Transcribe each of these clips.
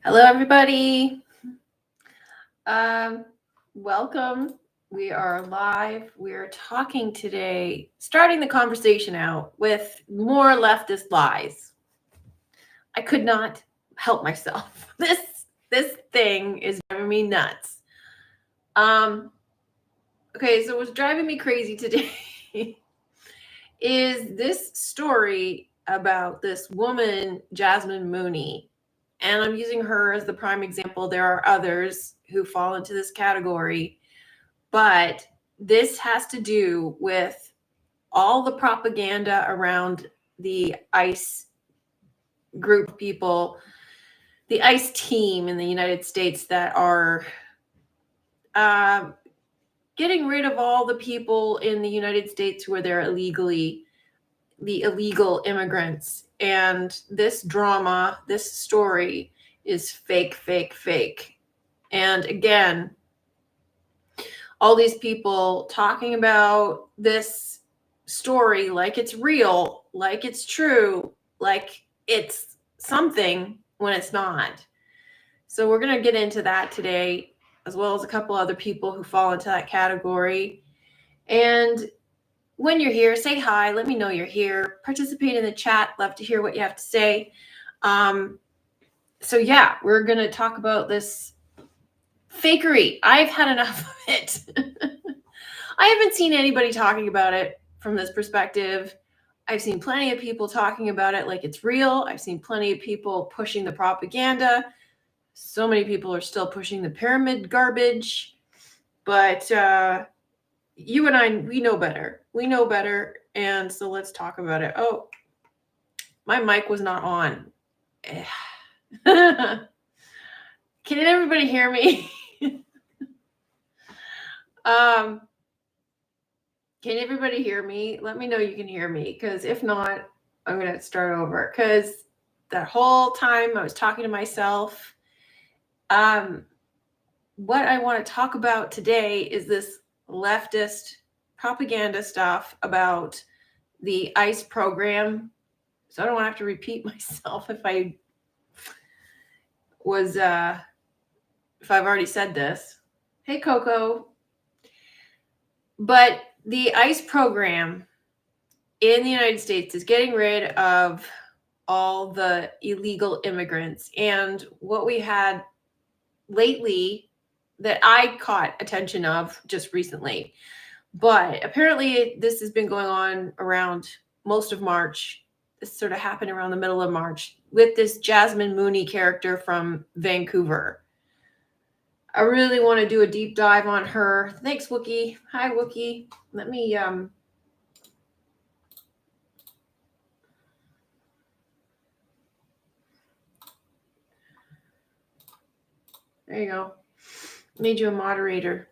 Hello, everybody. Um, Welcome. We are live. We're talking today, starting the conversation out with more leftist lies. I could not help myself. This thing is driving me nuts. Okay, so what's driving me crazy today is this story about this woman, Jasmine Mooney. And I'm using her as the prime example. There are others who fall into this category, but this has to do with all the propaganda around the ICE group of people, the ICE team in the United States that are getting rid of all the people in the United States who are there illegally, the illegal immigrants. And this drama, this story is fake, fake, fake. And again, all these people talking about this story like it's real, like it's true, like it's something when it's not. So we're going to get into that today, as well as a couple other people who fall into that category. And when you're here, say hi. Let me know you're here. Participate in the chat. Love to hear what you have to say. So yeah, we're going to talk about this fakery. I've had enough of it. I haven't seen anybody talking about it from this perspective. I've seen plenty of people talking about it like it's real. I've seen plenty of people pushing the propaganda. So many people are still pushing the pyramid garbage. But you and I, we know better. We know better. And so let's talk about it. Oh, my mic was not on. Can everybody hear me? Can everybody hear me? Let me know you can hear me, because if not, I'm going to start over. Because that whole time I was talking to myself. What I want to talk about today is this leftist propaganda stuff about the ICE program. So I don't want to have to repeat myself if I've already said this. Hey, Coco. But the ICE program in the United States is getting rid of all the illegal immigrants. And what we had lately that I caught attention of just recently, but apparently this has been going on around most of March. This sort of happened around the middle of March with this Jasmine Mooney character from Vancouver. I really want to do a deep dive on her. Thanks, Wookie. Hi, Wookie. Let me there you go. Made you a moderator.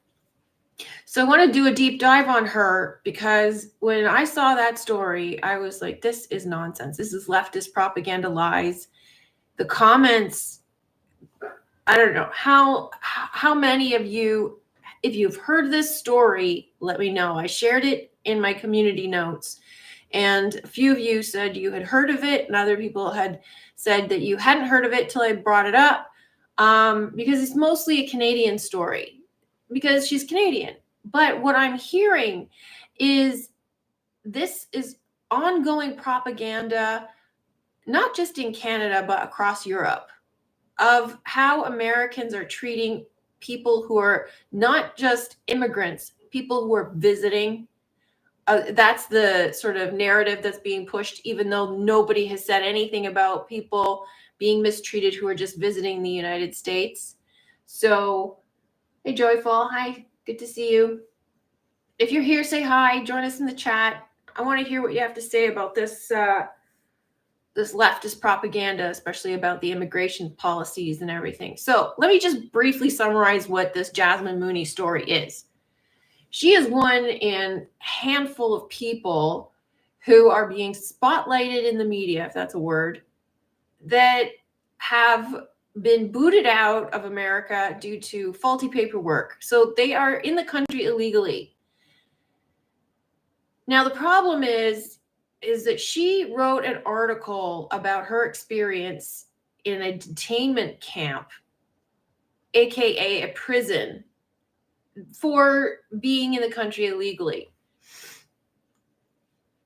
So I want to do a deep dive on her, because when I saw that story, I was like, this is nonsense. This is leftist propaganda lies. The comments, I don't know how many of you, if you've heard this story, let me know. I shared it in my community notes, and a few of you said you had heard of it, and other people had said that you hadn't heard of it till I brought it up, because it's mostly a Canadian story, because she's Canadian. But what I'm hearing is this is ongoing propaganda, not just in Canada, but across Europe, of how Americans are treating people who are not just immigrants, people who are visiting. That's the sort of narrative that's being pushed, even though nobody has said anything about people being mistreated who are just visiting the United States. So, hey, Joyful, hi, good to see you. If you're here, say hi, join us in the chat. I want to hear what you have to say about this this leftist propaganda, especially about the immigration policies and everything. So let me just briefly summarize what this Jasmine Mooney story is. She is one in a handful of people who are being spotlighted in the media, if that's a word, that have been booted out of America due to faulty paperwork. So they are in the country illegally. Now, the problem is that she wrote an article about her experience in a detainment camp, aka a prison, for being in the country illegally.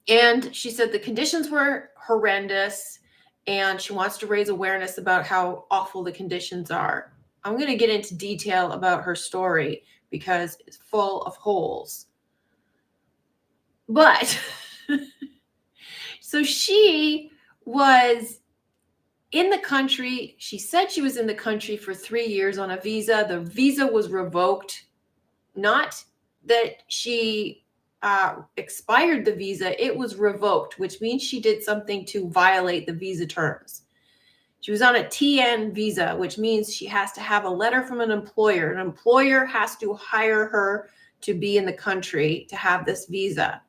And she said the conditions were horrendous, and she wants to raise awareness about how awful the conditions are. I'm going to get into detail about her story because it's full of holes. But so she was in the country. She said she was in the country for 3 years on a visa. The visa was revoked. Not that she expired the visa, it was revoked, which means she did something to violate the visa terms. She was on a TN visa, which means she has to have a letter from an employer. An employer has to hire her to be in the country to have this visa.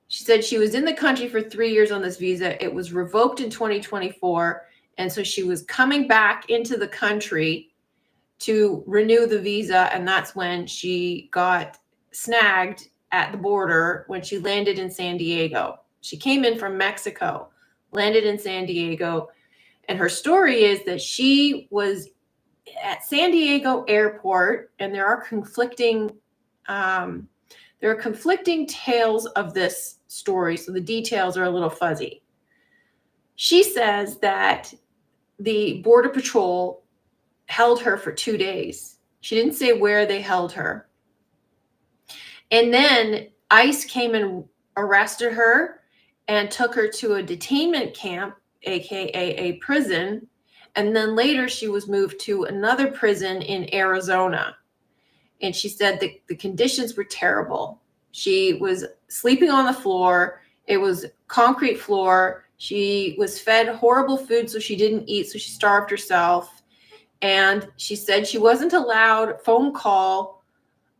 She said she was in the country for 3 years on this visa. It was revoked in 2024. And so she was coming back into the country to renew the visa. And that's when she got snagged at the border when she landed in San Diego. She came in from Mexico, landed in San Diego. And her story is that she was at San Diego airport, and there are conflicting tales of this story, so the details are a little fuzzy. She says that the Border Patrol held her for 2 days. She didn't say where they held her. And then ICE came and arrested her and took her to a detainment camp, aka a prison. And then later she was moved to another prison in Arizona. And she said that the conditions were terrible. She was sleeping on the floor. It was concrete floor. She was fed horrible food, so she didn't eat, so she starved herself. And she said she wasn't allowed phone call,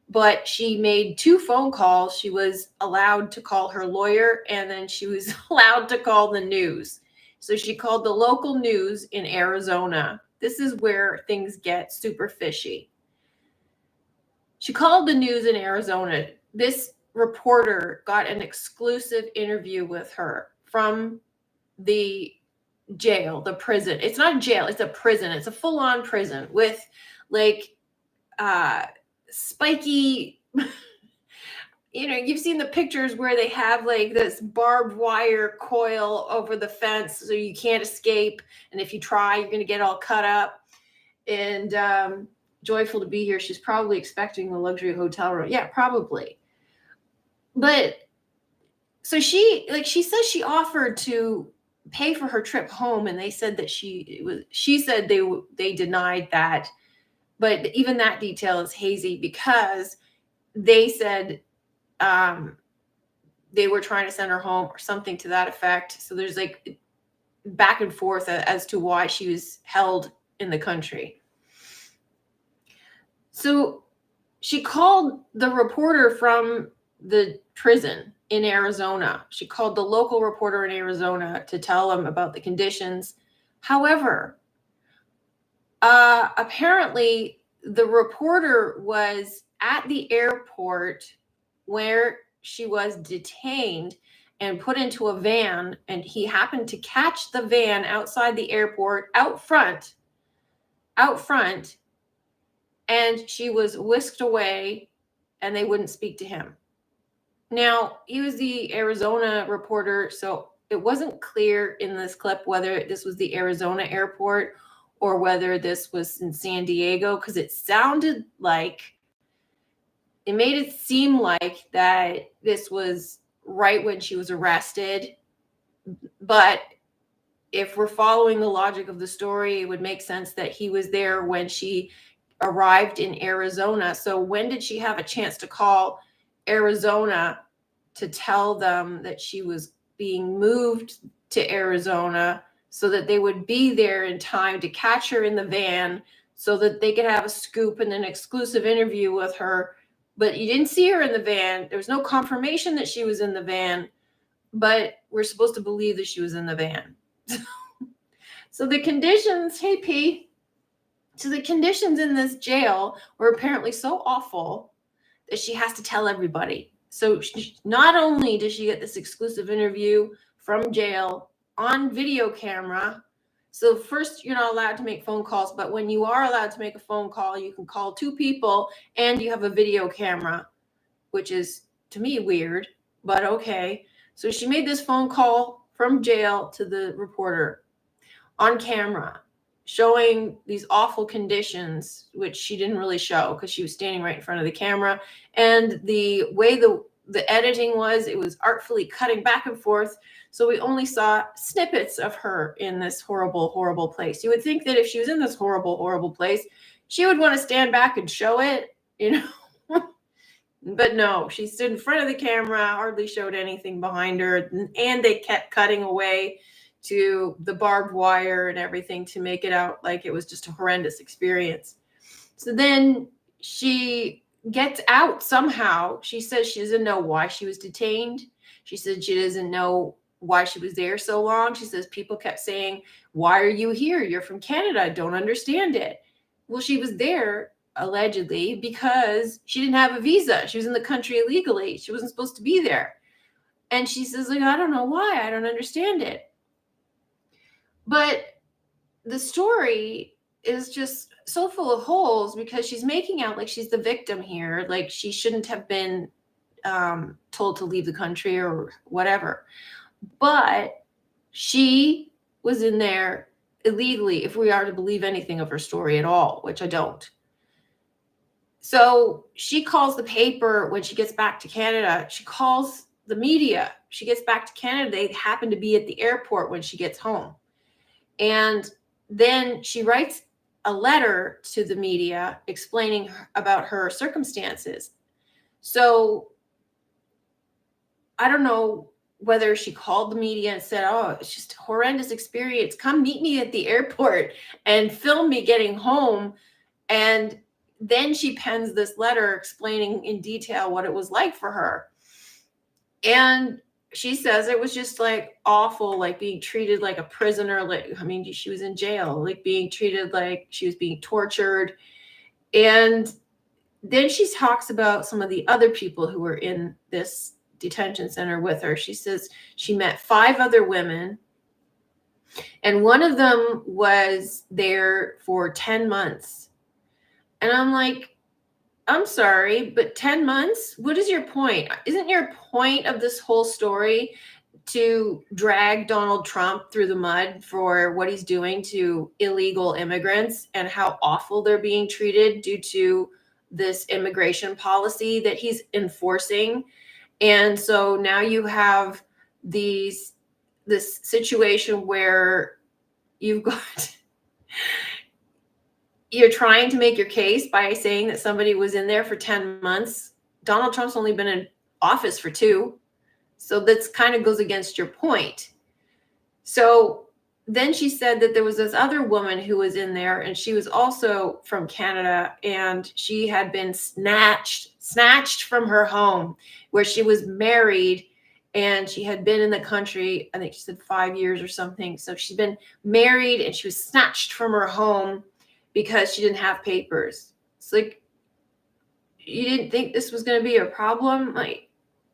but she made 2 phone calls. She was allowed to call her lawyer, and then she was allowed to call the news. So she called the local news in Arizona. This is where things get super fishy. She called the news in Arizona. This reporter got an exclusive interview with her from the jail, the prison. It's not a jail, it's a prison. It's a full-on prison with like spiky, you've seen the pictures where they have like this barbed wire coil over the fence so you can't escape. And if you try, you're going to get all cut up. And joyful to be here. She's probably expecting the luxury hotel room. Yeah, probably. But so she says she offered to pay for her trip home, and they said that she said they denied that. But even that detail is hazy because they said they were trying to send her home or something to that effect. So there's like back and forth as to why she was held in the country. So she called the reporter from the prison in Arizona. She called the local reporter in Arizona to tell him about the conditions. However, apparently the reporter was at the airport where she was detained and put into a van, and he happened to catch the van outside the airport out front, and she was whisked away, and they wouldn't speak to him. Now, he was the Arizona reporter, so it wasn't clear in this clip whether this was the Arizona airport or whether this was in San Diego, because it made it seem like that this was right when she was arrested. But if we're following the logic of the story, it would make sense that he was there when she arrived in Arizona. So when did she have a chance to call Arizona to tell them that she was being moved to Arizona so that they would be there in time to catch her in the van so that they could have a scoop and an exclusive interview with her? But you didn't see her in the van. There was no confirmation that she was in the van, but we're supposed to believe that she was in the van. So the conditions, hey P, so the conditions in this jail were apparently so awful that she has to tell everybody. So not only does she get this exclusive interview from jail on video camera So first, you're not allowed to make phone calls, but when you are allowed to make a phone call, you can call 2 people and you have a video camera, which is to me weird, but okay. So she made this phone call from jail to the reporter on camera, showing these awful conditions, which she didn't really show because she was standing right in front of the camera. And the way the editing was, it was artfully cutting back and forth. So we only saw snippets of her in this horrible, horrible place. You would think that if she was in this horrible, horrible place, she would want to stand back and show it, you know. But no, she stood in front of the camera, hardly showed anything behind her, and they kept cutting away to the barbed wire and everything to make it out like it was just a horrendous experience. So then she gets out somehow. She says she doesn't know why she was detained. She said she doesn't know why she was there so long. She says people kept saying, "Why are you here? You're from Canada. I don't understand it." Well, she was there allegedly because she didn't have a visa. She was in the country illegally. She wasn't supposed to be there. And she says, like, I don't know why. I don't understand it. But the story is just so full of holes because she's making out like she's the victim here, like she shouldn't have been told to leave the country or whatever. But she was in there illegally, if we are to believe anything of her story at all, which I don't. So she calls the paper when she gets back to Canada. She calls the media. She gets back to Canada. They happen to be at the airport when she gets home. And then she writes a letter to the media explaining about her circumstances. So I don't know whether she called the media and said, "Oh, it's just a horrendous experience. Come meet me at the airport and film me getting home." And then she pens this letter explaining in detail what it was like for her. And she says it was just like awful, like being treated like a prisoner. Like, I mean, she was in jail, like being treated like she was being tortured. And then she talks about some of the other people who were in this detention center with her. She says she met 5 other women, and one of them was there for 10 months. And I'm like, I'm sorry, but 10 months? What is your point? Isn't your point of this whole story to drag Donald Trump through the mud for what he's doing to illegal immigrants and how awful they're being treated due to this immigration policy that he's enforcing? And so now you have this situation where you've got you're trying to make your case by saying that somebody was in there for 10 months. Donald Trump's only been in office for 2. So that's kind of goes against your point. So then she said that there was this other woman who was in there, and she was also from Canada, and she had been snatched from her home where she was married, and she had been in the country, I think she said 5 years or something. So she'd been married and she was snatched from her home because she didn't have papers. It's like, you didn't think this was going to be a problem? Like,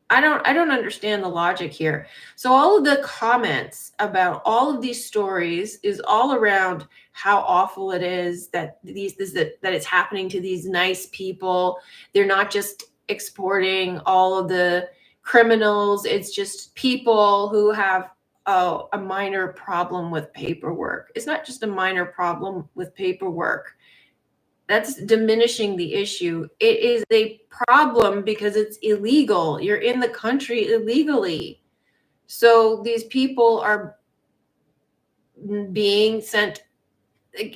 I don't understand the logic here. So all of the comments about all of these stories is all around how awful it is that that it's happening to these nice people. They're not just exporting all of the criminals. It's just people who have a minor problem with paperwork. It's not just a minor problem with paperwork. That's diminishing the issue. It is a problem because it's illegal. You're in the country illegally. So these people are being sent.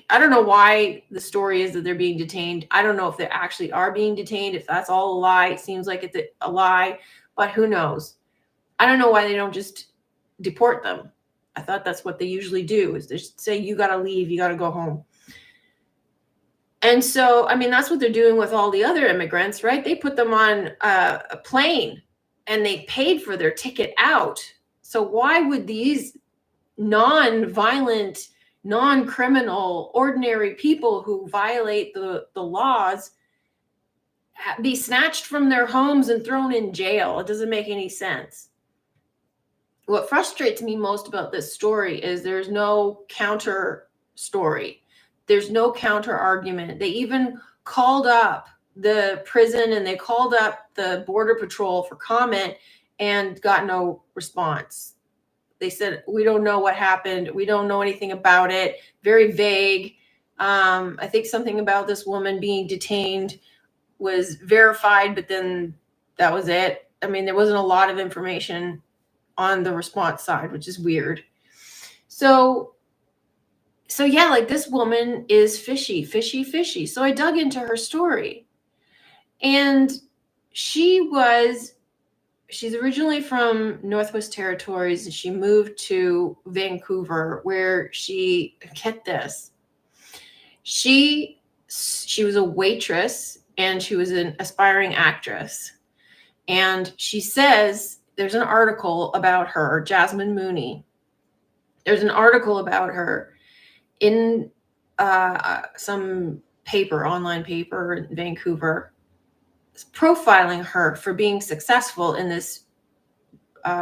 I don't know why the story is that they're being detained. I don't know if they actually are being detained. If that's all a lie, it seems like it's a lie, but who knows? I don't know why they don't just deport them. I thought that's what they usually do, is they say, you got to leave, you got to go home. And so, I mean, that's what they're doing with all the other immigrants, right? They put them on a plane and they paid for their ticket out. So why would these non-violent, non-criminal, ordinary people who violate the laws be snatched from their homes and thrown in jail? It doesn't make any sense. what frustrates me most about this story is there's no counter story. There's no counter argument. They even called up the prison and they called up the Border Patrol for comment and got no response. They said, we don't know what happened. We don't know anything about it. Very vague. I think something about this woman being detained was verified, but then that was it. I mean, there wasn't a lot of information on the response side, which is weird. So yeah, like this woman is fishy. So I dug into her story, and she's originally from Northwest Territories, and she moved to Vancouver, where get this, she was a waitress and she was an aspiring actress. And she says, there's an article about her, Jasmine Mooney. There's an article about her in some online paper in Vancouver, profiling her for being successful in this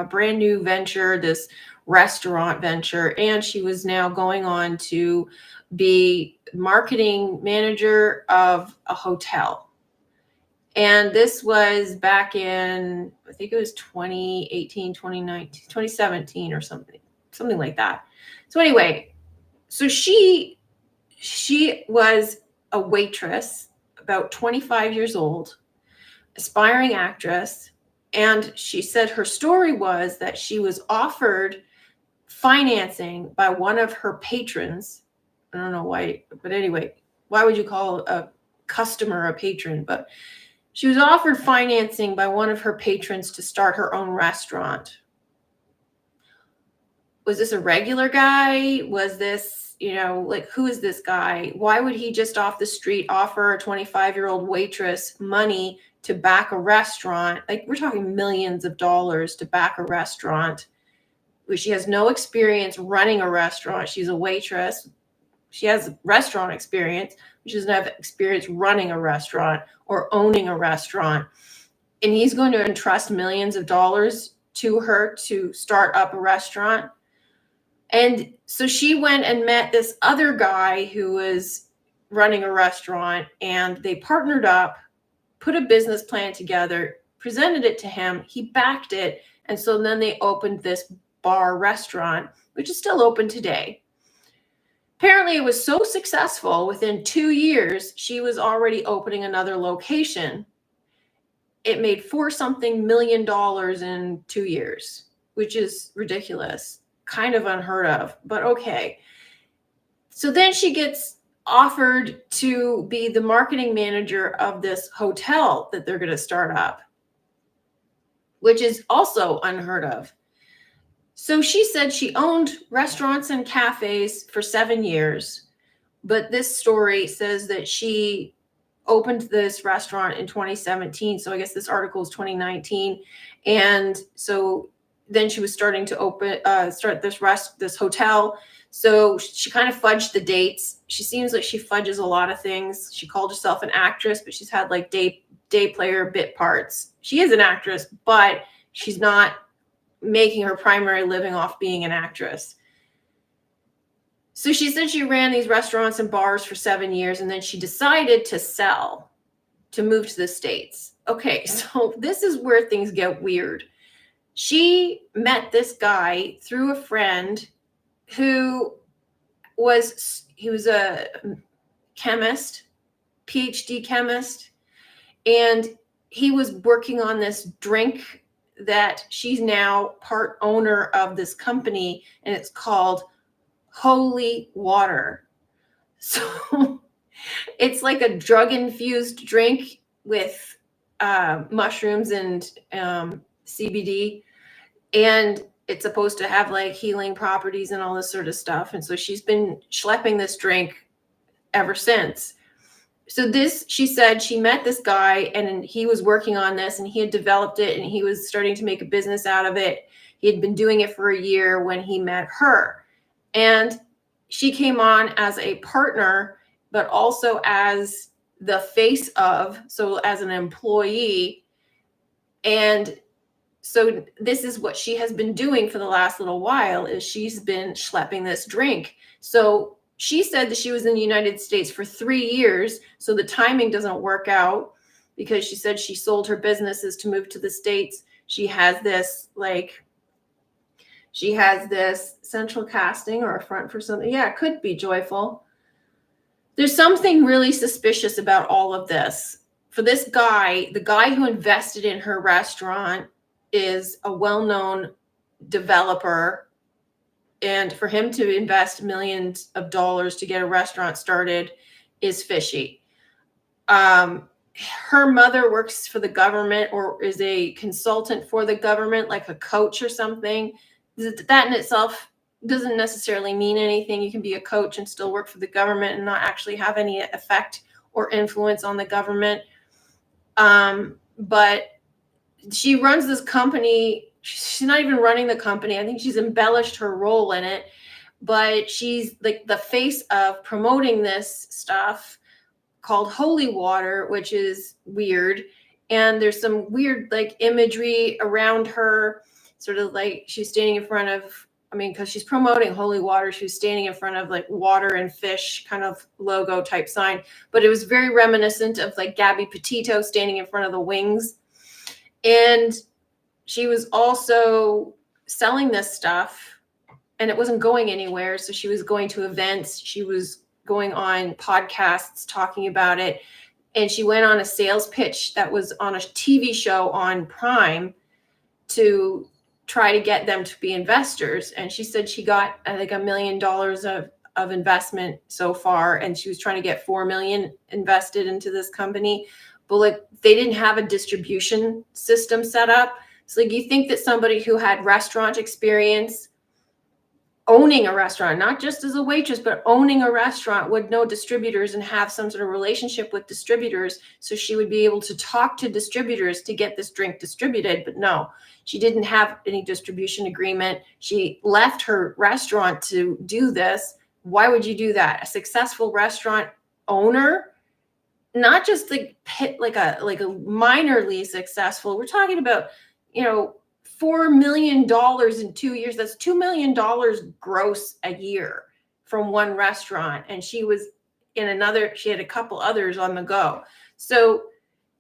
brand new venture, this restaurant venture. And she was now going on to be marketing manager of a hotel. And this was back in, I think it was 2018, 2019, 2017 or something like that. So anyway, so she was a waitress, about 25 years old, aspiring actress. And she said her story was that she was offered financing by one of her patrons. I don't know why, but anyway, why would you call a customer a patron? But she was offered financing by one of her patrons to start her own restaurant. Was this a regular guy? Was this, like, who is this guy? Why would he just off the street offer a 25-year-old waitress money to back a restaurant? Like, we're talking millions of dollars to back a restaurant. She has no experience running a restaurant. She's a waitress. She has restaurant experience. She doesn't have experience running a restaurant or owning a restaurant. And he's going to entrust millions of dollars to her to start up a restaurant. And so she went and met this other guy who was running a restaurant, and they partnered up, put a business plan together, presented it to him. He backed it. And so then they opened this bar restaurant, which is still open today. Apparently, it was so successful, within 2 years, she was already opening another location. It made $4-something million in 2 years, which is ridiculous, kind of unheard of, but okay. So then she gets offered to be the marketing manager of this hotel that they're going to start up, which is also unheard of. So she said she owned restaurants and cafes for 7 years, but this story says that she opened this restaurant in 2017. So I guess this article is 2019. And so then she was starting to start this hotel. So she kind of fudged the dates. She seems like she fudges a lot of things. She called herself an actress, but she's had like day player bit parts. She is an actress, but she's not making her primary living off being an actress. So she said she ran these restaurants and bars for 7 years, and then she decided to move to the States. Okay, so this is where things get weird. She met this guy through a friend who was a chemist, PhD chemist, and he was working on this drink that she's now part owner of this company, and it's called Holy Water. So it's like a drug-infused drink with mushrooms and CBD, and it's supposed to have like healing properties and all this sort of stuff. And so she's been schlepping this drink ever since. So she said she met this guy, and he was working on this, and he had developed it, and he was starting to make a business out of it. He had been doing it for a year when he met her. And she came on as a partner, but also as the face of, so as an employee. And So this is what she has been doing for the last little while, is she's been schlepping this drink. So she said that she was in the United States for 3 years. So the timing doesn't work out, because she said she sold her businesses to move to the States. She has this central casting or a front for something. Yeah, it could be joyful. There's something really suspicious about all of this. For this guy, the guy who invested in her restaurant is a well-known developer, and for him to invest millions of dollars to get a restaurant started is fishy. Her mother works for the government, or is a consultant for the government, like a coach or something. That in itself doesn't necessarily mean anything. You can be a coach and still work for the government and not actually have any effect or influence on the government. But she runs this company. She's not even running the company. I think she's embellished her role in it, but she's like the face of promoting this stuff called holy water, which is weird. And there's some weird like imagery around her, sort of like she's standing in front of, because she's promoting holy water, she was standing in front of like water and fish kind of logo type sign, but it was very reminiscent of like Gabby Petito standing in front of the wings. And she was also selling this stuff, and it wasn't going anywhere. So she was going to events, she was going on podcasts talking about it, and she went on a sales pitch that was on a TV show on Prime to try to get them to be investors. And she said she got, I think, $1 million of investment so far, and she was trying to get 4 million invested into this company, but like they didn't have a distribution system set up. So like, you think that somebody who had restaurant experience, owning a restaurant, not just as a waitress, but owning a restaurant, would know distributors and have some sort of relationship with distributors, so she would be able to talk to distributors to get this drink distributed. But no, she didn't have any distribution agreement. She left her restaurant to do this. Why would you do that? A successful restaurant owner, not just like a minorly successful. We're talking about, $4 million in 2 years. That's $2 million gross a year from one restaurant. And she was in another, she had a couple others on the go. So,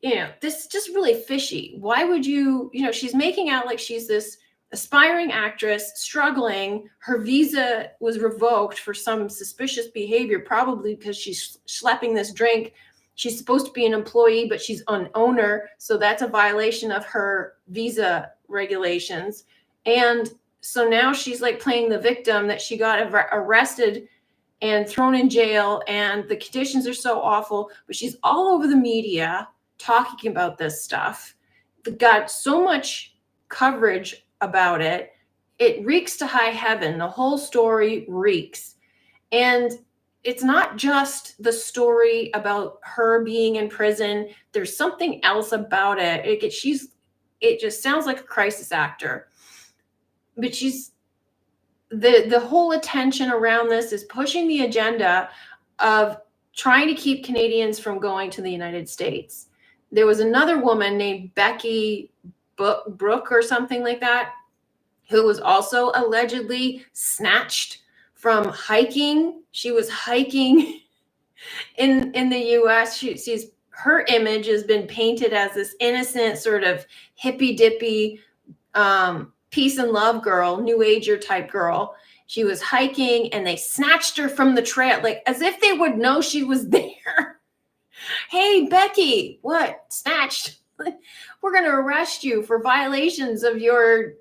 this is just really fishy. Why would you, she's making out like she's this aspiring actress struggling. Her visa was revoked for some suspicious behavior, probably because she's schlepping this drink. She's supposed to be an employee, but she's an owner. So that's a violation of her visa regulations. And so now she's like playing the victim, that she got arrested and thrown in jail, and the conditions are so awful, but she's all over the media talking about this stuff. It got so much coverage about it. It reeks to high heaven. The whole story reeks. And it's not just the story about her being in prison. There's something else about it. It just sounds like a crisis actor. But the whole attention around this is pushing the agenda of trying to keep Canadians from going to the United States. There was another woman named Becky Brooke or something like that, who was also allegedly snatched from hiking. She was hiking in the US. Her image has been painted as this innocent sort of hippy dippy peace and love girl, new ager type girl. She was hiking and they snatched her from the trail, like as if they would know she was there. Hey, Becky, what? Snatched? We're going to arrest you for violations of your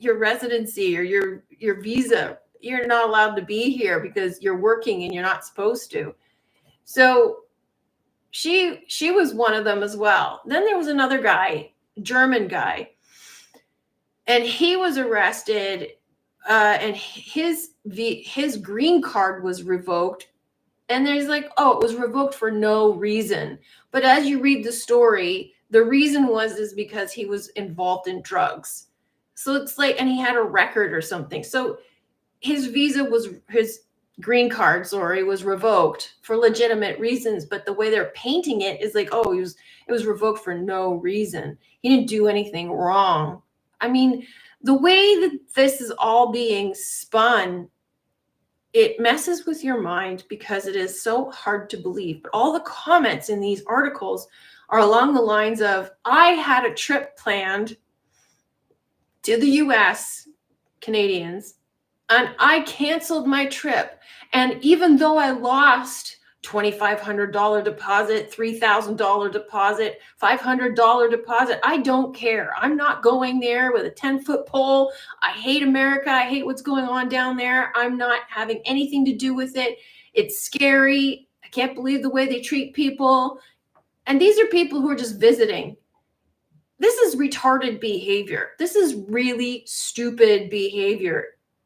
residency or your visa. You're not allowed to be here because you're working and you're not supposed to. So she was one of them as well. Then there was another guy, German guy, and he was arrested, and his green card was revoked. And there's like, oh, it was revoked for no reason. But as you read the story, the reason is because he was involved in drugs. So it's like, and he had a record or something. So his visa was, his green card, sorry, was revoked for legitimate reasons, but the way they're painting it is like, oh, it was revoked for no reason. He didn't do anything wrong. I mean, the way that this is all being spun, it messes with your mind because it is so hard to believe. But all the comments in these articles are along the lines of, I had a trip planned to the US, Canadians, and I canceled my trip. And even though I lost $2,500 deposit, $3,000 deposit, $500 deposit, I don't care. I'm not going there with a 10-foot pole. I hate America. I hate what's going on down there. I'm not having anything to do with it. It's scary. I can't believe the way they treat people. And these are people who are just visiting. This is retarded behavior. This is really stupid behavior.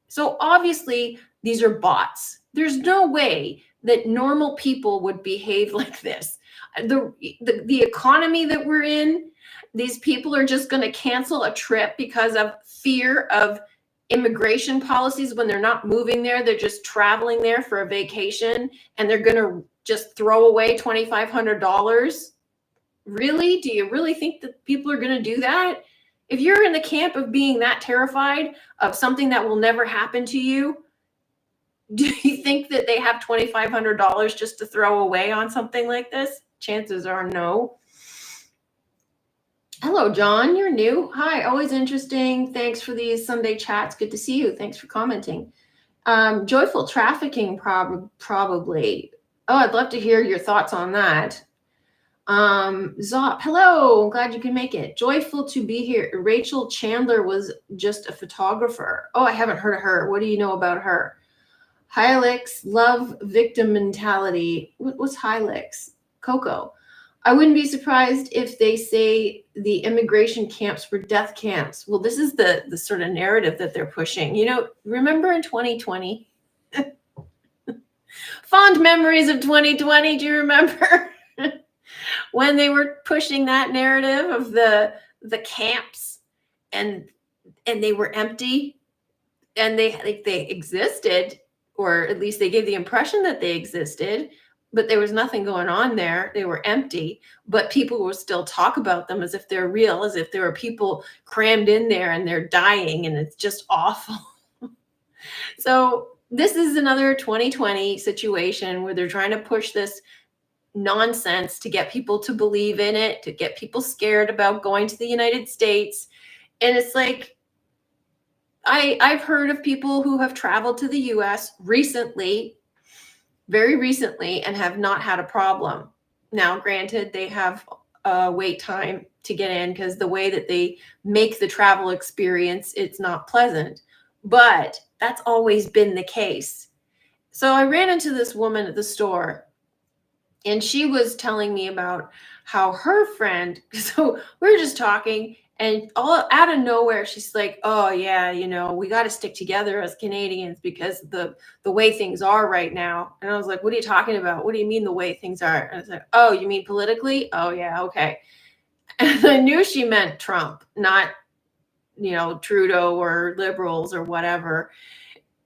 So obviously, these are bots. There's no way that normal people would behave like this. The economy that we're in, these people are just going to cancel a trip because of fear of immigration policies when they're not moving there. They're just traveling there for a vacation, and they're going to just throw away $2,500. Really? Do you really think that people are going to do that? If you're in the camp of being that terrified of something that will never happen to you, do you think that they have $2,500 just to throw away on something like this? Chances are no. Hello, John. You're new. Hi. Always interesting. Thanks for these Sunday chats. Good to see you. Thanks for commenting. Joyful trafficking, probably. Oh, I'd love to hear your thoughts on that. Zop, hello, I'm glad you can make it. Joyful to be here. Rachel Chandler was just a photographer. Oh, I haven't heard of her. What do you know about her? Hilix, love victim mentality. What's Hilix? Coco. I wouldn't be surprised if they say the immigration camps were death camps. Well, this is the sort of narrative that they're pushing. You know, remember in 2020? Fond memories of 2020. Do you remember? When they were pushing that narrative of the camps, and they were empty, and they existed, or at least they gave the impression that they existed, but there was nothing going on there. They were empty, but people will still talk about them as if they're real, as if there are people crammed in there and they're dying, and it's just awful. So this is another 2020 situation where they're trying to push this nonsense to get people to believe in it, to get people scared about going to the United States. And it's like, I've heard of people who have traveled to the US recently, very recently, and have not had a problem. Now, granted, they have a wait time to get in because the way that they make the travel experience, it's not pleasant. But that's always been the case. So I ran into this woman at the store, and she was telling me about how her friend, so we were just talking, and all out of nowhere, she's like, oh yeah, you know, we got to stick together as Canadians because the way things are right now. And I was like, what are you talking about? What do you mean the way things are? And I was like, oh, you mean politically? Oh yeah, okay. And I knew she meant Trump, not, you know, Trudeau or liberals or whatever.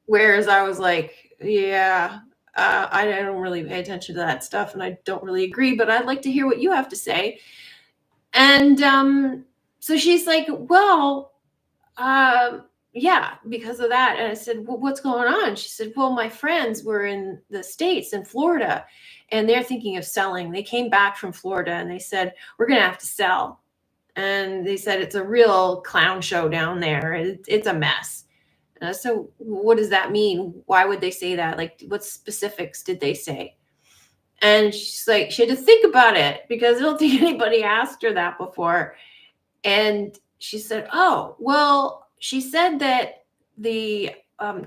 Whereas I was like, yeah, I don't really pay attention to that stuff, and I don't really agree, but I'd like to hear what you have to say. And so she's like, well, yeah, because of that. And I said, well, what's going on? She said, well, my friends were in the States, in Florida, and they're thinking of selling. They came back from Florida, and they said, we're going to have to sell. And they said, it's a real clown show down there. It's a mess. So what does that mean? Why would they say that? Like, what specifics did they say? And she's like, she had to think about it because I don't think anybody asked her that before. And she said, oh, well, she said that the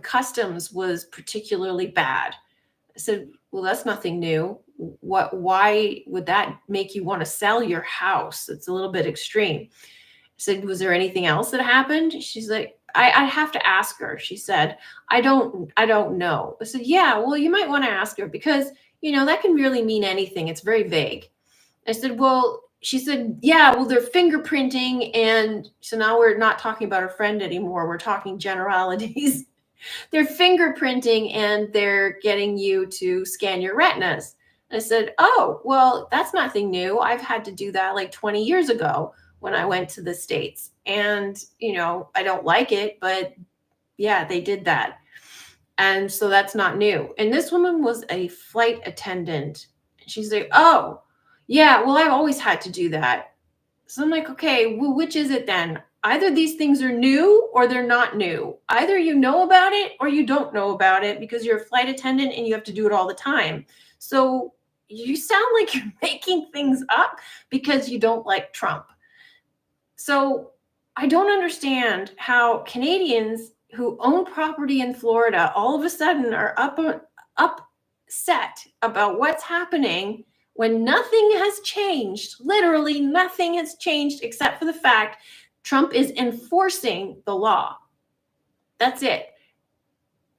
customs was particularly bad. I said, well, that's nothing new. Why would that make you want to sell your house? It's a little bit extreme. I said, was there anything else that happened? She's like, I have to ask her. She said, I don't know. I said, yeah, well, you might want to ask her because, you know, that can really mean anything. It's very vague. I said, well, she said, yeah, well, they're fingerprinting. And so now we're not talking about her friend anymore. We're talking generalities. they're fingerprinting and they're getting you to scan your retinas. And I said, oh, well, that's nothing new. I've had to do that like 20 years ago when I went to the States. And, I don't like it, but yeah, they did that. And so that's not new. And this woman was a flight attendant. She's like, oh, yeah, well, I've always had to do that. So I'm like, okay, well, which is it then? Either these things are new or they're not new. Either you know about it or you don't know about it because you're a flight attendant and you have to do it all the time. So you sound like you're making things up because you don't like Trump. So I don't understand how Canadians who own property in Florida all of a sudden are upset about what's happening when nothing has changed. Literally nothing has changed except for the fact Trump is enforcing the law. That's it.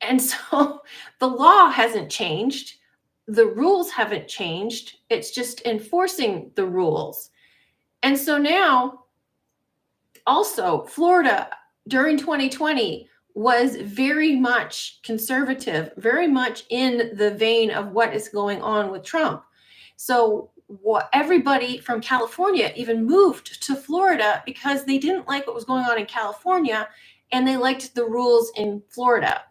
And so the law hasn't changed. The rules haven't changed. It's just enforcing the rules. And so now, also, Florida during 2020 was very much conservative, very much in the vein of what is going on with Trump. So everybody from California even moved to Florida because they didn't like what was going on in California and they liked the rules in Florida.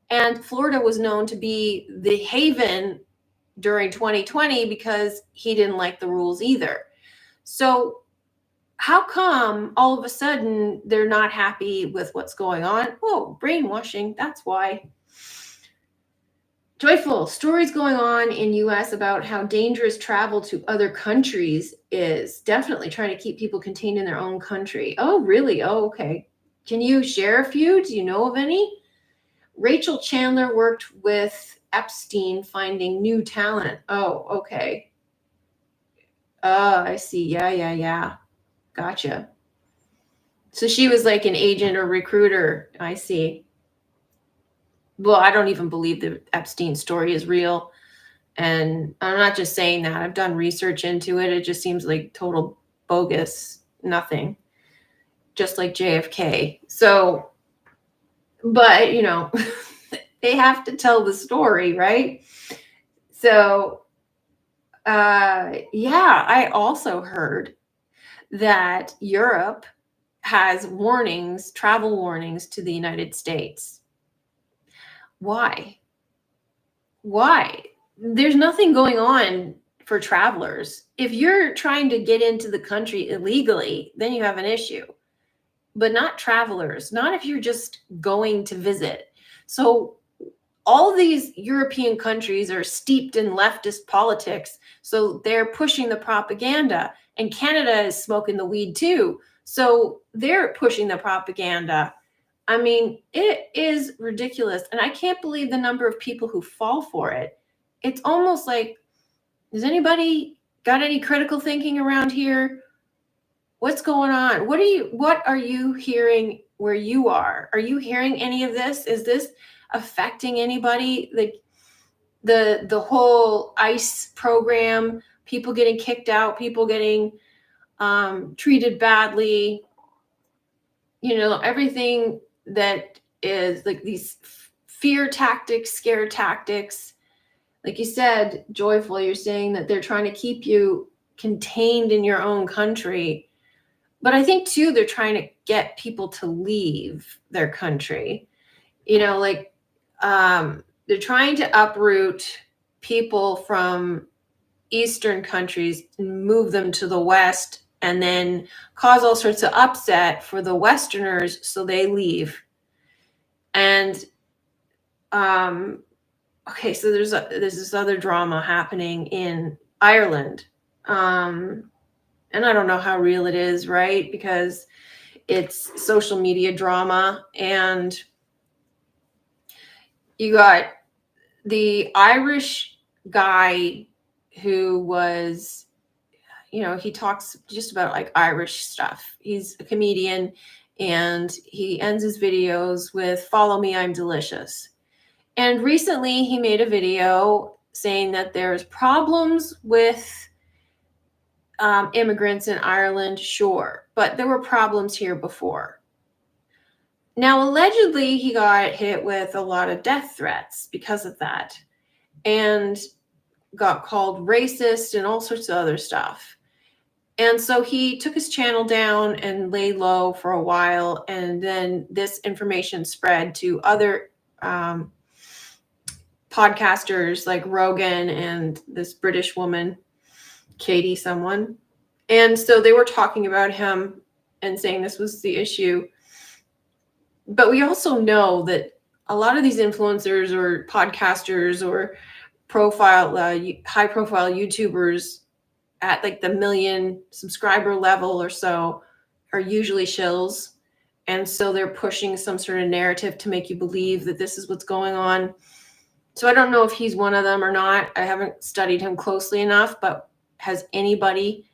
And Florida was known to be the haven during 2020 because he didn't like the rules either. So how come all of a sudden they're not happy with what's going on? Oh, brainwashing, that's why. Joyful, stories going on in US about how dangerous travel to other countries is. Definitely trying to keep people contained in their own country. Oh, really? Oh, okay. Can you share a few? Do you know of any? Rachel Chandler worked with Epstein finding new talent. Oh, okay. I see. Yeah. Gotcha. So she was like an agent or recruiter. I see. Well, I don't even believe the Epstein story is real. And I'm not just saying that. I've done research into it. It just seems like total bogus, nothing. Just like JFK. So, but, they have to tell the story, right? So, yeah, I also heard that Europe has travel warnings to the United States. Why? There's nothing going on for travelers. If you're trying to get into the country illegally, then you have an issue. But not travelers, not if you're just going to visit. So all these European countries are steeped in leftist politics, so they're pushing the propaganda. And Canada is smoking the weed too, so they're pushing the propaganda. I mean, it is ridiculous, and I can't believe the number of people who fall for it. It's almost like, does anybody got any critical thinking around here? What's going on? What are you hearing where you are? Are you hearing any of this? Is this affecting anybody? Like the whole ICE program, people getting kicked out, people getting treated badly, everything that is like these fear tactics, scare tactics. Like you said, Joyful, you're saying that they're trying to keep you contained in your own country. But I think too, they're trying to get people to leave their country. They're trying to uproot people from Eastern countries and move them to the West and then cause all sorts of upset for the Westerners, so they leave. And okay, so there's this other drama happening in Ireland. And I don't know how real it is, right? Because it's social media drama. And you got the Irish guy who was, he talks just about like Irish stuff. He's a comedian and he ends his videos with "Follow me, I'm delicious." And recently he made a video saying that there's problems with immigrants in Ireland, sure, but there were problems here before. Now, allegedly, he got hit with a lot of death threats because of that, and got called racist and all sorts of other stuff. And so he took his channel down and laid low for a while, and then this information spread to other podcasters like Rogan and this British woman, Katie someone. And so they were talking about him and saying this was the issue. But we also know that a lot of these influencers or podcasters or high profile YouTubers at like the 1 million subscriber level or so are usually shills. And so they're pushing some sort of narrative to make you believe that this is what's going on. So I don't know if he's one of them or not. I haven't studied him closely enough, but has anybody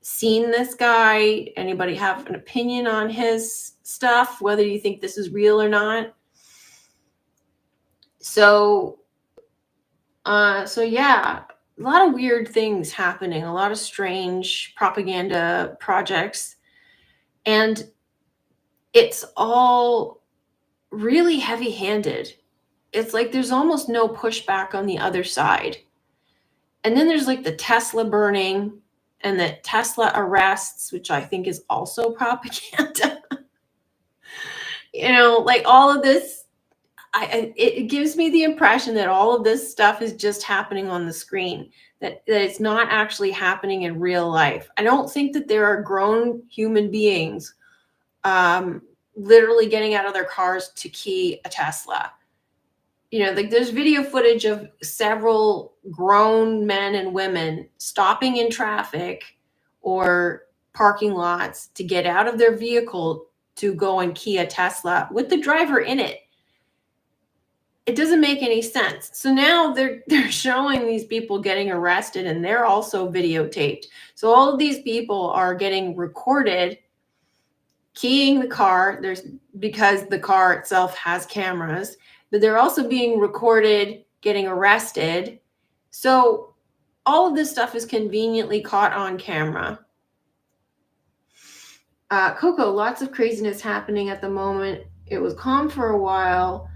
seen this guy? Anybody have an opinion on his stuff, whether you think this is real or not? So yeah, a lot of weird things happening, a lot of strange propaganda projects, and it's all really heavy-handed. It's like there's almost no pushback on the other side. And then there's like the Tesla burning and the Tesla arrests, which I think is also propaganda. Like all of this, it gives me the impression that all of this stuff is just happening on the screen, that it's not actually happening in real life. I don't think that there are grown human beings literally getting out of their cars to key a Tesla. Like there's video footage of several grown men and women stopping in traffic or parking lots to get out of their vehicle to go and key a Tesla with the driver in it. It doesn't make any sense. So now they're showing these people getting arrested, and they're also videotaped. So all of these people are getting recorded keying the car. Because the car itself has cameras, but they're also being recorded getting arrested. So all of this stuff is conveniently caught on camera. Coco, lots of craziness happening at the moment. It was calm for a while.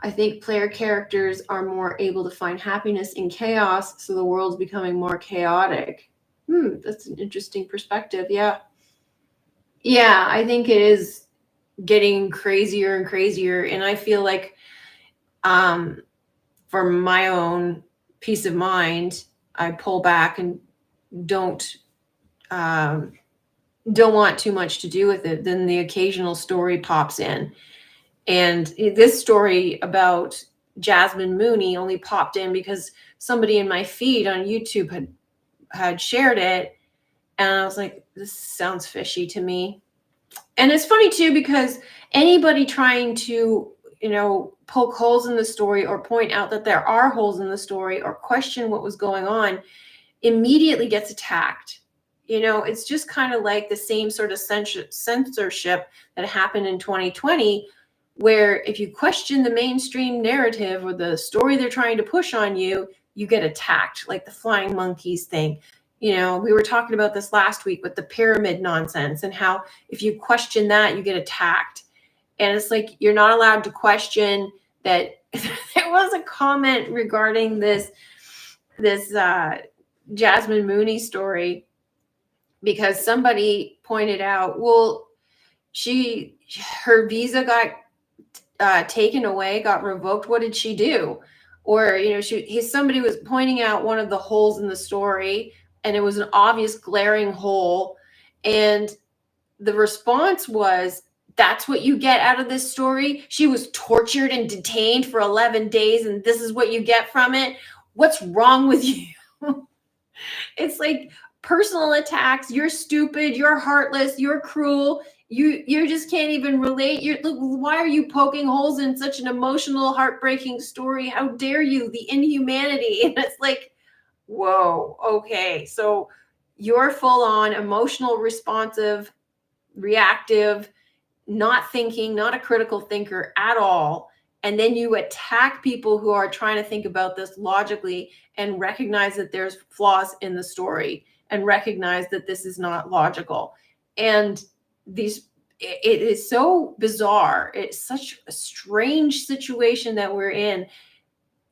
I think player characters are more able to find happiness in chaos, so the world's becoming more chaotic. That's an interesting perspective. Yeah, I think it is getting crazier and crazier, and I feel like for my own peace of mind, I pull back and don't want too much to do with it. Then the occasional story pops in. And this story about Jasmine Mooney only popped in because somebody in my feed on YouTube had shared it. And I was like, this sounds fishy to me. And it's funny too, because anybody trying to, poke holes in the story or point out that there are holes in the story or question what was going on immediately gets attacked. It's just kind of like the same sort of censorship that happened in 2020, where if you question the mainstream narrative or the story they're trying to push on you, you get attacked, like the flying monkeys thing. We were talking about this last week with the pyramid nonsense and how if you question that, you get attacked. And it's like, you're not allowed to question that. There was a comment regarding this Jasmine Mooney story, because somebody pointed out, well, her visa got taken away, got revoked. What did she do? Or, somebody was pointing out one of the holes in the story, and it was an obvious glaring hole. And the response was, that's what you get out of this story? She was tortured and detained for 11 days, and this is what you get from it? What's wrong with you? It's like personal attacks. You're stupid. You're heartless. You're cruel. You just can't even relate. Why are you poking holes in such an emotional, heartbreaking story? How dare you? The inhumanity. And it's like, whoa, okay. So you're full on emotional, responsive, reactive, not thinking, not a critical thinker at all. And then you attack people who are trying to think about this logically and recognize that there's flaws in the story and recognize that this is not logical. And these it is so bizarre. It's such a strange situation that we're in.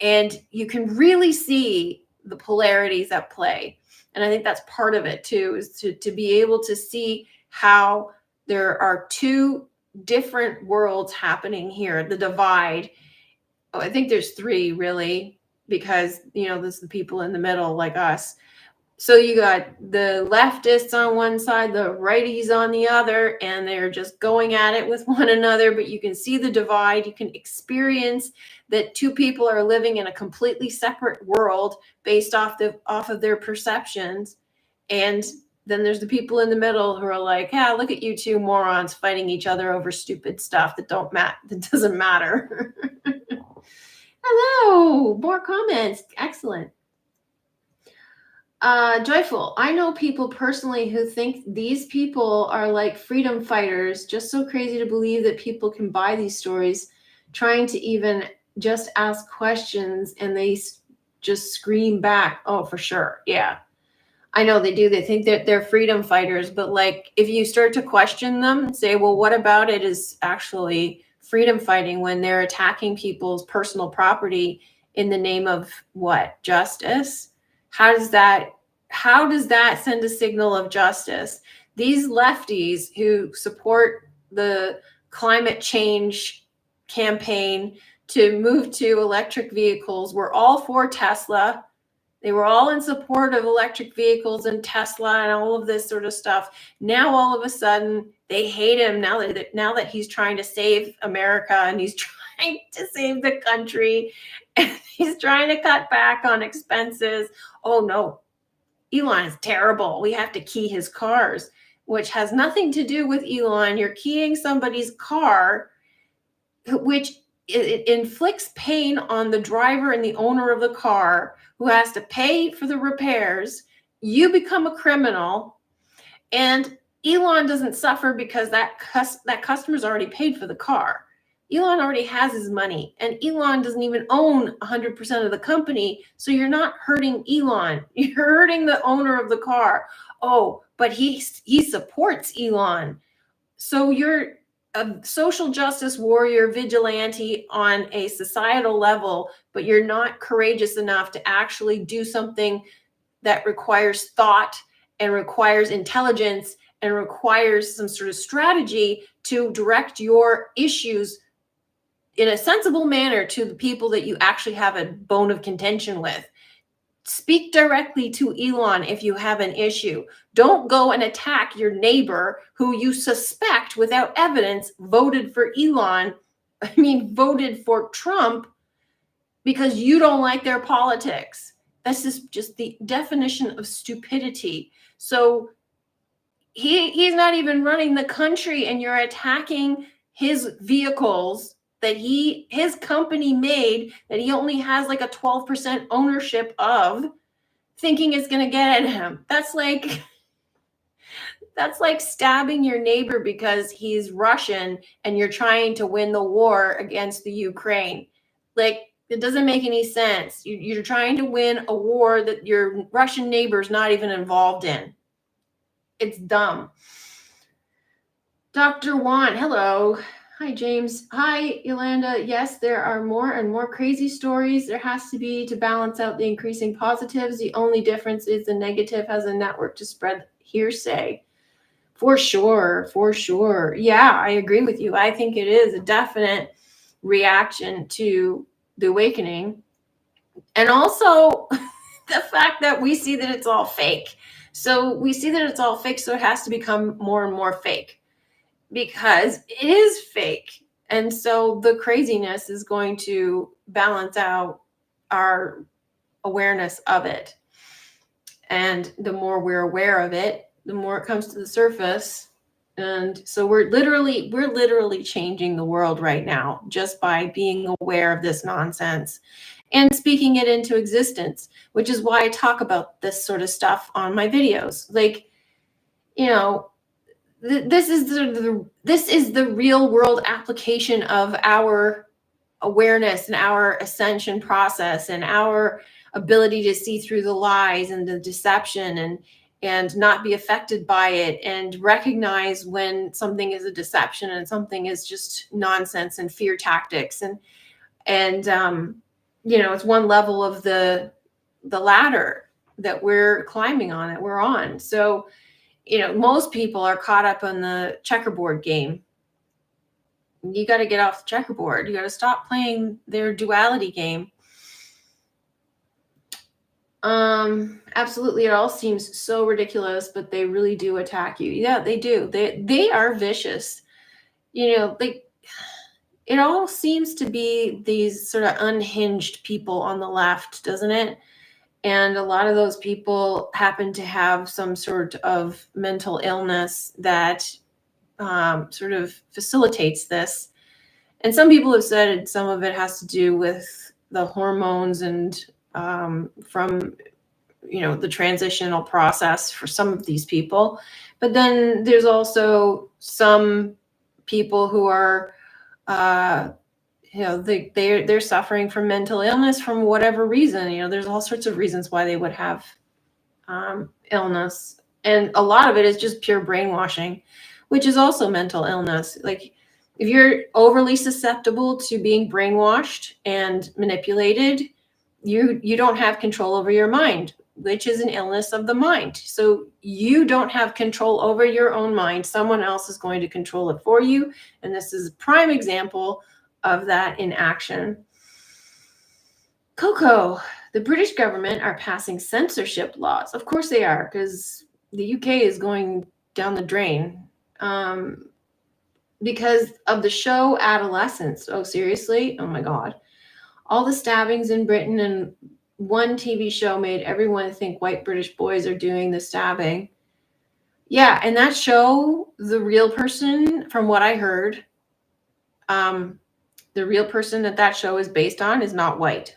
And you can really see the polarities at play. And I think that's part of it too, is to be able to see how there are two different worlds happening here, the divide. Oh, I think there's three really, because, there's the people in the middle like us. So you got the leftists on one side, the righties on the other, and they're just going at it with one another. But you can see the divide. You can experience that two people are living in a completely separate world based off of their perceptions. And then there's the people in the middle who are like, yeah, look at you two morons fighting each other over stupid stuff that doesn't matter. Hello, more comments. Excellent. Joyful. I know people personally who think these people are like freedom fighters. Just so crazy to believe that people can buy these stories, trying to even just ask questions, and they just scream back. Oh, for sure. Yeah. I know they do. They think that they're freedom fighters, but like if you start to question them and say, well, what about it is actually freedom fighting when they're attacking people's personal property in the name of what? Justice? How does that send a signal of justice? These lefties who support the climate change campaign to move to electric vehicles were all for Tesla. They were all in support of electric vehicles and Tesla and all of this sort of stuff. Now, all of a sudden, they hate him now that he's trying to save America, and he's trying to save the country, and he's trying to cut back on expenses. Oh, no, Elon is terrible. We have to key his cars, which has nothing to do with Elon. You're keying somebody's car, which it inflicts pain on the driver and the owner of the car, who has to pay for the repairs. You become a criminal, and Elon doesn't suffer because that customer's already paid for the car. Elon already has his money, and Elon doesn't even own 100% of the company. So you're not hurting Elon. You're hurting the owner of the car. Oh, but he supports Elon. So you're a social justice warrior vigilante on a societal level, but you're not courageous enough to actually do something that requires thought and requires intelligence and requires some sort of strategy to direct your issues in a sensible manner to the people that you actually have a bone of contention with. Speak directly to Elon if you have an issue. Don't go and attack your neighbor who you suspect without evidence voted for Trump because you don't like their politics. This is just the definition of stupidity. So he's not even running the country, and you're attacking his vehicles that his company made, that he only has like a 12% ownership of, thinking it's going to get at him. That's like stabbing your neighbor because he's Russian and you're trying to win the war against the Ukraine. Like, it doesn't make any sense. You're trying to win a war that your Russian neighbor's not even involved in. It's dumb. Dr. Juan, hello. Hi, James. Hi, Yolanda. Yes, there are more and more crazy stories. There has to be to balance out the increasing positives. The only difference is the negative has a network to spread hearsay. For sure. For sure. Yeah, I agree with you. I think it is a definite reaction to the awakening. And also the fact that we see that it's all fake. So we see that it's all fake, so it has to become more and more fake, because it is fake. And so the craziness is going to balance out our awareness of it. And the more we're aware of it, the more it comes to the surface. And so we're literally changing the world right now just by being aware of this nonsense and speaking it into existence, which is why I talk about this sort of stuff on my videos. Like, this is the real world application of our awareness and our ascension process and our ability to see through the lies and the deception and not be affected by it, and recognize when something is a deception and something is just nonsense and fear tactics. And it's one level of the ladder that we're climbing on, that we're on. So, most people are caught up on the checkerboard game. You got to get off the checkerboard. You got to stop playing their duality game. Absolutely. It all seems so ridiculous, but they really do attack you. Yeah, they do. They are vicious. Like, it all seems to be these sort of unhinged people on the left, doesn't it? And a lot of those people happen to have some sort of mental illness that sort of facilitates this. And some people have said some of it has to do with the hormones and from the transitional process for some of these people. But then there's also some people who are they're suffering from mental illness from whatever reason. There's all sorts of reasons why they would have illness, and a lot of it is just pure brainwashing, which is also mental illness. Like, if you're overly susceptible to being brainwashed and manipulated, you don't have control over your mind, which is an illness of the mind. So you don't have control over your own mind. Someone else is going to control it for you. And this is a prime example of that in action. Coco, the British government are passing censorship laws. Of course they are, because the UK is going down the drain because of the show Adolescence. Oh, seriously? Oh my God. All the stabbings in Britain, and one TV show made everyone think white British boys are doing the stabbing. Yeah, and that show, the real person, from what I heard, the real person that show is based on is not white.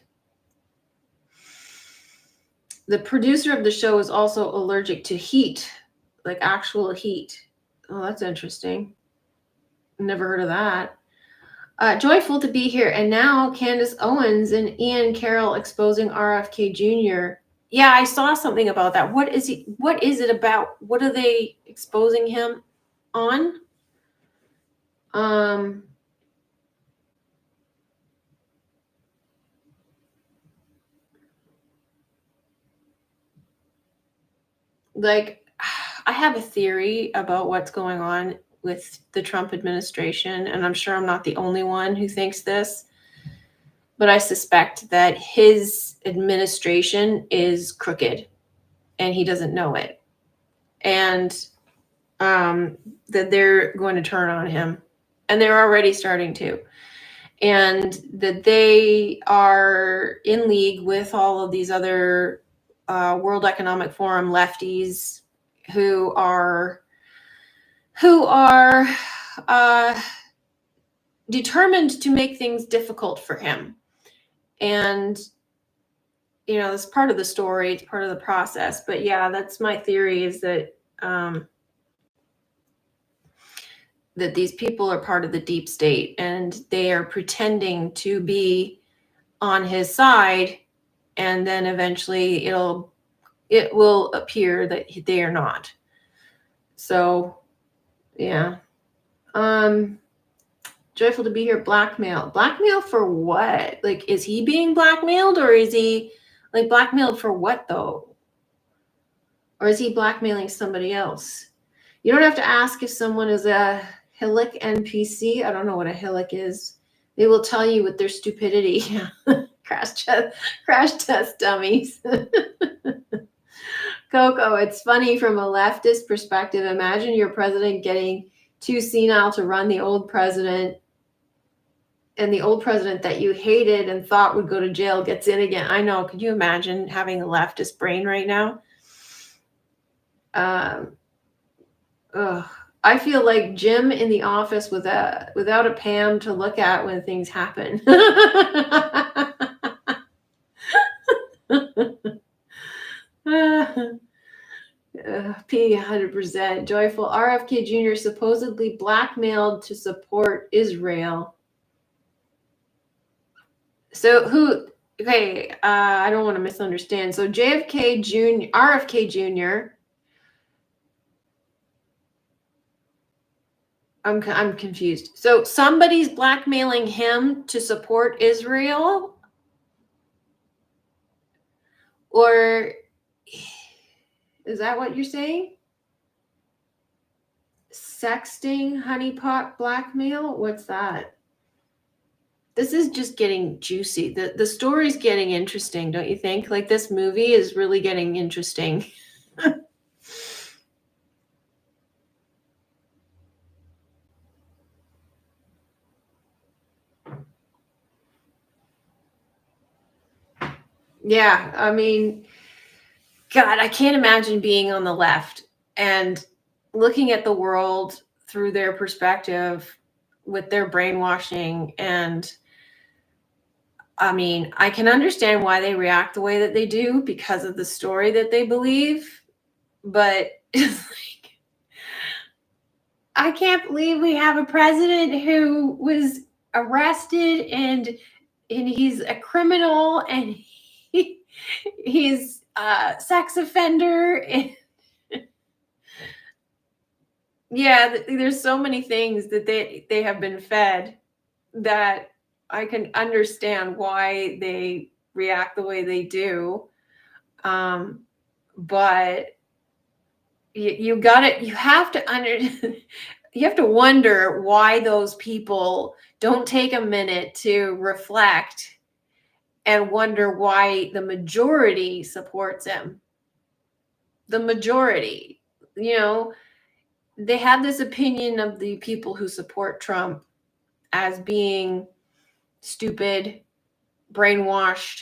The producer of the show is also allergic to heat, like actual heat. Oh, that's interesting. Never heard of that. Joyful to be here. And now Candace Owens and Ian Carroll exposing RFK Jr. Yeah, I saw something about that. What is it about? What are they exposing him on? Like, I have a theory about what's going on with the Trump administration, and I'm sure I'm not the only one who thinks this, but I suspect that his administration is crooked and he doesn't know it, and that they're going to turn on him, and they're already starting to, and that they are in league with all of these other World Economic Forum lefties who are determined to make things difficult for him. And it's part of the story, it's part of the process. But yeah, that's my theory, is that that these people are part of the deep state, and they are pretending to be on his side, and then eventually it will appear that they are not. So yeah. Joyful to be here. Blackmail for what? Like, is he being blackmailed, or is he like blackmailed for what though? Or is he blackmailing somebody else? You don't have to ask if someone is a Hillock NPC. I don't know what a Hillock is. They will tell you with their stupidity. Crash test dummies. Coco, it's funny from a leftist perspective. Imagine your president getting too senile to run the old president, and the old president that you hated and thought would go to jail gets in again. I know. Could you imagine having a leftist brain right now? I feel like Jim in the office without a Pam to look at when things happen. P 100%. Joyful. RFK Jr. supposedly blackmailed to support Israel. So who? Okay, I don't want to misunderstand. So RFK Jr. I'm confused. So somebody's blackmailing him to support Israel, or is that what you're saying? Sexting, honeypot blackmail? What's that? This is just getting juicy. The story's getting interesting, don't you think? Like, this movie is really getting interesting. Yeah, I mean, God, I can't imagine being on the left and looking at the world through their perspective with their brainwashing. And I mean, I can understand why they react the way that they do because of the story that they believe, but it's like, I can't believe we have a president who was arrested and he's a criminal and he's a sex offender. And yeah, there's so many things that they have been fed that I can understand why they react the way they do. But you have to you have to wonder why those people don't take a minute to reflect and wonder why the majority supports him. The majority, they have this opinion of the people who support Trump as being stupid, brainwashed,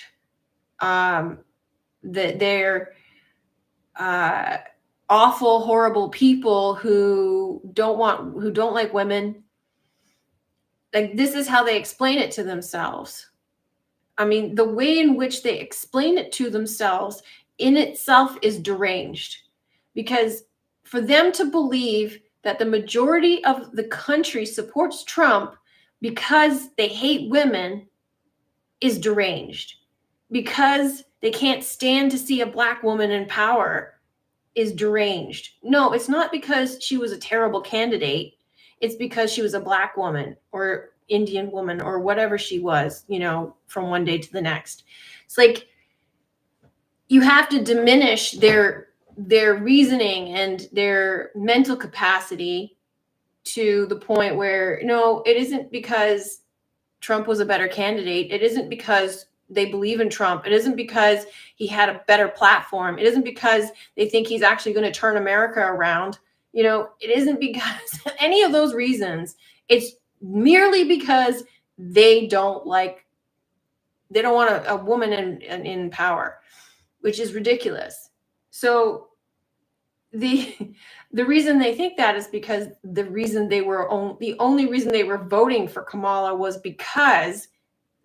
that they're awful, horrible people who don't like women. Like, this is how they explain it to themselves. I mean, the way in which they explain it to themselves in itself is deranged, because for them to believe that the majority of the country supports Trump because they hate women is deranged. Because they can't stand to see a Black woman in power is deranged. No, it's not because she was a terrible candidate. It's because she was a Black woman or Indian woman or whatever she was, from one day to the next. It's like, you have to diminish their reasoning and their mental capacity to the point where, no, it isn't because Trump was a better candidate. It isn't because they believe in Trump. It isn't because he had a better platform. It isn't because they think he's actually going to turn America around. It isn't because any of those reasons. It's merely because they don't want a woman in power, which is ridiculous. So the reason they think that is because the only reason they were voting for Kamala was because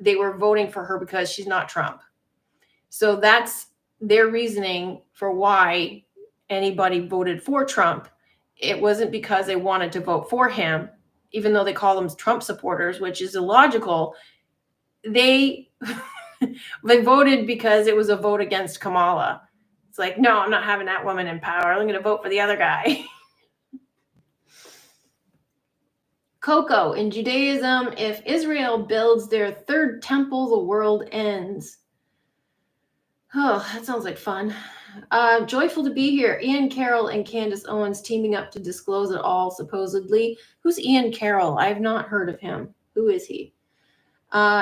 they were voting for her because she's not Trump. So that's their reasoning for why anybody voted for Trump. It wasn't because they wanted to vote for him, even though they call them Trump supporters, which is illogical. They voted because it was a vote against Kamala. It's like, no, I'm not having that woman in power. I'm going to vote for the other guy. Coco, in Judaism, if Israel builds their third temple, the world ends. Oh, that sounds like fun. Joyful to be here. Ian Carroll and Candace Owens teaming up to disclose it all, supposedly. Who's Ian Carroll? I've not heard of him. Who is he?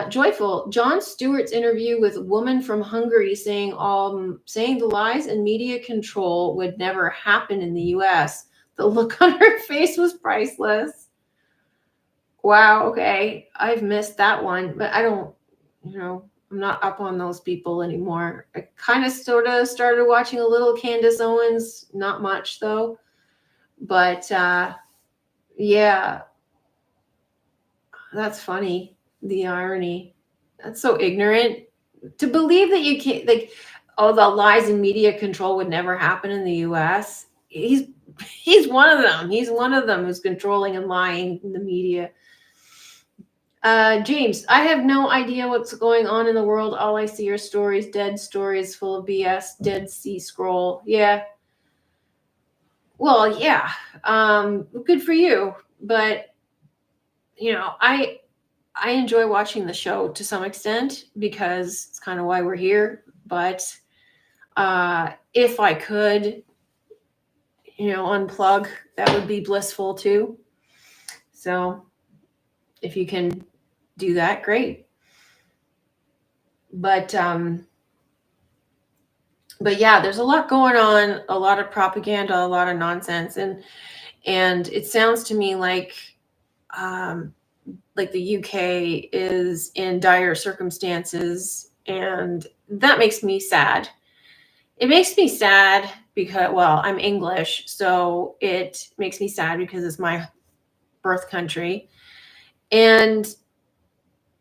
Joyful. Jon Stewart's interview with a woman from Hungary saying the lies and media control would never happen in the U.S. The look on her face was priceless. Wow, okay. I've missed that one, but I don't, I'm not up on those people anymore. I kind of sort of started watching a little Candace Owens, not much though. But yeah, that's funny. The irony. That's so ignorant. To believe that you can't, like, the lies and media control would never happen in the US. He's one of them. He's one of them who's controlling and lying in the media. James, I have no idea what's going on in the world. All I see are stories, dead stories full of BS, Dead Sea Scroll. Yeah. Well, yeah. Good for you. But, you know, I enjoy watching the show to some extent because it's kind of why we're here. But if I could, you know, unplug, that would be blissful too. So if you can do that, great. But yeah, there's a lot going on, a lot of propaganda, a lot of nonsense, and it sounds to me like the UK is in dire circumstances, and that makes me sad. It makes me sad because, well, I'm English, so it makes me sad because it's my birth country. And,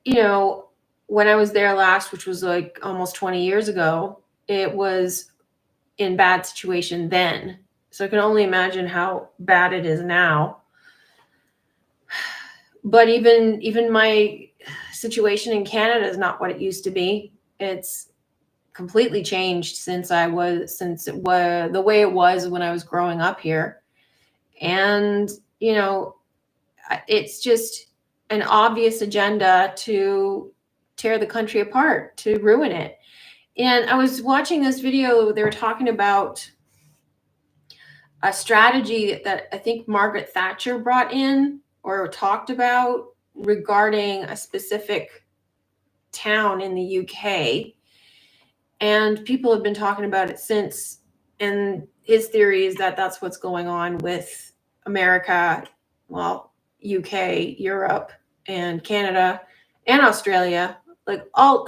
you know, when I was there last, which was like almost 20 years ago, it was in bad situation then. So I can only imagine how bad it is now. But even my situation in Canada is not what it used to be. It's completely changed since it was the way it was when I was growing up here. And, you know, it's just an obvious agenda to tear the country apart, to ruin it. And I was watching this video, they were talking about a strategy that I think Margaret Thatcher brought in or talked about regarding a specific town in the UK. And people have been talking about it since. And his theory is that that's what's going on with America, well, UK, Europe, and Canada, and Australia. Like all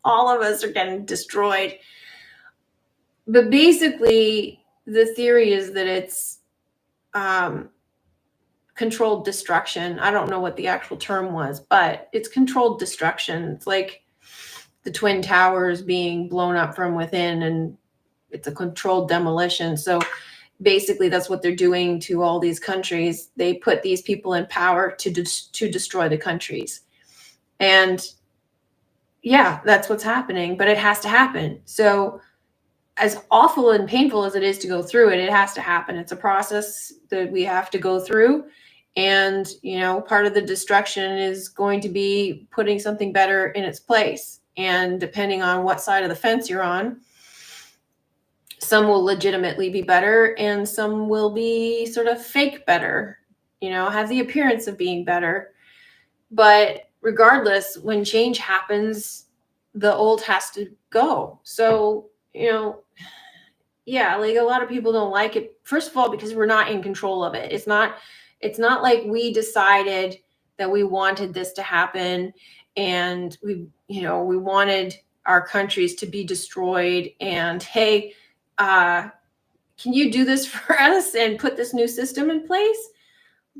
of us are getting destroyed. But basically, the theory is that it's controlled destruction. I don't know what the actual term was, but it's controlled destruction. It's like the Twin Towers being blown up from within, and it's a controlled demolition. So basically, that's what they're doing to all these countries. They put these people in power to destroy the countries. And yeah, that's what's happening, but it has to happen. So as awful and painful as it is to go through it, it has to happen. It's a process that we have to go through. And, you know, part of the destruction is going to be putting something better in its place. And depending on what side of the fence you're on, some will legitimately be better and some will be sort of fake better, you know, have the appearance of being better. But regardless, when change happens, the old has to go. So, you know, yeah, like a lot of people don't like it. First of all, because we're not in control of it. It's not like we decided that we wanted this to happen and we wanted our countries to be destroyed and, hey, can you do this for us and put this new system in place?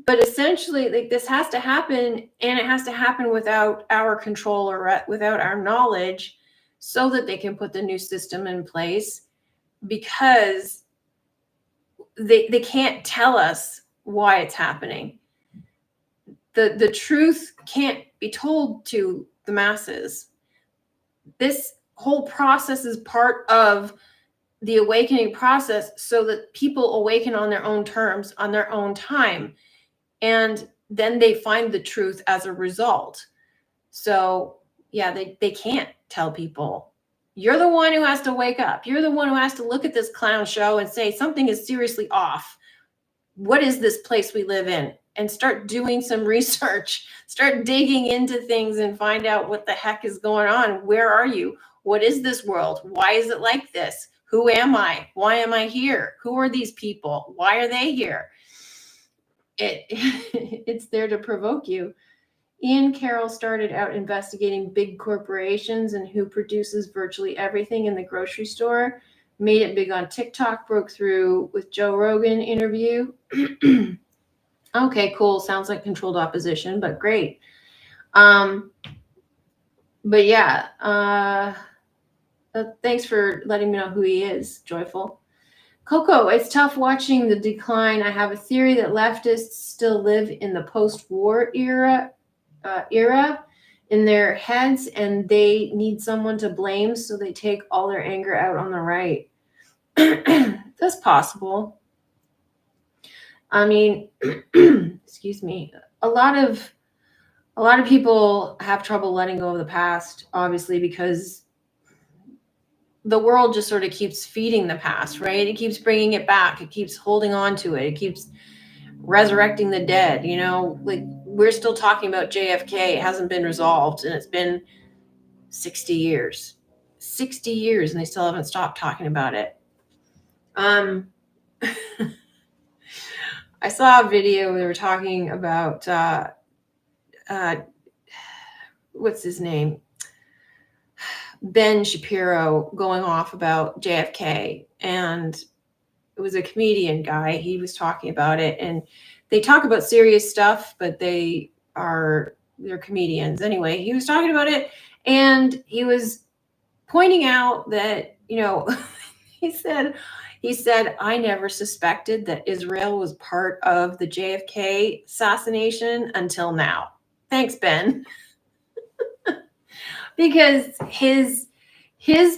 But essentially, like, this has to happen, and it has to happen without our control or without our knowledge, so that they can put the new system in place, because they can't tell us why it's happening. The truth can't be told to the masses. This whole process is part of the awakening process, so that people awaken on their own terms, on their own time, and then they find the truth as a result. So yeah, they can't tell people, you're the one who has to wake up. You're the one who has to look at this clown show and say something is seriously off. What is this place we live in? And start doing some research, start digging into things and find out what the heck is going on. Where are you? What is this world? Why is it like this? Who am I? Why am I here? Who are these people? Why are they here? It's there to provoke you. Ian Carroll started out investigating big corporations and who produces virtually everything in the grocery store, made it big on TikTok, broke through with Joe Rogan interview. Okay, cool. Sounds like controlled opposition, but great. But yeah, thanks for letting me know who he is, Joyful. Coco, it's tough watching the decline. I have a theory that leftists still live in the post-war era in their heads, and they need someone to blame, so they take all their anger out on the right. That's possible. I mean, excuse me. A lot of people have trouble letting go of the past, obviously, because the world just sort of keeps feeding the past, right? It keeps bringing it back. It keeps holding on to it. It keeps resurrecting the dead. You know, like we're still talking about JFK. It hasn't been resolved, and it's been 60 years. 60 years, and they still haven't stopped talking about it. I saw a video where they were talking about what's his name? Ben Shapiro going off about JFK, and it was a comedian guy. He was talking about it, and they talk about serious stuff, but they're comedians. Anyway, he was talking about it, and he was pointing out that, he said, I never suspected that Israel was part of the JFK assassination until now. Thanks, Ben. Because his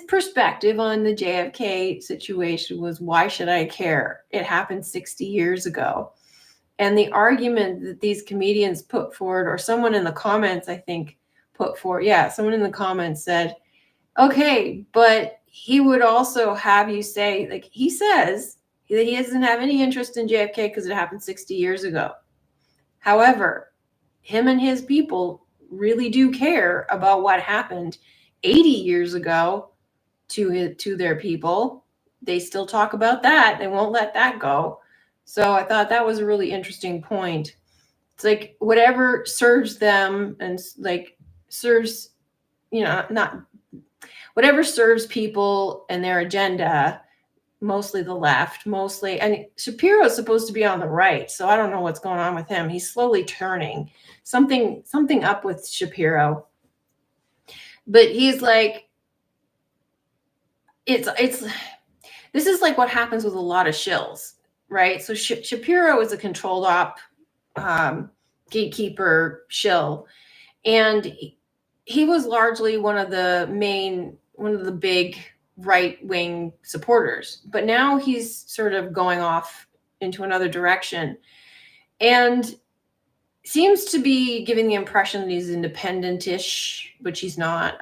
perspective on the JFK situation was, why should I care? It happened 60 years ago. And the argument that these comedians put forward, or someone in the comments, I think, put forward, someone in the comments said, okay, but he would also have you say, like, he says that he doesn't have any interest in JFK because it happened 60 years ago. However, him and his people really do care about what happened 80 years ago to their people. They still talk about that. They won't let that go. So I thought that was a really interesting point. It's like whatever serves them and like serves, not whatever serves people and their agenda, mostly the left, and Shapiro's supposed to be on the right. So I don't know what's going on with him. He's slowly turning. Something up with Shapiro. But he's like, it's this is like what happens with a lot of shills, right? So Shapiro is a controlled op gatekeeper shill, and he was largely one of the big right-wing supporters, but now he's sort of going off into another direction and seems to be giving the impression that he's independent-ish, which he's not.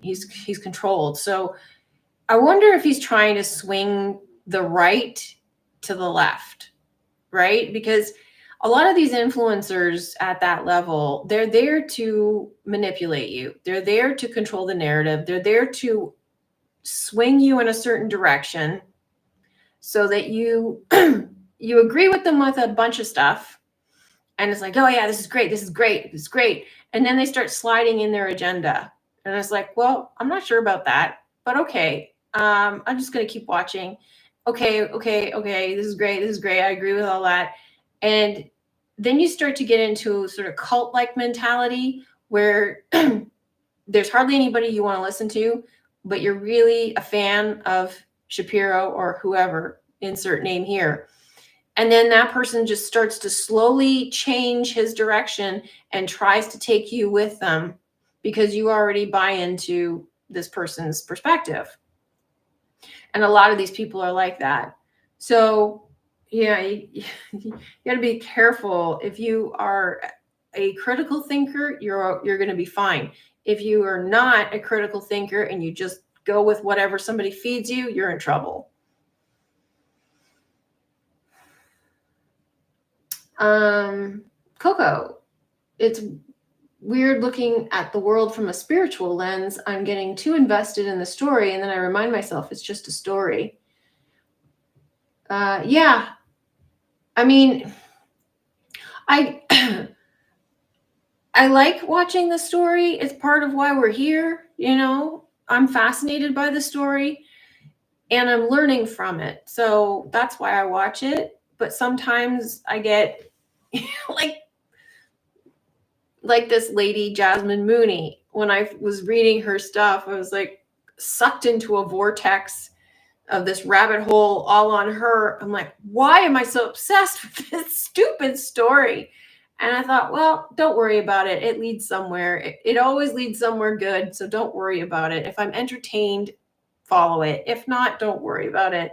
He's controlled. So I wonder if he's trying to swing the right to the left, right? Because a lot of these influencers at that level, they're there to manipulate you. They're there to control the narrative. They're there to swing you in a certain direction so that you you agree with them with a bunch of stuff. And it's like, oh yeah, this is great. This is great. This is great. And then they start sliding in their agenda. And it's like, well, I'm not sure about that, but okay. I'm just going to keep watching. Okay. This is great. This is great. I agree with all that. And then you start to get into sort of cult-like mentality where there's hardly anybody you want to listen to, but you're really a fan of Shapiro or whoever, insert name here. And then that person just starts to slowly change his direction and tries to take you with them because you already buy into this person's perspective. And a lot of these people are like that. So, yeah, you got to be careful. If you are a critical thinker, you're going to be fine. If you are not a critical thinker and you just go with whatever somebody feeds you, you're in trouble. Coco, it's weird looking at the world from a spiritual lens. I'm getting too invested in the story, and then I remind myself it's just a story. Yeah. I mean, I like watching the story. It's part of why we're here. I'm fascinated by the story and I'm learning from it. So that's why I watch it. But sometimes I get like this lady, Jasmine Mooney. When I was reading her stuff, I was like sucked into a vortex of this rabbit hole all on her. I'm like, why am I so obsessed with this stupid story? And I thought, well, don't worry about it. It leads somewhere. It always leads somewhere good. So don't worry about it. If I'm entertained, follow it. If not, don't worry about it.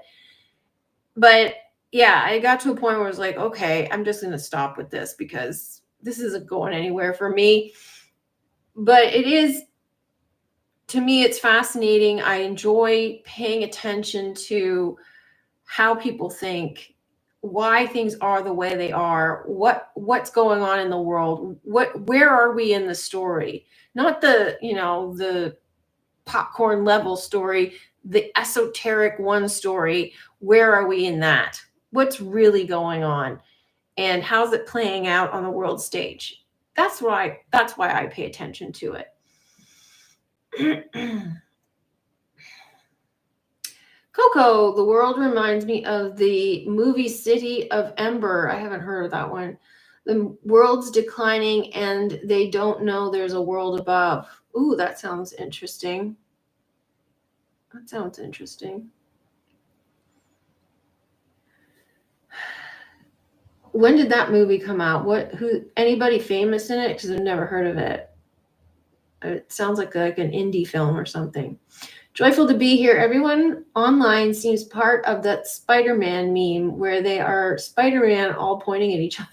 But yeah, I got to a point where I was like, okay, I'm just going to stop with this because this isn't going anywhere for me. But it is, to me, it's fascinating. I enjoy paying attention to how people think, why things are the way they are, what's going on in the world, where are we in the story? Not the, the popcorn level story, the esoteric one story. Where are we in that? What's really going on? And how's it playing out on the world stage? That's why I pay attention to it. Coco, the world reminds me of the movie City of Ember. I haven't heard of that one. The world's declining and they don't know there's a world above. Ooh, that sounds interesting. That sounds interesting. When did that movie come out? Anybody famous in it? Because I've never heard of it. It sounds like an indie film or something. Joyful to be here. Everyone online seems part of that Spider-Man meme where they are Spider-Man all pointing at each other.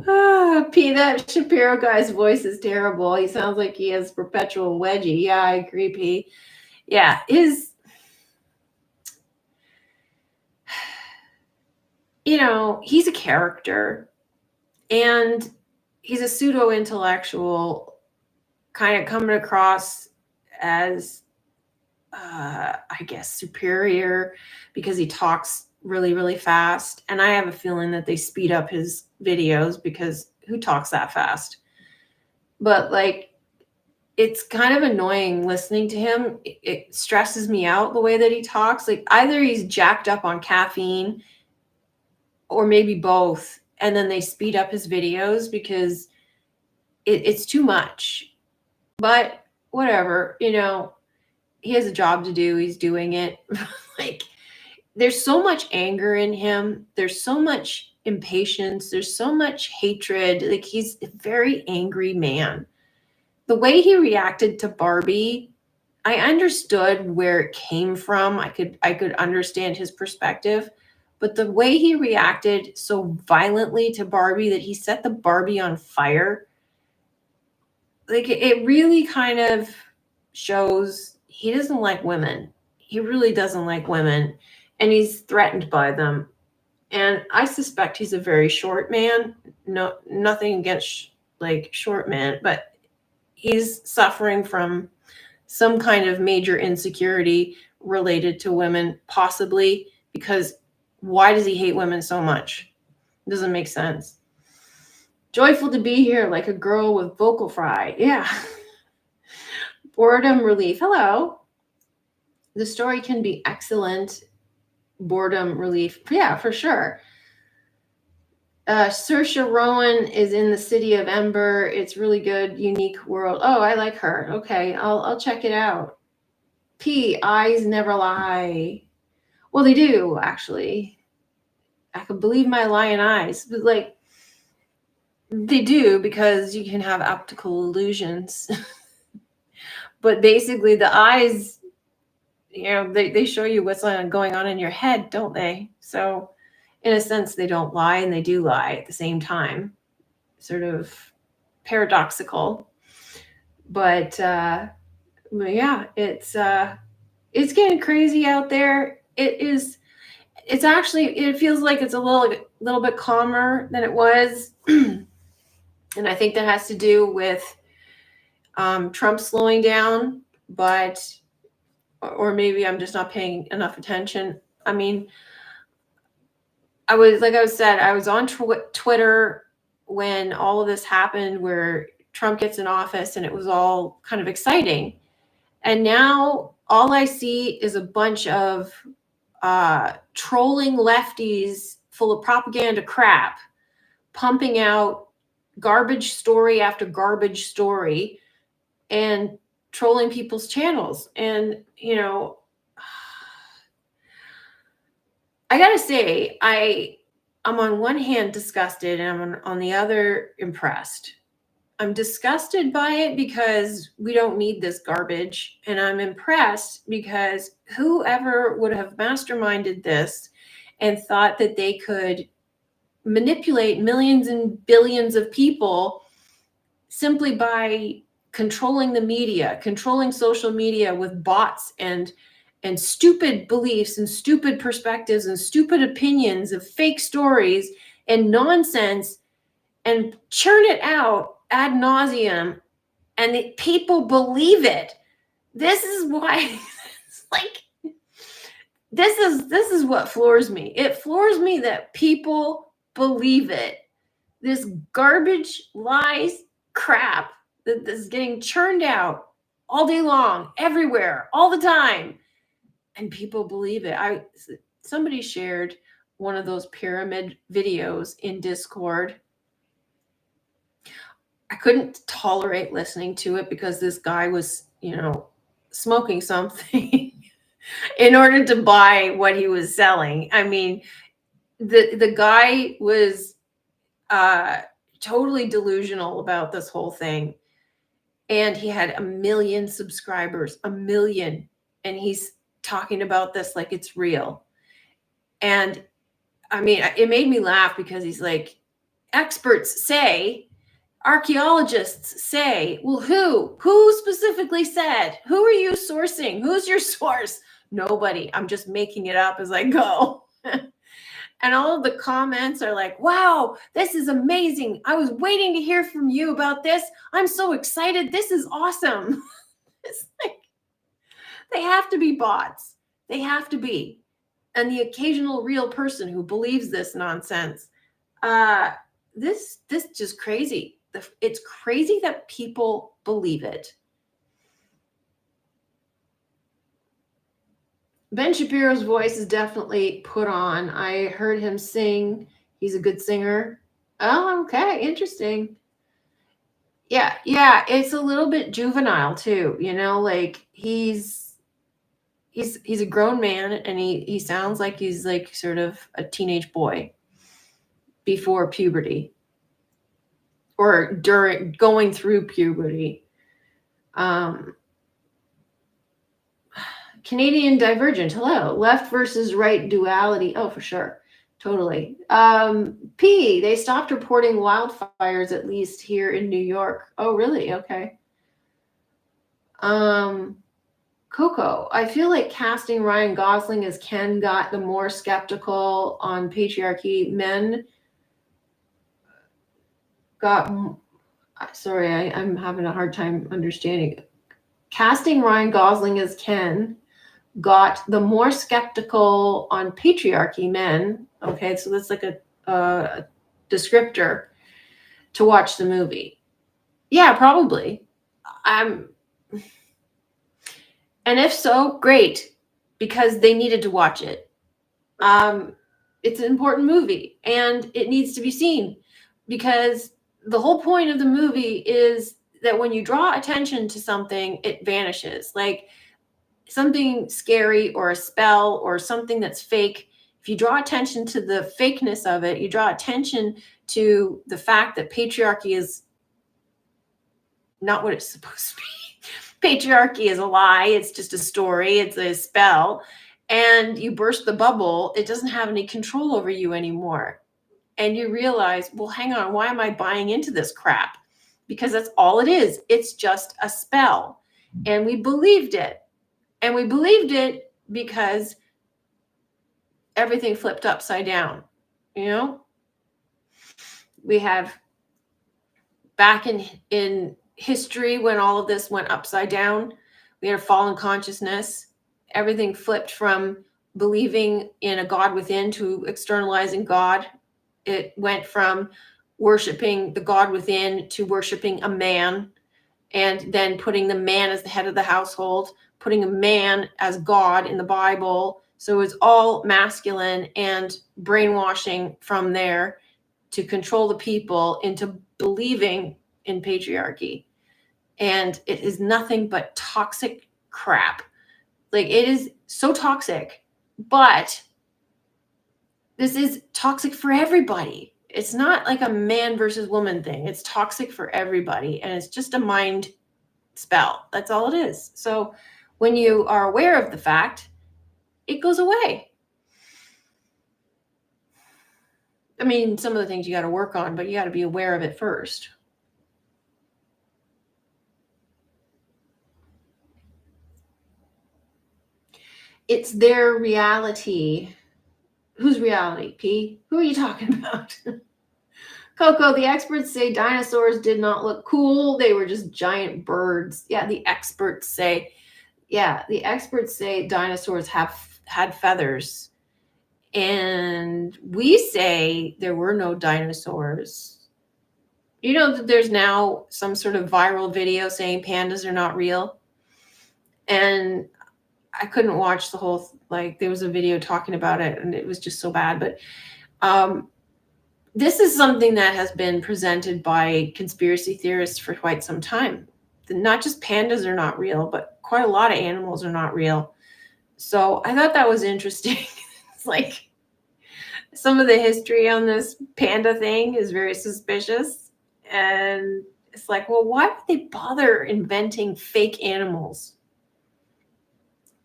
That Shapiro guy's voice is terrible. He sounds like he has perpetual wedgie. Yeah, I agree, P. Yeah, he's a character and he's a pseudo-intellectual, kind of coming across as I guess superior because he talks really, really fast. And I have a feeling that they speed up his videos because who talks that fast? But it's kind of annoying listening to him. It stresses me out the way that he talks. Like either he's jacked up on caffeine or maybe both. And then they speed up his videos because it's too much. But whatever, he has a job to do. He's doing it. There's so much anger in him. There's so much impatience. There's so much hatred. He's a very angry man. The way he reacted to Barbie, I understood where it came from. I could understand his perspective, but the way he reacted so violently to Barbie that he set the Barbie on fire, it really kind of shows he doesn't like women. He really doesn't like women, and he's threatened by them. And I suspect he's a very short man. No, nothing against short men, but he's suffering from some kind of major insecurity related to women, possibly because why does he hate women so much? It doesn't make sense. Joyful to be here, like a girl with vocal fry. Yeah. Boredom relief. Hello. The story can be excellent. Boredom relief. Yeah, for sure. Saoirse Ronan is in the City of Ember. It's really good, unique world. Oh, I like her. Okay, I'll check it out. P, eyes never lie. Well, they do, actually. I could believe my lying eyes. But they do because you can have optical illusions. But basically the eyes, they show you what's going on in your head, don't they? So in a sense, they don't lie and they do lie at the same time. Sort of paradoxical. But yeah, it's getting crazy out there. It's actually, it feels like it's a little bit calmer than it was. And I think that has to do with Trump slowing down, or maybe I'm just not paying enough attention. I mean, I was on Twitter when all of this happened, where Trump gets in office, and it was all kind of exciting. And now all I see is a bunch of trolling lefties full of propaganda crap, pumping out garbage story after garbage story and trolling people's channels. And, I gotta say, I'm on one hand disgusted and I'm on the other impressed. I'm disgusted by it because we don't need this garbage. And I'm impressed because whoever would have masterminded this and thought that they could manipulate millions and billions of people simply by controlling the media, controlling social media with bots and stupid beliefs and stupid perspectives and stupid opinions of fake stories and nonsense, and churn it out ad nauseum, and the people believe it. This is why it's like this is what floors me. It floors me that people believe it. This garbage, lies, crap that is getting churned out all day long, everywhere, all the time, and people believe it. Somebody shared one of those pyramid videos in Discord. I couldn't tolerate listening to it because this guy was, smoking something in order to buy what he was selling. I mean, the guy was totally delusional about this whole thing. And he had 1 million subscribers, 1 million. And he's talking about this like it's real. And I mean, it made me laugh because he's like, experts say, archaeologists say, well, who specifically said? Who are you sourcing? Who's your source? Nobody. I'm just making it up as I go. And all of the comments are like, wow, this is amazing. I was waiting to hear from you about this. I'm so excited. This is awesome. It's like, they have to be bots. They have to be. And the occasional real person who believes this nonsense. This just crazy. It's crazy that people believe it. Ben Shapiro's voice is definitely put on. I heard him sing. He's a good singer. Oh, okay. Interesting. Yeah. It's a little bit juvenile too. Like he's a grown man, and he sounds like he's like sort of a teenage boy before puberty or during going through puberty. Canadian Divergent. Hello. Left versus right duality. Oh, for sure. Totally. P, they stopped reporting wildfires, at least here in New York. Oh, really? Okay. Coco, I feel like casting Ryan Gosling as Ken got the more skeptical on patriarchy. Men got, sorry, I'm having a hard time understanding. Casting Ryan Gosling as Ken got the more skeptical on patriarchy men. Okay, so that's like a descriptor to watch the movie. Yeah, probably. And if so, great, because they needed to watch it. It's an important movie, and it needs to be seen, because the whole point of the movie is that when you draw attention to something, it vanishes. Like something scary or a spell or something that's fake, if you draw attention to the fakeness of it, you draw attention to the fact that patriarchy is not what it's supposed to be. Patriarchy is a lie. It's just a story. It's a spell. And you burst the bubble. It doesn't have any control over you anymore. And you realize, well, hang on, why am I buying into this crap? Because that's all it is. It's just a spell. And we believed it. And we believed it because everything flipped upside down. We have back in history, when all of this went upside down, we had a fallen consciousness. Everything flipped from believing in a God within to externalizing God. It went from worshiping the God within to worshiping a man, and then putting the man as the head of the household, putting a man as God in the Bible. So it's all masculine, and brainwashing from there to control the people into believing in patriarchy. And it is nothing but toxic crap. Like, it is so toxic, but this is toxic for everybody. It's not like a man versus woman thing. It's toxic for everybody, and it's just a mind spell. That's all it is. So when you are aware of the fact, it goes away. I mean, some of the things you got to work on, but you got to be aware of it first. It's their reality. Whose reality, P? Who are you talking about? Coco, the experts say dinosaurs did not look cool. They were just giant birds. Yeah, the experts say dinosaurs had feathers. And we say there were no dinosaurs. You know that there's now some sort of viral video saying pandas are not real. And I couldn't watch the whole, like, there was a video talking about it and it was just so bad. But this is something that has been presented by conspiracy theorists for quite some time. Not just pandas are not real, but quite a lot of animals are not real. So I thought that was interesting. It's like some of the history on this panda thing is very suspicious. And it's like, well, why would they bother inventing fake animals?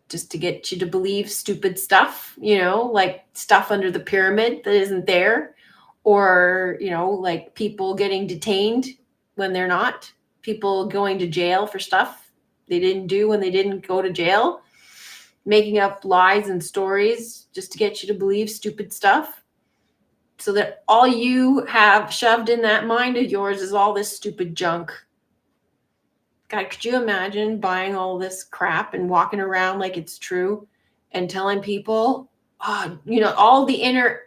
Just to get you to believe stupid stuff, like stuff under the pyramid that isn't there, or, like people getting detained when they're not, people going to jail for stuff they didn't do when they didn't go to jail, making up lies and stories just to get you to believe stupid stuff, so that all you have shoved in that mind of yours is all this stupid junk. God, could you imagine buying all this crap and walking around like it's true and telling people, all the inner,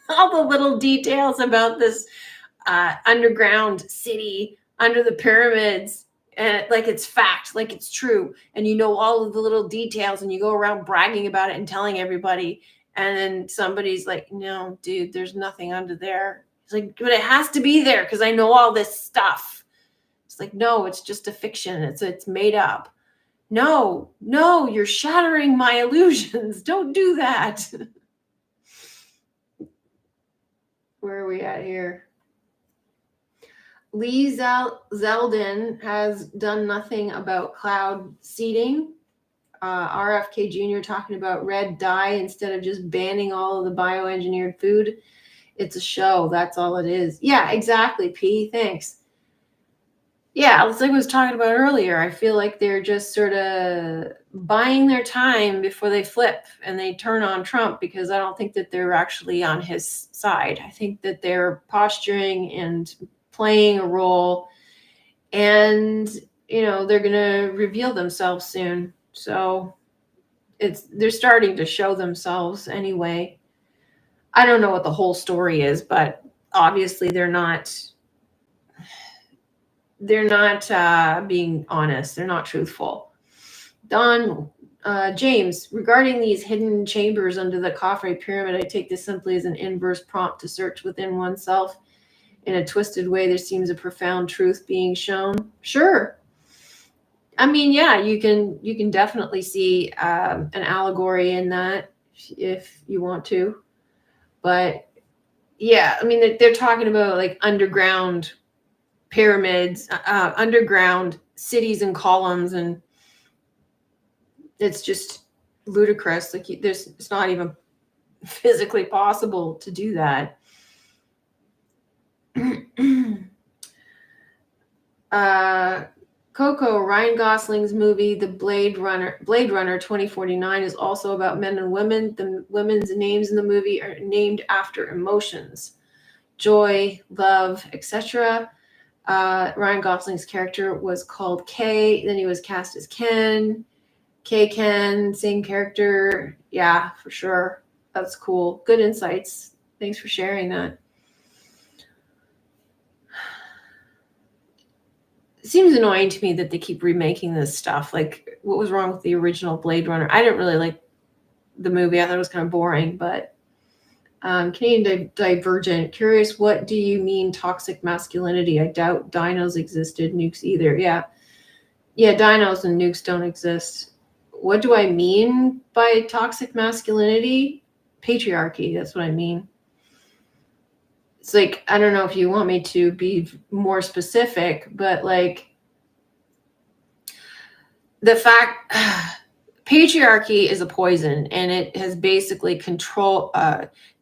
all the little details about this underground city under the pyramids, and like it's fact, like it's true. And all of the little details, and you go around bragging about it and telling everybody. And then somebody's like, no, dude, there's nothing under there. It's like, but it has to be there because I know all this stuff. It's like, no, it's just a fiction. It's made up. No, you're shattering my illusions. Don't do that. Where are we at here? Lee Zeldin has done nothing about cloud seeding. RFK Jr. talking about red dye instead of just banning all of the bioengineered food. It's a show. That's all it is. Yeah, exactly, P. Thanks. Yeah, like I was talking about earlier, I feel like they're just sort of buying their time before they flip and they turn on Trump, because I don't think that they're actually on his side. I think that they're posturing and playing a role, and they're going to reveal themselves soon. So they're starting to show themselves anyway. I don't know what the whole story is, but obviously they're not being honest. They're not truthful. Don James, regarding these hidden chambers under the Khafre pyramid, I take this simply as an inverse prompt to search within oneself. In a twisted way, there seems a profound truth being shown. Sure. I mean, yeah, you can definitely see an allegory in that if you want to. But yeah, I mean, they're talking about like underground pyramids, underground cities and columns, and it's just ludicrous. Like it's not even physically possible to do that. Coco, Ryan Gosling's movie, The Blade Runner 2049, is also about men and women. The women's names in the movie are named after emotions: joy, love, etc. Ryan Gosling's character was called Kay. Then he was cast as Ken. Ken, same character. Yeah, for sure. That's cool. Good insights. Thanks for sharing that. It seems annoying to me that they keep remaking this stuff. Like, what was wrong with the original Blade Runner? I didn't really like the movie. I thought it was kind of boring, but Canadian Divergent. Curious, what do you mean toxic masculinity? I doubt dinos existed, nukes either. Yeah, dinos and nukes don't exist. What do I mean by toxic masculinity? Patriarchy, that's what I mean. it's like, I don't know if you want me to be more specific, but like the fact patriarchy is a poison, and it has basically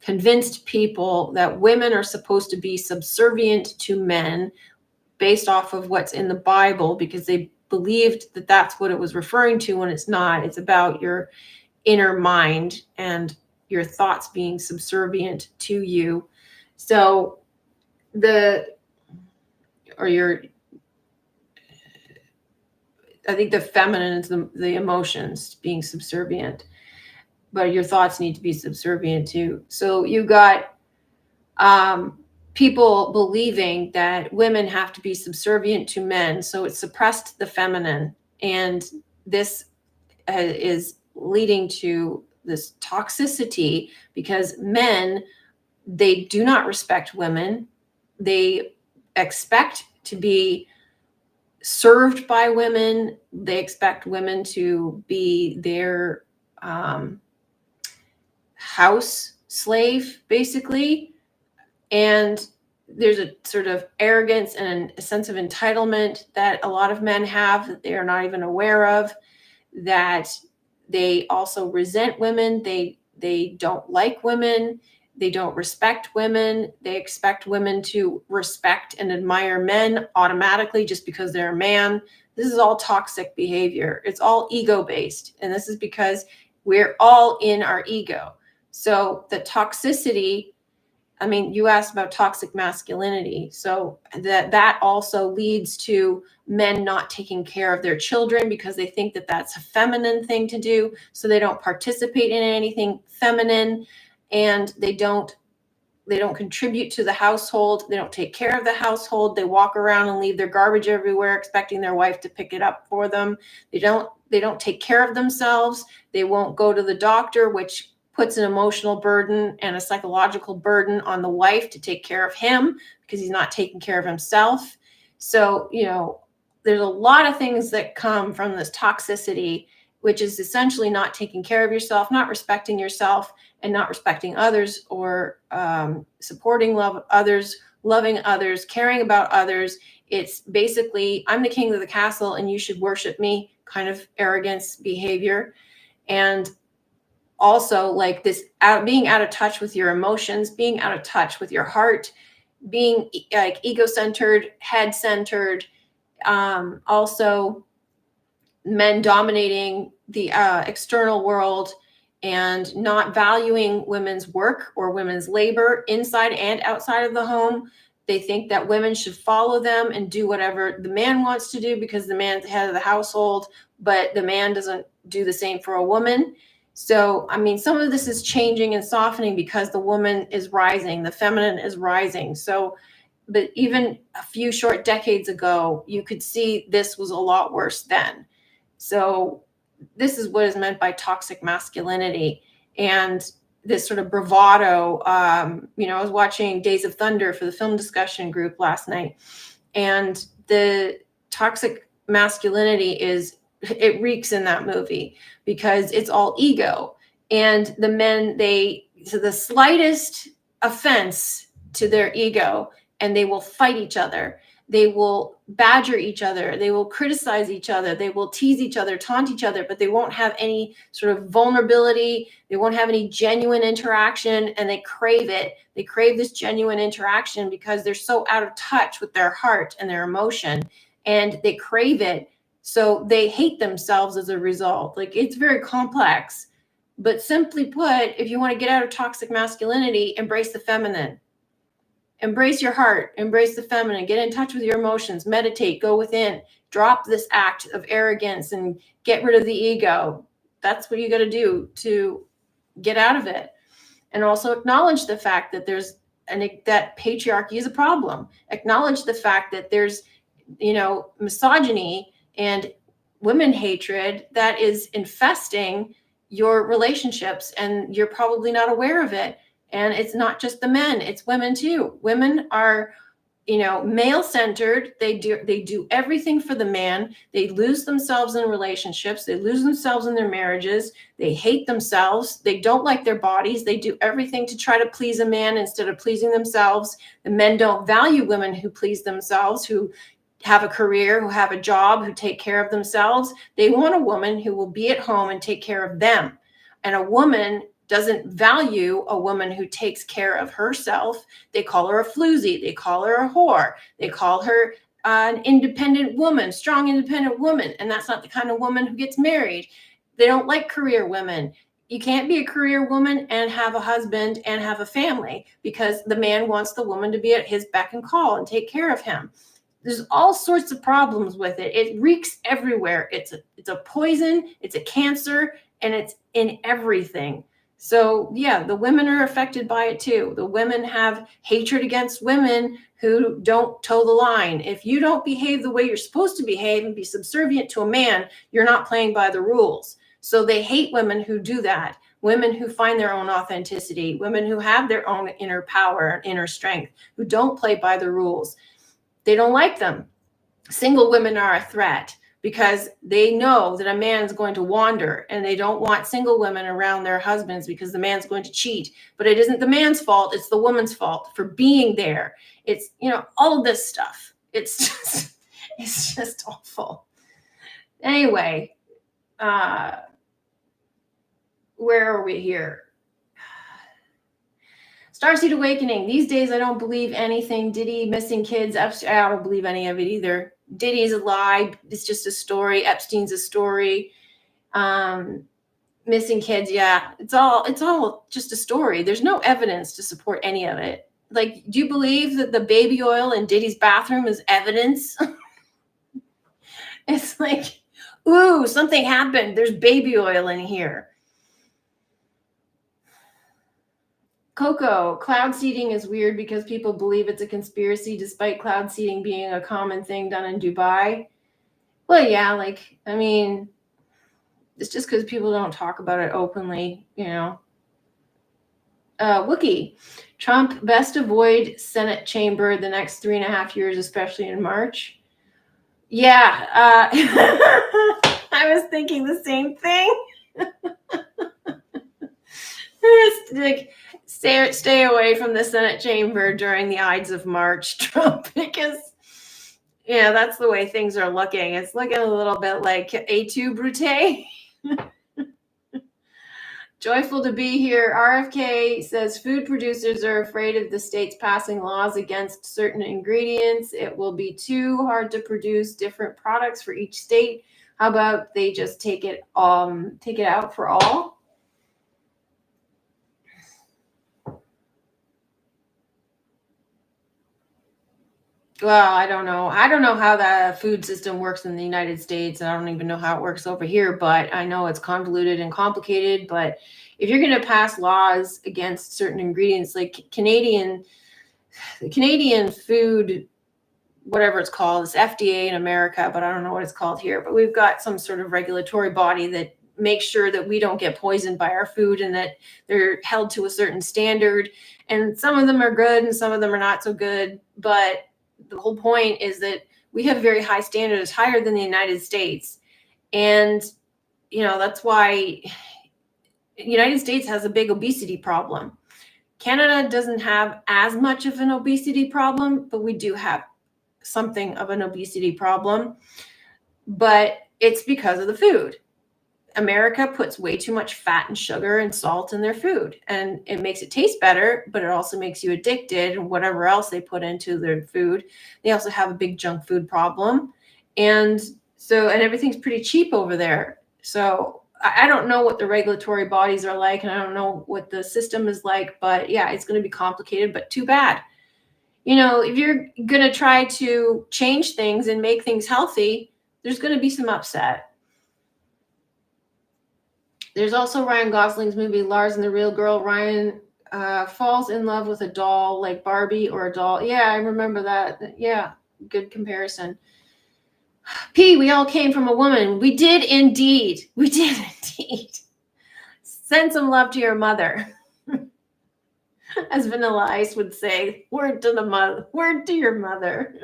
convinced people that women are supposed to be subservient to men based off of what's in the Bible, because they believed that that's what it was referring to, when it's not. It's about your inner mind and your thoughts being subservient to you. So I think the feminine is the emotions being subservient, but your thoughts need to be subservient too. So you got people believing that women have to be subservient to men, so it suppressed the feminine, and this is leading to this toxicity, because men, they do not respect women. They expect to be served by women. They expect women to be their house slave, basically. And there's a sort of arrogance and a sense of entitlement that a lot of men have that they are not even aware of, that they also resent women. They don't like women. They don't respect women. They expect women to respect and admire men automatically just because they're a man. This is all toxic behavior. It's all ego-based. And this is because we're all in our ego. So the toxicity, I mean, you asked about toxic masculinity. So that also leads to men not taking care of their children because they think that that's a feminine thing to do. So they don't participate in anything feminine, and they don't contribute to the household. They don't take care of the household. They walk around and leave their garbage everywhere, expecting their wife to pick it up for them. They don't take care of themselves. They won't go to the doctor, which puts an emotional burden and a psychological burden on the wife to take care of him because he's not taking care of himself. So, there's a lot of things that come from this toxicity, which is essentially not taking care of yourself, not respecting yourself, and not respecting others, or supporting others, loving others, caring about others. It's basically, I'm the king of the castle and you should worship me kind of arrogance behavior. And also like this being out of touch with your emotions, being out of touch with your heart, being like ego-centered, head-centered. Also men dominating the external world and not valuing women's work or women's labor inside and outside of the home. They think that women should follow them and do whatever the man wants to do because the man's the head of the household, but the man doesn't do the same for a woman. So, I mean, some of this is changing and softening because the woman is rising, the feminine is rising. So, but even a few short decades ago, you could see this was a lot worse then. So this is what is meant by toxic masculinity and this sort of bravado. I was watching Days of Thunder for the film discussion group last night, and the toxic masculinity it reeks in that movie because it's all ego. And the men, so the slightest offense to their ego, and they will fight each other. They will badger each other. They will criticize each other. They will tease each other, taunt each other, but they won't have any sort of vulnerability. They won't have any genuine interaction, and they crave it. They crave this genuine interaction because they're so out of touch with their heart and their emotion, and they crave it. So they hate themselves as a result. Like, it's very complex, but simply put, if you want to get out of toxic masculinity, embrace the feminine. Embrace your heart, embrace the feminine, get in touch with your emotions, meditate, go within, drop this act of arrogance and get rid of the ego. That's what you got to do to get out of it. And also acknowledge the fact that that patriarchy is a problem. Acknowledge the fact that there's, misogyny and women hatred that is infesting your relationships, and you're probably not aware of it. And it's not just the men, it's women too. Women are male-centered. They do everything for the man. They lose themselves in relationships. They lose themselves in their marriages. They hate themselves. They don't like their bodies. They do everything to try to please a man instead of pleasing themselves. The men don't value women who please themselves, who have a career, who have a job, who take care of themselves. They want a woman who will be at home and take care of them. And a woman doesn't value a woman who takes care of herself. They call her a floozy. They call her a whore. They call her an independent woman, strong independent woman. And that's not the kind of woman who gets married. They don't like career women. You can't be a career woman and have a husband and have a family, because the man wants the woman to be at his beck and call and take care of him. There's all sorts of problems with it. It reeks everywhere. It's a poison, it's a cancer, and it's in everything. So yeah, the women are affected by it too. The women have hatred against women who don't toe the line. If you don't behave the way you're supposed to behave and be subservient to a man, you're not playing by the rules. So they hate women who do that. Women who find their own authenticity, women who have their own inner power and inner strength, who don't play by the rules. They don't like them. Single women are a threat, because they know that a man's going to wander, and they don't want single women around their husbands because the man's going to cheat. But it isn't the man's fault. It's the woman's fault for being there. It's, all of this stuff. It's just awful. Anyway, where are we here? Starseed Awakening. These days, I don't believe anything. Diddy, missing kids. I don't believe any of it either. Diddy's a lie. It's just a story. Epstein's a story. Missing kids. Yeah, it's all just a story. There's no evidence to support any of it. Like, do you believe that the baby oil in Diddy's bathroom is evidence? It's like, ooh, something happened. There's baby oil in here. Coco, cloud seeding is weird because people believe it's a conspiracy despite cloud seeding being a common thing done in Dubai. Well, yeah, it's just because people don't talk about it openly, Wookie, Trump best avoid Senate chamber the next 3.5 years, especially in March. Yeah, I was thinking the same thing. It's like, stay away from the Senate chamber during the Ides of March, Trump, because that's the way things are looking. It's looking a little bit like A2 Brute. Joyful to be here. RFK says food producers are afraid of the states passing laws against certain ingredients. It will be too hard to produce different products for each state. How about they just take it out for all? Well, I don't know. I don't know how the food system works in the United States. I don't even know how it works over here, but I know it's convoluted and complicated. But if you're going to pass laws against certain ingredients, like Canadian food, whatever it's called, it's FDA in America, but I don't know what it's called here. But we've got some sort of regulatory body that makes sure that we don't get poisoned by our food and that they're held to a certain standard. And some of them are good and some of them are not so good. But the whole point is that we have very high standards, higher than the United States. And, that's why the United States has a big obesity problem. Canada doesn't have as much of an obesity problem, but we do have something of an obesity problem. But it's because of the food. America puts way too much fat and sugar and salt in their food, and it makes it taste better, but it also makes you addicted and whatever else they put into their food. They also have a big junk food problem. And everything's pretty cheap over there. So I don't know what the regulatory bodies are like, and I don't know what the system is like, but yeah, it's going to be complicated, but too bad. If you're going to try to change things and make things healthy, there's going to be some upset. There's also Ryan Gosling's movie, Lars and the Real Girl. Ryan falls in love with a doll like Barbie or a doll. Yeah, I remember that. Yeah, good comparison. P, we all came from a woman. We did indeed. We did indeed. Send some love to your mother. As Vanilla Ice would say, word to the mother, word to your mother.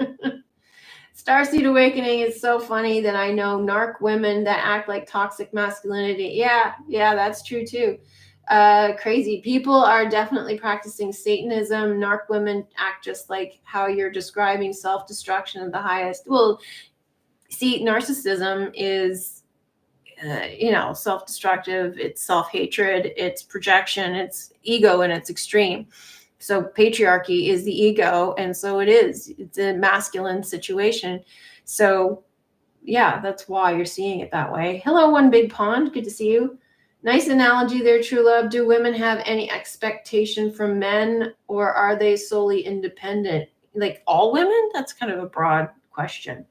Starseed Awakening is so funny that I know narc women that act like toxic masculinity. Yeah, that's true too. Crazy. People are definitely practicing Satanism. Narc women act just like how you're describing self-destruction at the highest. Well, see, narcissism is, self-destructive. It's self-hatred. It's projection. It's ego in its extreme. So patriarchy is the ego, and so it is. It's a masculine situation. So yeah, that's why you're seeing it that way. Hello, One Big Pond. Good to see you. Nice analogy there, True Love. Do women have any expectation from men, or are they solely independent? Like all women? That's kind of a broad question.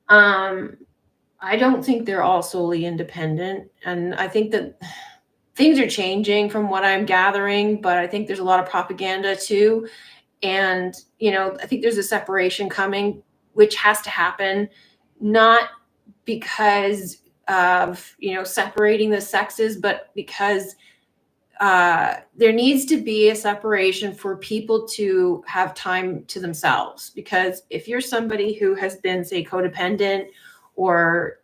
I don't think they're all solely independent. And I think that things are changing from what I'm gathering, but I think there's a lot of propaganda too. And, I think there's a separation coming, which has to happen, not because of, separating the sexes, but because there needs to be a separation for people to have time to themselves. Because if you're somebody who has been, say, codependent or,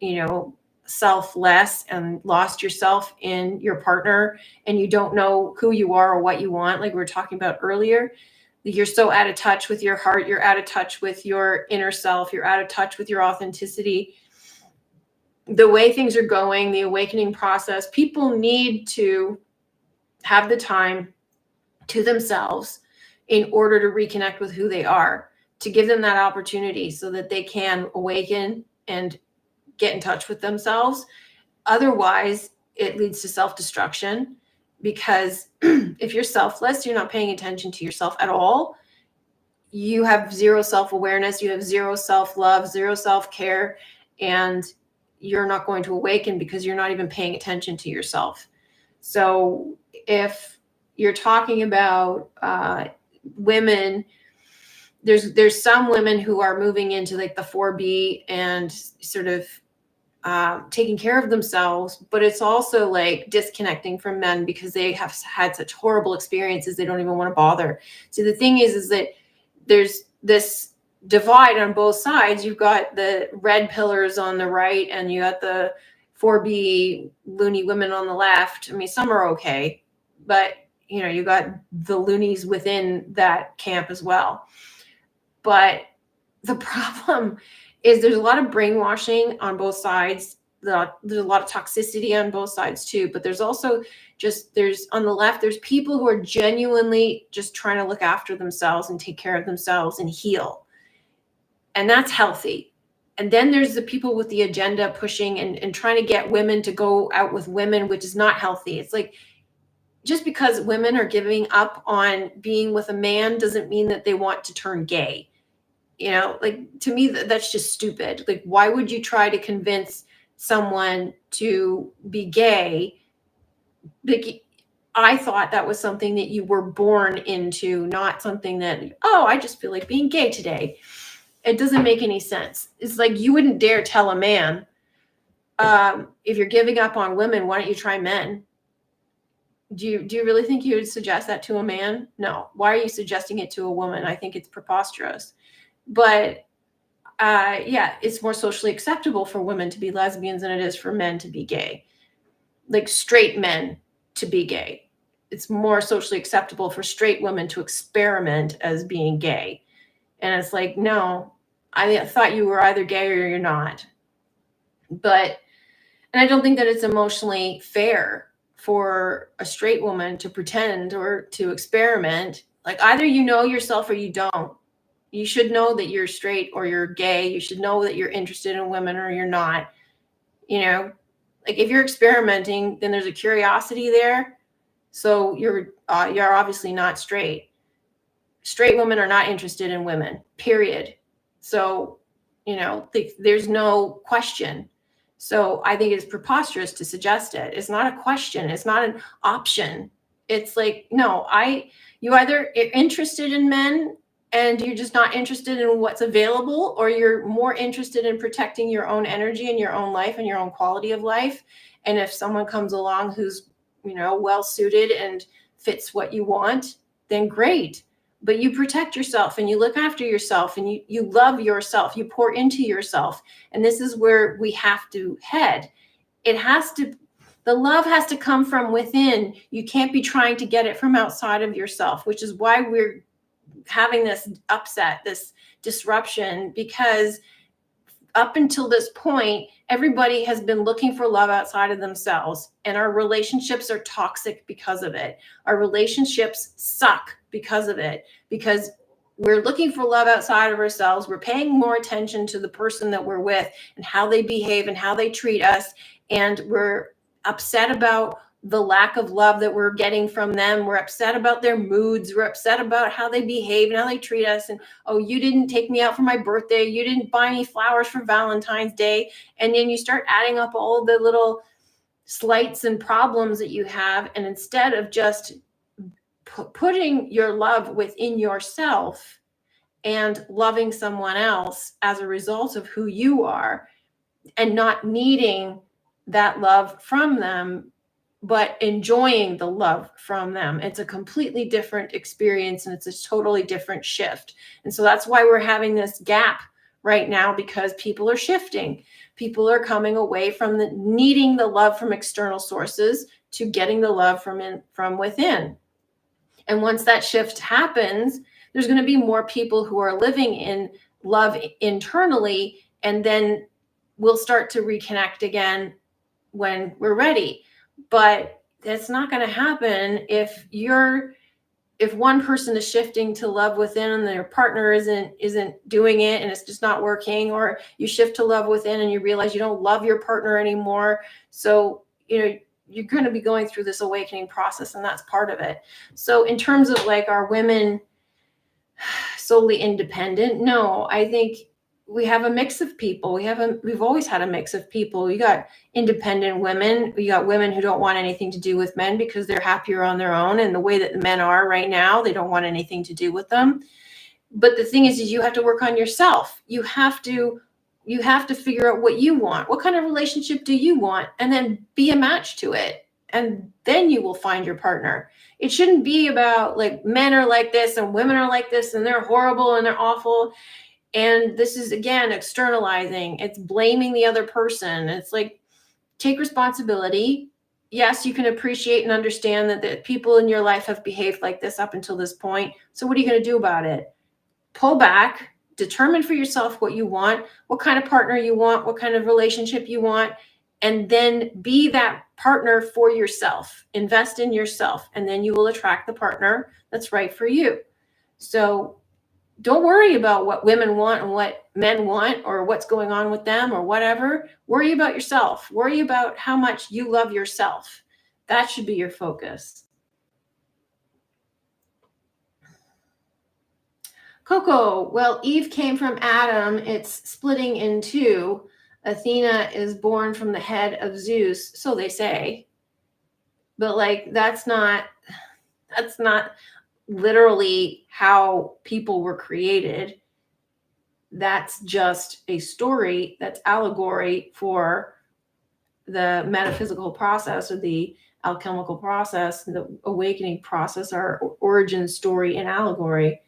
selfless and lost yourself in your partner, and you don't know who you are or what you want, like we were talking about earlier, you're so out of touch with your heart, you're out of touch with your inner self, you're out of touch with your authenticity. The way things are going, the awakening process, people need to have the time to themselves in order to reconnect with who they are, to give them that opportunity so that they can awaken and get in touch with themselves. Otherwise, it leads to self-destruction, because if you're selfless, you're not paying attention to yourself at all. You have zero self-awareness, you have zero self-love, zero self-care, and you're not going to awaken because you're not even paying attention to yourself. So if you're talking about women, there's some women who are moving into like the 4B and sort of taking care of themselves, but it's also like disconnecting from men because they have had such horrible experiences they don't even want to bother. So the thing is that there's this divide on both sides. You've got the red pillars on the right, and you got the 4B loony women on the left. I mean, some are okay, but you got the loonies within that camp as well. But the problem is there's a lot of brainwashing on both sides. There's a lot of toxicity on both sides too, but there's also there's on the left, there's people who are genuinely just trying to look after themselves and take care of themselves and heal. And that's healthy. And then there's the people with the agenda pushing and trying to get women to go out with women, which is not healthy. It's like, just because women are giving up on being with a man doesn't mean that they want to turn gay. Like, to me, that's just stupid. Like, why would you try to convince someone to be gay? Like, I thought that was something that you were born into, not something that, oh, I just feel like being gay today. It doesn't make any sense. It's like, you wouldn't dare tell a man, if you're giving up on women, why don't you try men? Do you really think you would suggest that to a man? No. Why are you suggesting it to a woman? I think it's preposterous. But it's more socially acceptable for women to be lesbians than it is for men to be gay. Like straight men to be gay. It's more socially acceptable for straight women to experiment as being gay. And it's like, no, I thought you were either gay or you're not. And I don't think that it's emotionally fair for a straight woman to pretend or to experiment. Like, either you know yourself or you don't. You should know that you're straight or you're gay. You should know that you're interested in women or you're not. Like, if you're experimenting, then there's a curiosity there. So you're obviously not straight. Straight women are not interested in women, period. So, there's no question. So I think it's preposterous to suggest it. It's not a question. It's not an option. It's like, no, you either are interested in men and you're just not interested in what's available, or you're more interested in protecting your own energy and your own life and your own quality of life. And if someone comes along who's, well suited and fits what you want, then great. But you protect yourself and you look after yourself and you love yourself, you pour into yourself. And this is where we have to head. The love has to come from within. You can't be trying to get it from outside of yourself, which is why we're having this upset, this disruption, because up until this point, everybody has been looking for love outside of themselves, and our relationships are toxic because of it. Our relationships suck because of it, because we're looking for love outside of ourselves. We're paying more attention to the person that we're with and how they behave and how they treat us, and we're upset about the lack of love that we're getting from them. We're upset about their moods. We're upset about how they behave and how they treat us. And, oh, you didn't take me out for my birthday. You didn't buy me flowers for Valentine's Day. And then you start adding up all the little slights and problems that you have. And instead of just putting your love within yourself and loving someone else as a result of who you are and not needing that love from them, but enjoying the love from them. It's a completely different experience and it's a totally different shift. And so that's why we're having this gap right now, because people are shifting. People are coming away from needing the love from external sources to getting the love from within. And once that shift happens, there's going to be more people who are living in love internally, and then we'll start to reconnect again when we're ready. But that's not going to happen if one person is shifting to love within and their partner isn't doing it and it's just not working, or you shift to love within and you realize you don't love your partner anymore. So, you're going to be going through this awakening process, and that's part of it. So in terms of like, are women solely independent? No, I think we have a mix of people. We've always had a mix of people. You got independent women. You got women who don't want anything to do with men because they're happier on their own. And the way that the men are right now, they don't want anything to do with them. But the thing is you have to work on yourself. You have to figure out what you want. What kind of relationship do you want? And then be a match to it. And then you will find your partner. It shouldn't be about like men are like this and women are like this and they're horrible and they're awful. And this is, again, externalizing. It's blaming the other person. It's like, take responsibility. Yes, you can appreciate and understand that the people in your life have behaved like this up until this point. So what are you going to do about it? Pull back, determine for yourself what you want, what kind of partner you want, what kind of relationship you want, and then be that partner for yourself. Invest in yourself, and then you will attract the partner that's right for you. So don't worry about what women want and what men want or what's going on with them or whatever. Worry about yourself. Worry about how much you love yourself. That should be your focus. Coco, well, Eve came from Adam. It's splitting in two. Athena is born from the head of Zeus, so they say. But like, that's not literally how people were created. That's just a story, that's allegory for the metaphysical process or the alchemical process, the awakening process, our origin story and allegory.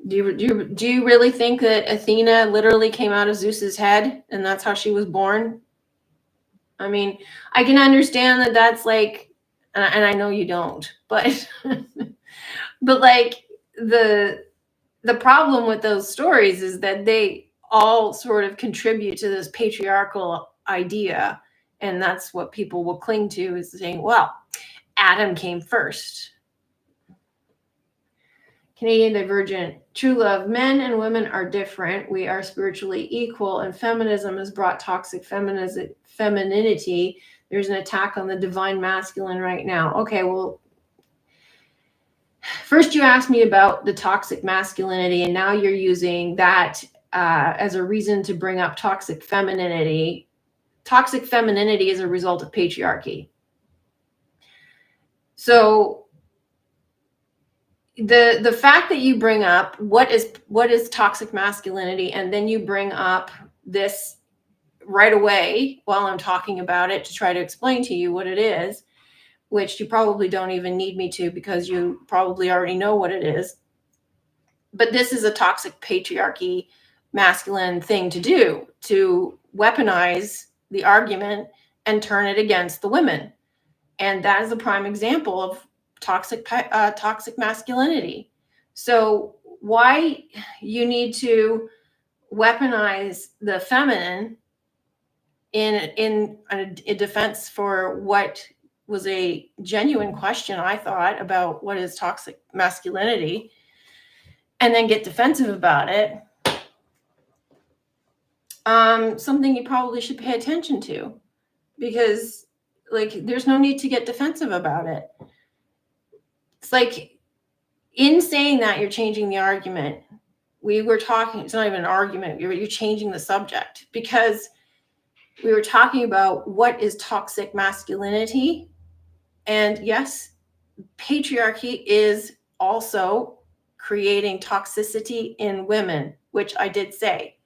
Do you really think that Athena literally came out of Zeus's head and that's how she was born? I mean, I can understand that that's like, and I know you don't, but but like the problem with those stories is that they all sort of contribute to this patriarchal idea, and that's what people will cling to, is saying, well, Adam came first. Canadian Divergent, true love, men and women are different. We are spiritually equal, and feminism has brought toxic femininity. There's an attack on the divine masculine right now. Okay, well, first you asked me about the toxic masculinity, and now you're using that as a reason to bring up toxic femininity. Toxic femininity is a result of patriarchy. So the fact that you bring up what is toxic masculinity, and then you bring up this right away while I'm talking about it to try to explain to you what it is, which you probably don't even need me to because you probably already know what it is. But this is a toxic patriarchy, masculine thing to do, to weaponize the argument and turn it against the women. And that is a prime example of toxic masculinity. So why you need to weaponize the feminine in a defense for what was a genuine question, I thought, about what is toxic masculinity, and then get defensive about it, something you probably should pay attention to, because like there's no need to get defensive about it. It's like, in saying that, you're changing the argument. We were talking, it's not even an argument, you're changing the subject, because we were talking about what is toxic masculinity. And yes, patriarchy is also creating toxicity in women, which I did say.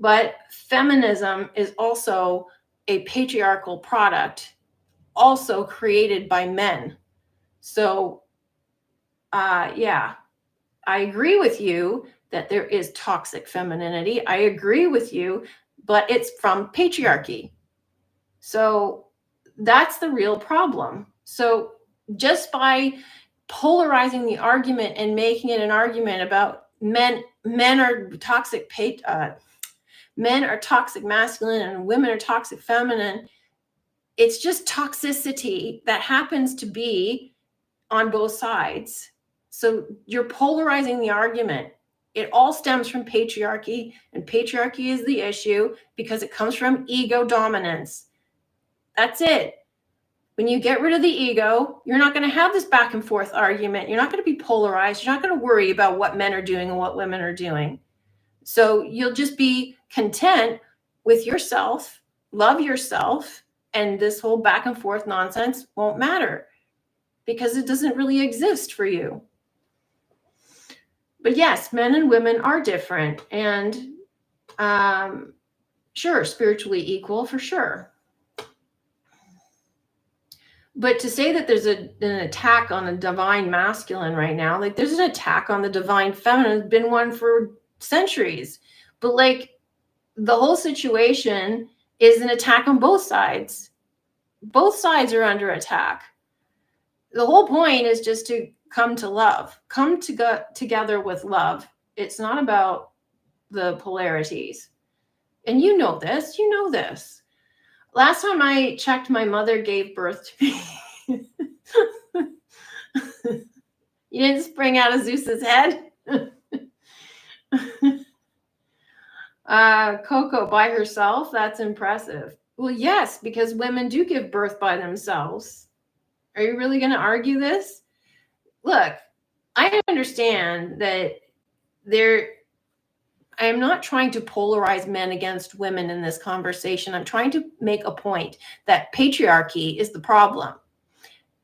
But feminism is also a patriarchal product, also created by men. So, yeah, I agree with you that there is toxic femininity. I agree with you, but it's from patriarchy. So that's the real problem. So just by polarizing the argument and making it an argument about men are toxic men are toxic masculine and women are toxic feminine, it's just toxicity that happens to be on both sides. So you're polarizing the argument. It all stems from patriarchy, and patriarchy is the issue because it comes from ego dominance. That's it. When you get rid of the ego, you're not going to have this back and forth argument. You're not going to be polarized. You're not going to worry about what men are doing and what women are doing. So you'll just be content with yourself, love yourself, and this whole back and forth nonsense won't matter because it doesn't really exist for you. But yes, men and women are different, and sure, spiritually equal for sure. But to say that there's an attack on the divine masculine right now, like there's an attack on the divine feminine, has been one for centuries. But like the whole situation is an attack on both sides. Both sides are under attack. The whole point is just to come to love, come together with love. It's not about the polarities. And you know this, Last time I checked, my mother gave birth to me. You didn't spring out of Zeus's head? Coco by herself? That's impressive. Well, yes, because women do give birth by themselves. Are you really going to argue this? Look, I understand that I am not trying to polarize men against women in this conversation. I'm trying to make a point that patriarchy is the problem,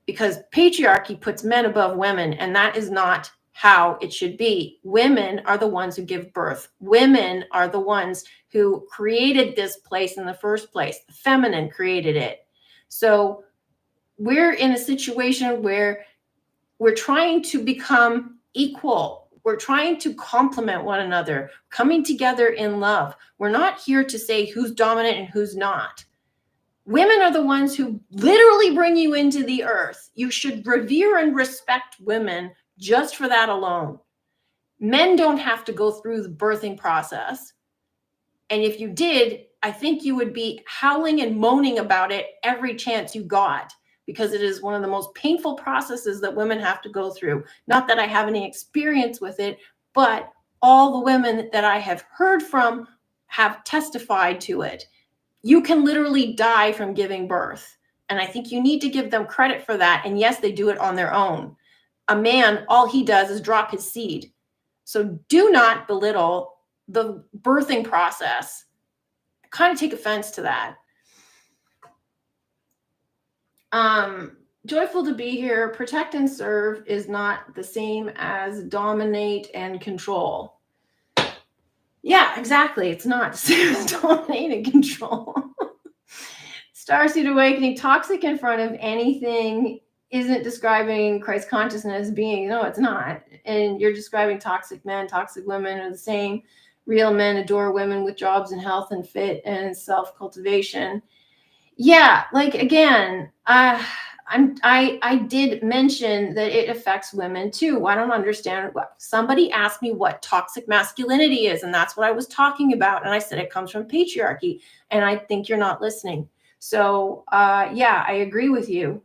because patriarchy puts men above women, and that is not how it should be. Women are the ones who give birth. Women are the ones who created this place in the first place. The feminine created it. So we're in a situation where we're trying to become equal. We're trying to complement one another, coming together in love. We're not here to say who's dominant and who's not. Women are the ones who literally bring you into the earth. You should revere and respect women just for that alone. Men don't have to go through the birthing process. And if you did, I think you would be howling and moaning about it every chance you got, because it is one of the most painful processes that women have to go through. Not that I have any experience with it, but all the women that I have heard from have testified to it. You can literally die from giving birth. And I think you need to give them credit for that. And yes, they do it on their own. A man, all he does is drop his seed. So do not belittle the birthing process. I kind of take offense to that. Joyful to be here. Protect and serve is not the same as dominate and control. Yeah, exactly. It's not the same as dominate and control. Starseed Awakening, toxic in front of anything isn't describing Christ consciousness being. No, it's not. And you're describing toxic men, toxic women are the same. Real men adore women with jobs and health and fit and self-cultivation. Yeah, like again, I did mention that it affects women too. I don't understand. Somebody asked me what toxic masculinity is, and that's what I was talking about. And I said it comes from patriarchy, and I think you're not listening. So yeah, I agree with you.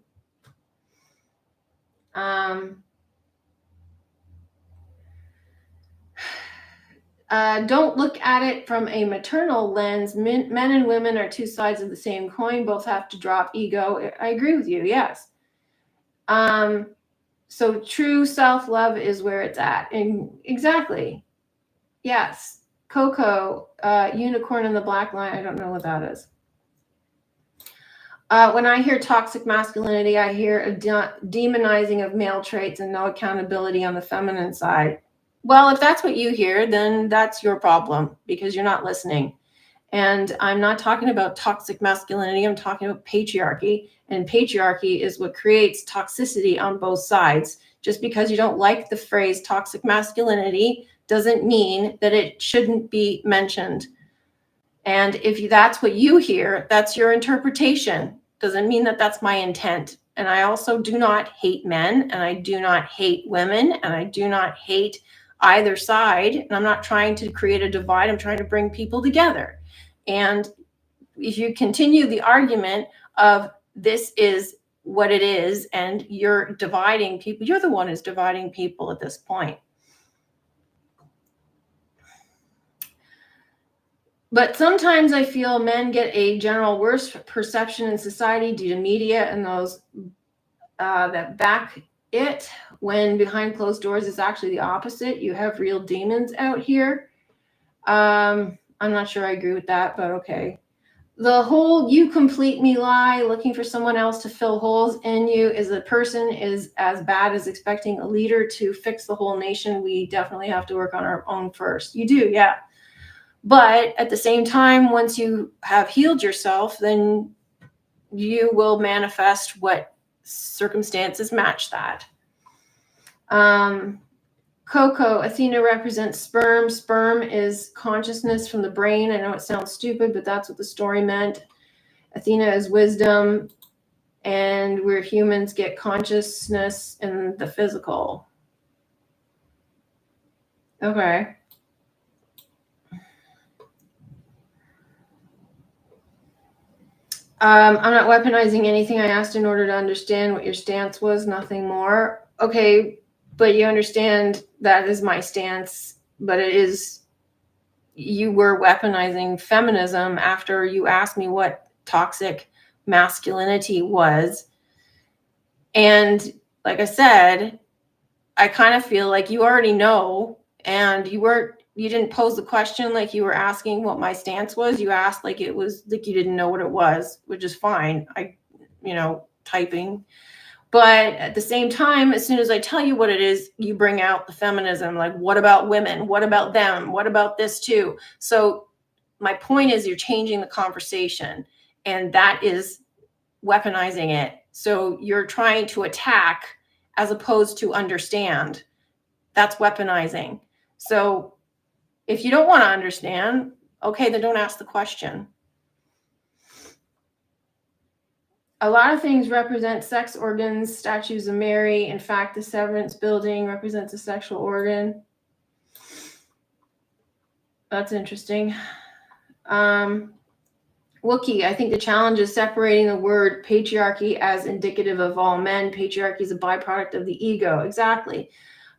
Don't look at it from a maternal lens. Men and women are two sides of the same coin. Both have to drop ego. I agree with you. Yes. So true self-love is where it's at. And exactly. Yes. Coco, unicorn in the black line. I don't know what that is. When I hear toxic masculinity, I hear a demonizing of male traits and no accountability on the feminine side. Well, if that's what you hear, then that's your problem because you're not listening. And I'm not talking about toxic masculinity. I'm talking about patriarchy. And patriarchy is what creates toxicity on both sides. Just because you don't like the phrase toxic masculinity doesn't mean that it shouldn't be mentioned. And if that's what you hear, that's your interpretation. Doesn't mean that that's my intent. And I also do not hate men, and I do not hate women, and I do not hate either side. And I'm not trying to create a divide. I'm trying to bring people together. And if you continue the argument of this is what it is, and you're dividing people, you're the one who's dividing people at this point. But sometimes I feel men get a general worse perception in society due to media and those that back it, when behind closed doors is actually the opposite. You have real demons out here. I'm not sure I agree with that, but okay. The whole you complete me lie, looking for someone else to fill holes in you is a person is as bad as expecting a leader to fix the whole nation. We definitely have to work on our own first. You do, yeah. But at the same time, once you have healed yourself, then you will manifest what circumstances match that. Coco, Athena represents sperm. Sperm is consciousness from the brain. I know it sounds stupid, but that's what the story meant. Athena is wisdom, and where humans get consciousness in the physical. Okay. I'm not weaponizing anything. I asked in order to understand what your stance was, nothing more. Okay, but you understand that is my stance, but it is, you were weaponizing feminism after you asked me what toxic masculinity was. And like I said, I kind of feel like you already know, and you didn't pose the question like you were asking what my stance was. You asked like it was like you didn't know what it was, which is fine. Typing. But at the same time, as soon as I tell you what it is, you bring out the feminism. Like, what about women? What about them? What about this too? So my point is you're changing the conversation, and that is weaponizing it. So you're trying to attack as opposed to understand. That's weaponizing. So if you don't want to understand, okay, then don't ask the question. A lot of things represent sex organs, statues of Mary. In fact, the Severance building represents a sexual organ. That's interesting. Wookie, I think the challenge is separating the word patriarchy as indicative of all men. Patriarchy is a byproduct of the ego. Exactly.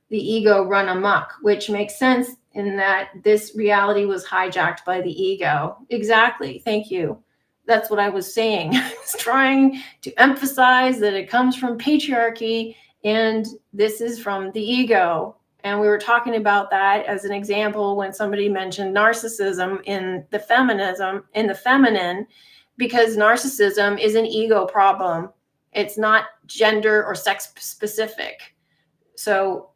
The ego run amok, which makes sense in that this reality was hijacked by the ego. Exactly. Thank you. That's what I was saying. I was trying to emphasize that it comes from patriarchy and this is from the ego. And we were talking about that as an example when somebody mentioned narcissism in the feminine, because narcissism is an ego problem. It's not gender or sex specific. So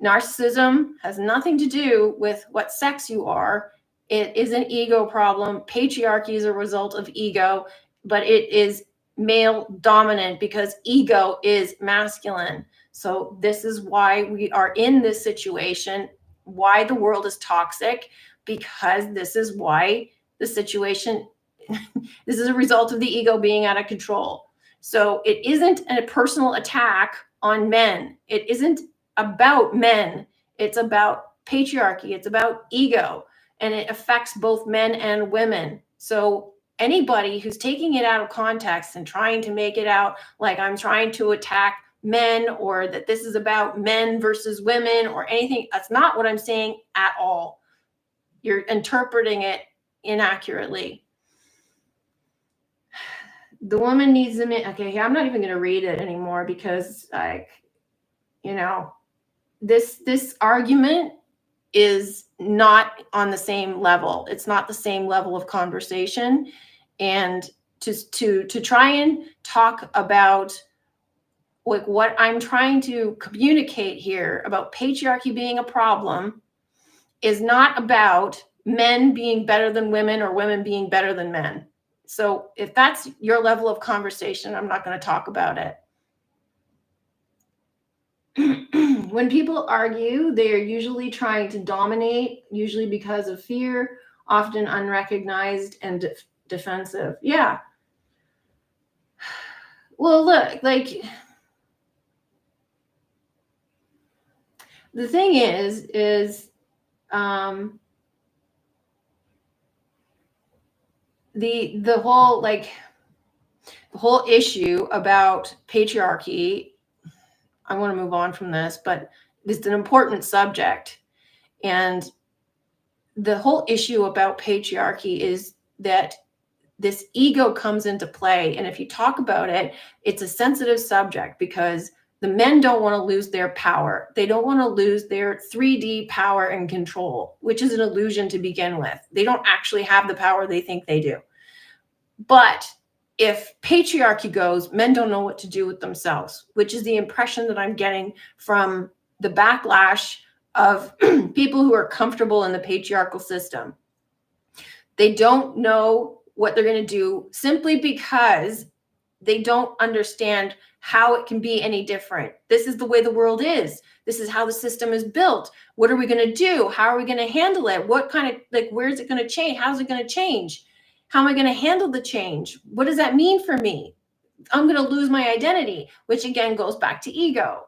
narcissism has nothing to do with what sex you are. It is an ego problem. Patriarchy is a result of ego. but it is male dominant because ego is masculine. So this is why we are in this situation, why the world is toxic, because this is why the situation, this is a result of the ego being out of control. So it isn't a personal attack on men. It isn't about men. It's about patriarchy. It's about ego, and it affects both men and women. So anybody who's taking it out of context and trying to make it out like I'm trying to attack men, or that this is about men versus women or anything, that's not what I'm saying at all. You're interpreting it inaccurately. The woman needs them. Okay, I'm not even going to read it anymore because, like, you know, this argument is not on the same level. It's not the same level of conversation. And to try and talk about like what I'm trying to communicate here about patriarchy being a problem is not about men being better than women or women being better than men. So if that's your level of conversation, I'm not going to talk about it. When people argue, they are usually trying to dominate, usually because of fear, often unrecognized and defensive. Yeah. Well, look, like, the thing is the whole, like, the whole issue about patriarchy, I want to move on from this, but it's an important subject. And the whole issue about patriarchy is that this ego comes into play. And if you talk about it, it's a sensitive subject because the men don't want to lose their power. They don't want to lose their 3D power and control, which is an illusion to begin with. They don't actually have the power they think they do. But if patriarchy goes, men don't know what to do with themselves, which is the impression that I'm getting from the backlash of people who are comfortable in the patriarchal system. They don't know what they're going to do simply because they don't understand how it can be any different. This is the way the world is. This is how the system is built. What are we going to do? How are we going to handle it? What kind of, like, where is it going to change? How's it going to change? How am I going to handle the change? What does that mean for me? I'm going to lose my identity, which again goes back to ego.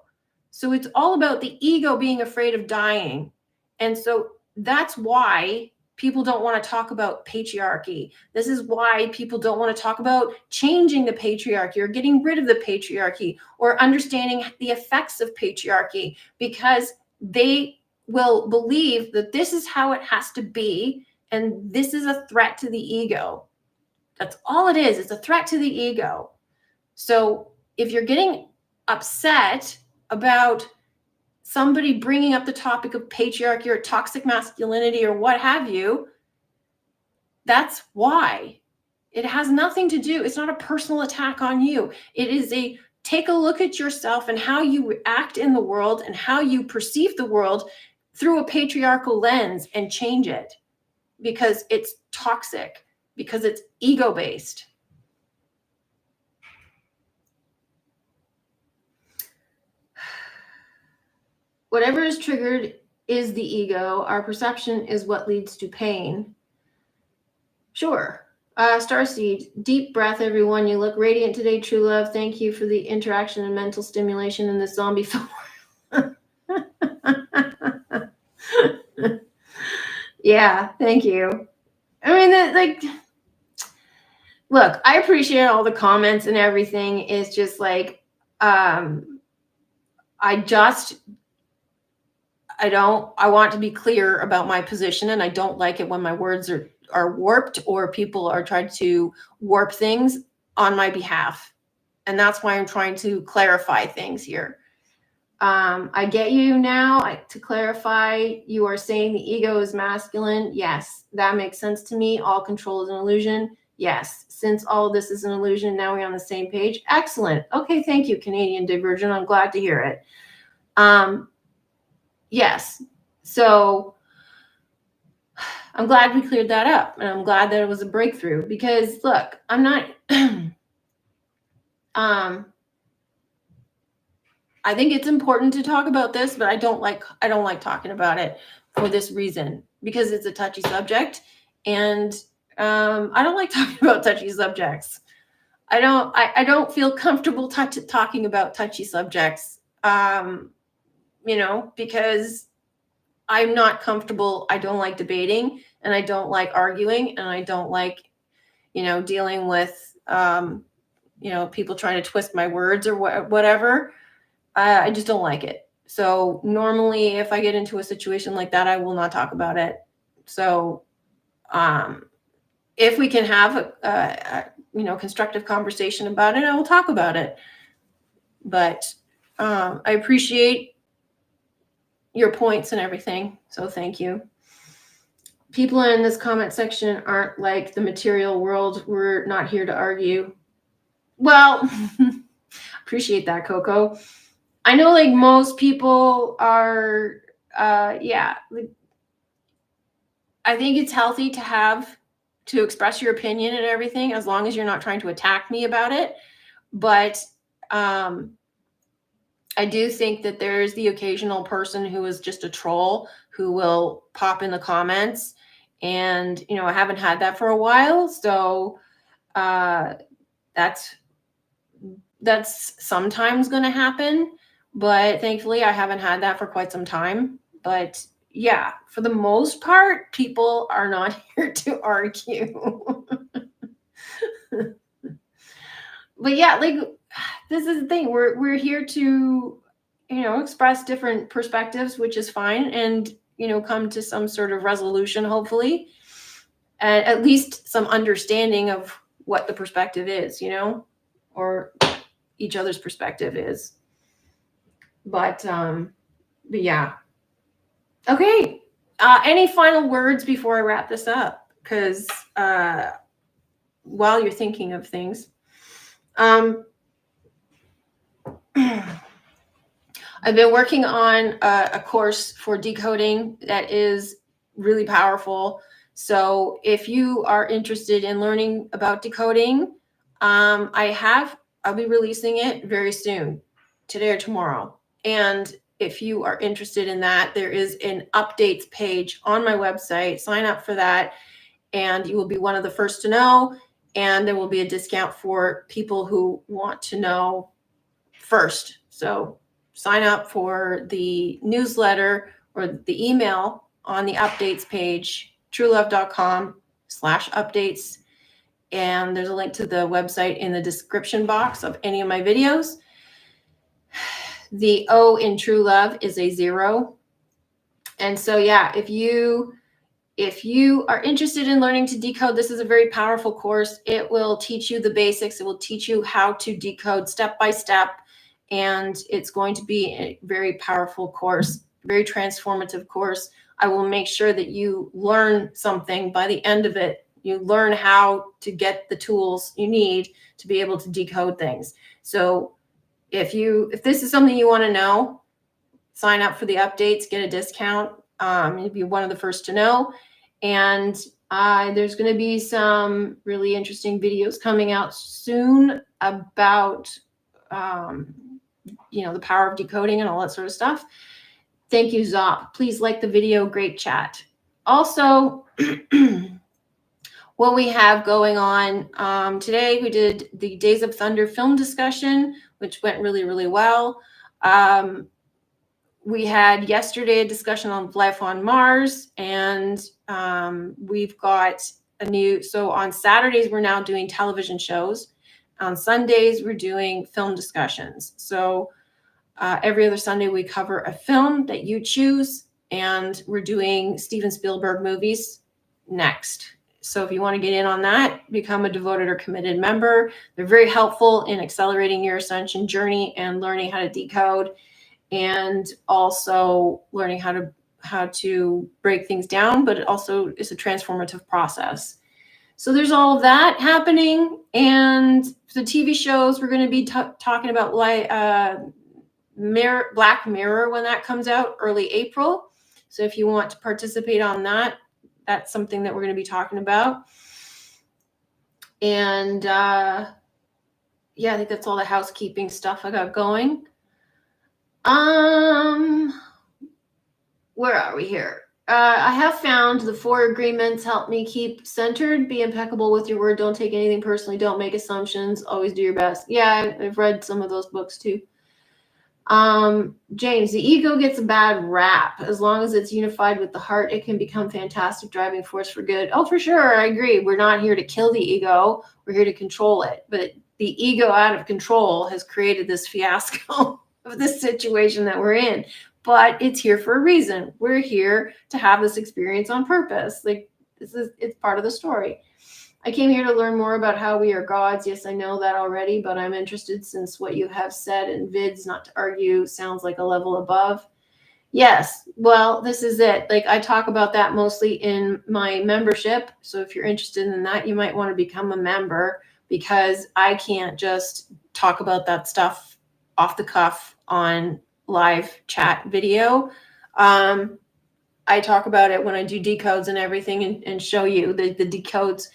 So it's all about the ego being afraid of dying. And so that's why people don't want to talk about patriarchy. This is why people don't want to talk about changing the patriarchy or getting rid of the patriarchy or understanding the effects of patriarchy, because they will believe that this is how it has to be. And this is a threat to the ego. That's all it is. It's a threat to the ego. So if you're getting upset about somebody bringing up the topic of patriarchy or toxic masculinity or what have you, that's why. It has nothing to do. It's not a personal attack on you. It is a take a look at yourself and how you act in the world and how you perceive the world through a patriarchal lens and change it, because it's toxic, because it's ego-based. Whatever is triggered is the ego. Our perception is what leads to pain. Sure. Starseed, deep breath, everyone. You look radiant today, true love. Thank you for the interaction and mental stimulation in this zombie film. Yeah, thank you. I mean, like, look, I appreciate all the comments and everything. It's just like, I want to be clear about my position, and I don't like it when my words are warped or people are trying to warp things on my behalf. And that's why I'm trying to clarify things here. I get you now. To clarify, you are saying the ego is masculine. Yes, that makes sense to me. All control is an illusion. Yes, since all of this is an illusion, now we're on the same page. Excellent. Okay, thank you, Canadian Divergent. I'm glad to hear it. Yes. So I'm glad we cleared that up, and I'm glad that it was a breakthrough, because look, I'm not I think it's important to talk about this, but I don't like talking about it for this reason, because it's a touchy subject, and I don't like talking about touchy subjects. I don't feel comfortable talking about touchy subjects, because I'm not comfortable. I don't like debating, and I don't like arguing, and I don't like, dealing with, people trying to twist my words or whatever. I just don't like it. So normally, if I get into a situation like that, I will not talk about it. So if we can have a constructive conversation about it, I will talk about it. But I appreciate your points and everything. So thank you. People in this comment section aren't like the material world. We're not here to argue. Well, appreciate that, Coco. I know, like, most people are, I think it's healthy to express your opinion and everything, as long as you're not trying to attack me about it. But I do think that there's the occasional person who is just a troll who will pop in the comments, and I haven't had that for a while. So that's sometimes going to happen, but thankfully I haven't had that for quite some time. But yeah, for the most part, people are not here to argue. But yeah, like, this is the thing. We're here to, express different perspectives, which is fine, and come to some sort of resolution, hopefully, and at least some understanding of what the perspective is, or each other's perspective is. But yeah. Okay. Any final words before I wrap this up? Because while you're thinking of things, I've been working on a course for decoding that is really powerful. So if you are interested in learning about decoding, I'll be releasing it very soon, today or tomorrow. And if you are interested in that, there is an updates page on my website. Sign up for that, and you will be one of the first to know. And there will be a discount for people who want to know first. So sign up for the newsletter or the email on the updates page, truelove.com/updates. And there's a link to the website in the description box of any of my videos. The O in True Love is a 0. And so, yeah, if you are interested in learning to decode, this is a very powerful course. It will teach you the basics. It will teach you how to decode step by step. And it's going to be a very powerful course, very transformative course. I will make sure that you learn something by the end of it. You learn how to get the tools you need to be able to decode things. So if this is something you want to know, sign up for the updates, get a discount. You'll be one of the first to know. And there's going to be some really interesting videos coming out soon about the power of decoding and all that sort of stuff. Thank you, Zop. Please like the video. Great chat. Also, what we have going on today, we did the Days of Thunder film discussion, which went really, really well. We had yesterday a discussion on life on Mars, and we've got so on Saturdays, we're now doing television shows. On Sundays, we're doing film discussions. So every other Sunday, we cover a film that you choose, and we're doing Steven Spielberg movies next. So if you want to get in on that, become a devoted or committed member. They're very helpful in accelerating your ascension journey and learning how to decode, and also learning how to break things down, but it also is a transformative process. So there's all of that happening. And the TV shows, we're going to be talking about Black Mirror when that comes out early April. So if you want to participate on that, that's something that we're going to be talking about. And yeah, I think that's all the housekeeping stuff I got going. Where are we here? I have found the 4 agreements help me keep centered, be impeccable with your word, don't take anything personally, don't make assumptions, always do your best. Yeah, I've read some of those books too. James, the ego gets a bad rap. As long as it's unified with the heart, it can become fantastic driving force for good. Oh, for sure. I agree. We're not here to kill the ego. We're here to control it. But the ego out of control has created this fiasco of this situation that we're in. But it's here for a reason. We're here to have this experience on purpose. Like, it's part of the story. I came here to learn more about how we are gods. Yes, I know that already, but I'm interested since what you have said in vids, not to argue, sounds like a level above. Yes, well, this is it. Like, I talk about that mostly in my membership. So if you're interested in that, you might want to become a member, because I can't just talk about that stuff off the cuff on live chat video. I talk about it when I do decodes and everything, and show you the decodes.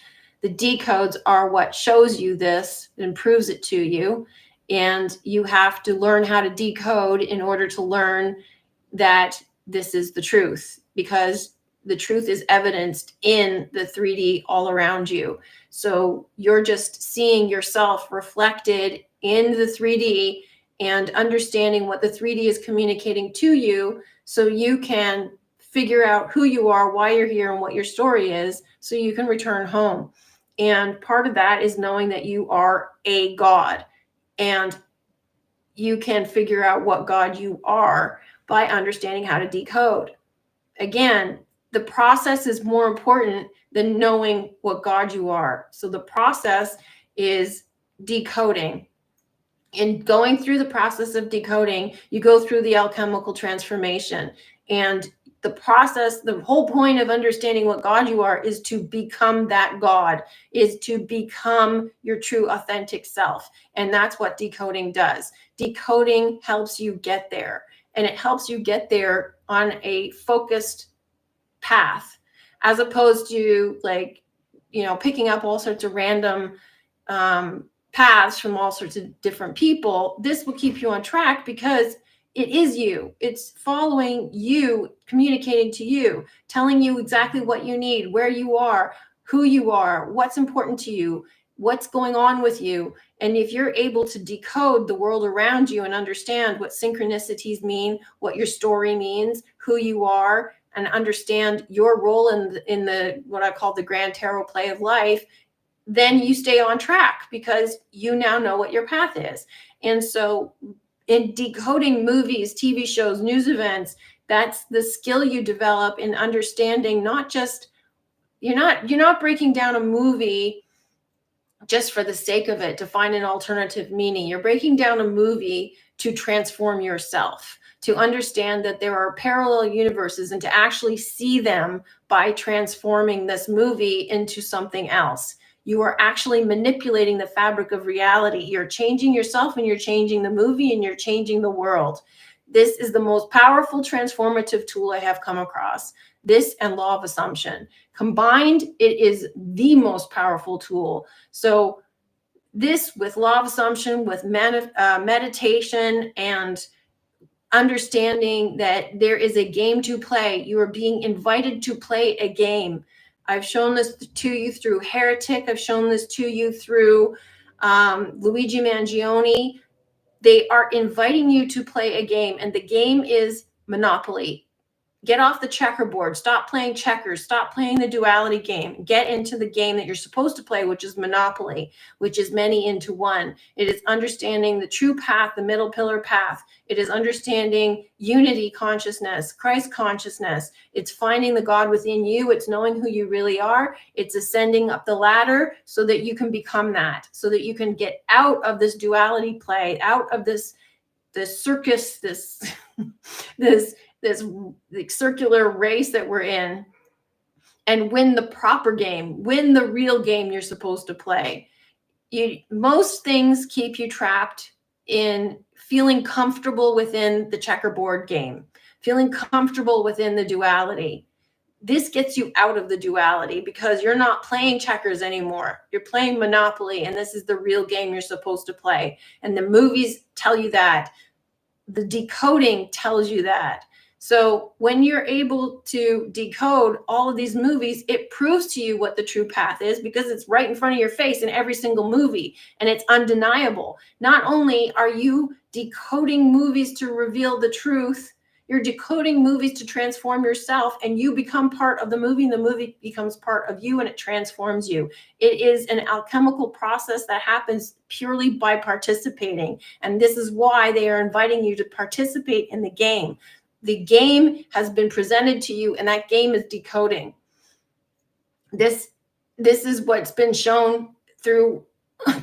The decodes are what shows you this and proves it to you. And you have to learn how to decode in order to learn that this is the truth, because the truth is evidenced in the 3D all around you. So you're just seeing yourself reflected in the 3D and understanding what the 3D is communicating to you, so you can figure out who you are, why you're here, and what your story is, so you can return home. And part of that is knowing that you are a God, and you can figure out what God you are by understanding how to decode. Again, the process is more important than knowing what God you are. So the process is decoding. In going through the process of decoding, you go through the alchemical transformation. And the process, the whole point of understanding what God you are, is to become that God, is to become your true authentic self. And that's what decoding does. Decoding helps you get there, and it helps you get there on a focused path, as opposed to, like, picking up all sorts of random paths from all sorts of different people. This will keep you on track, because it is you. It's following you, communicating to you, telling you exactly what you need, where you are, who you are, what's important to you, what's going on with you. And if you're able to decode the world around you and understand what synchronicities mean, what your story means, who you are, and understand your role in the what I call the grand tarot play of life, then you stay on track, because you now know what your path is. And so in decoding movies, TV shows, news events, that's the skill you develop in understanding. Not just, you're not breaking down a movie just for the sake of it, to find an alternative meaning. You're breaking down a movie to transform yourself, to understand that there are parallel universes, and to actually see them by transforming this movie into something else. You are actually manipulating the fabric of reality. You're changing yourself, and you're changing the movie, and you're changing the world. This is the most powerful transformative tool I have come across. This and law of assumption. Combined, it is the most powerful tool. So this, with law of assumption, with meditation, and understanding that there is a game to play. You are being invited to play a game. I've shown this to you through Heretic. I've shown this to you through Luigi Mangione. They are inviting you to play a game, and the game is Monopoly. Get off the checkerboard. Stop playing checkers. Stop playing the duality game. Get into the game that you're supposed to play, which is Monopoly, which is many into one. It is understanding the true path, the middle pillar path. It is understanding unity consciousness, Christ consciousness. It's finding the God within you. It's knowing who you really are. It's ascending up the ladder so that you can become that, so that you can get out of this duality play, out of this circus, this circular race that we're in, and win the proper game, win the real game you're supposed to play. Most things keep you trapped in feeling comfortable within the checkerboard game, feeling comfortable within the duality. this gets you out of the duality because you're not playing checkers anymore. You're playing Monopoly, and this is the real game you're supposed to play. And the movies tell you that. The decoding tells you that. So when you're able to decode all of these movies, it proves to you what the true path is because it's right in front of your face in every single movie, and it's undeniable. Not only are you decoding movies to reveal the truth, you're decoding movies to transform yourself, and you become part of the movie, and the movie becomes part of you, and it transforms you. It is an alchemical process that happens purely by participating. And this is why they are inviting you to participate in the game. The game has been presented to you, and that game is decoding. This is what's been shown through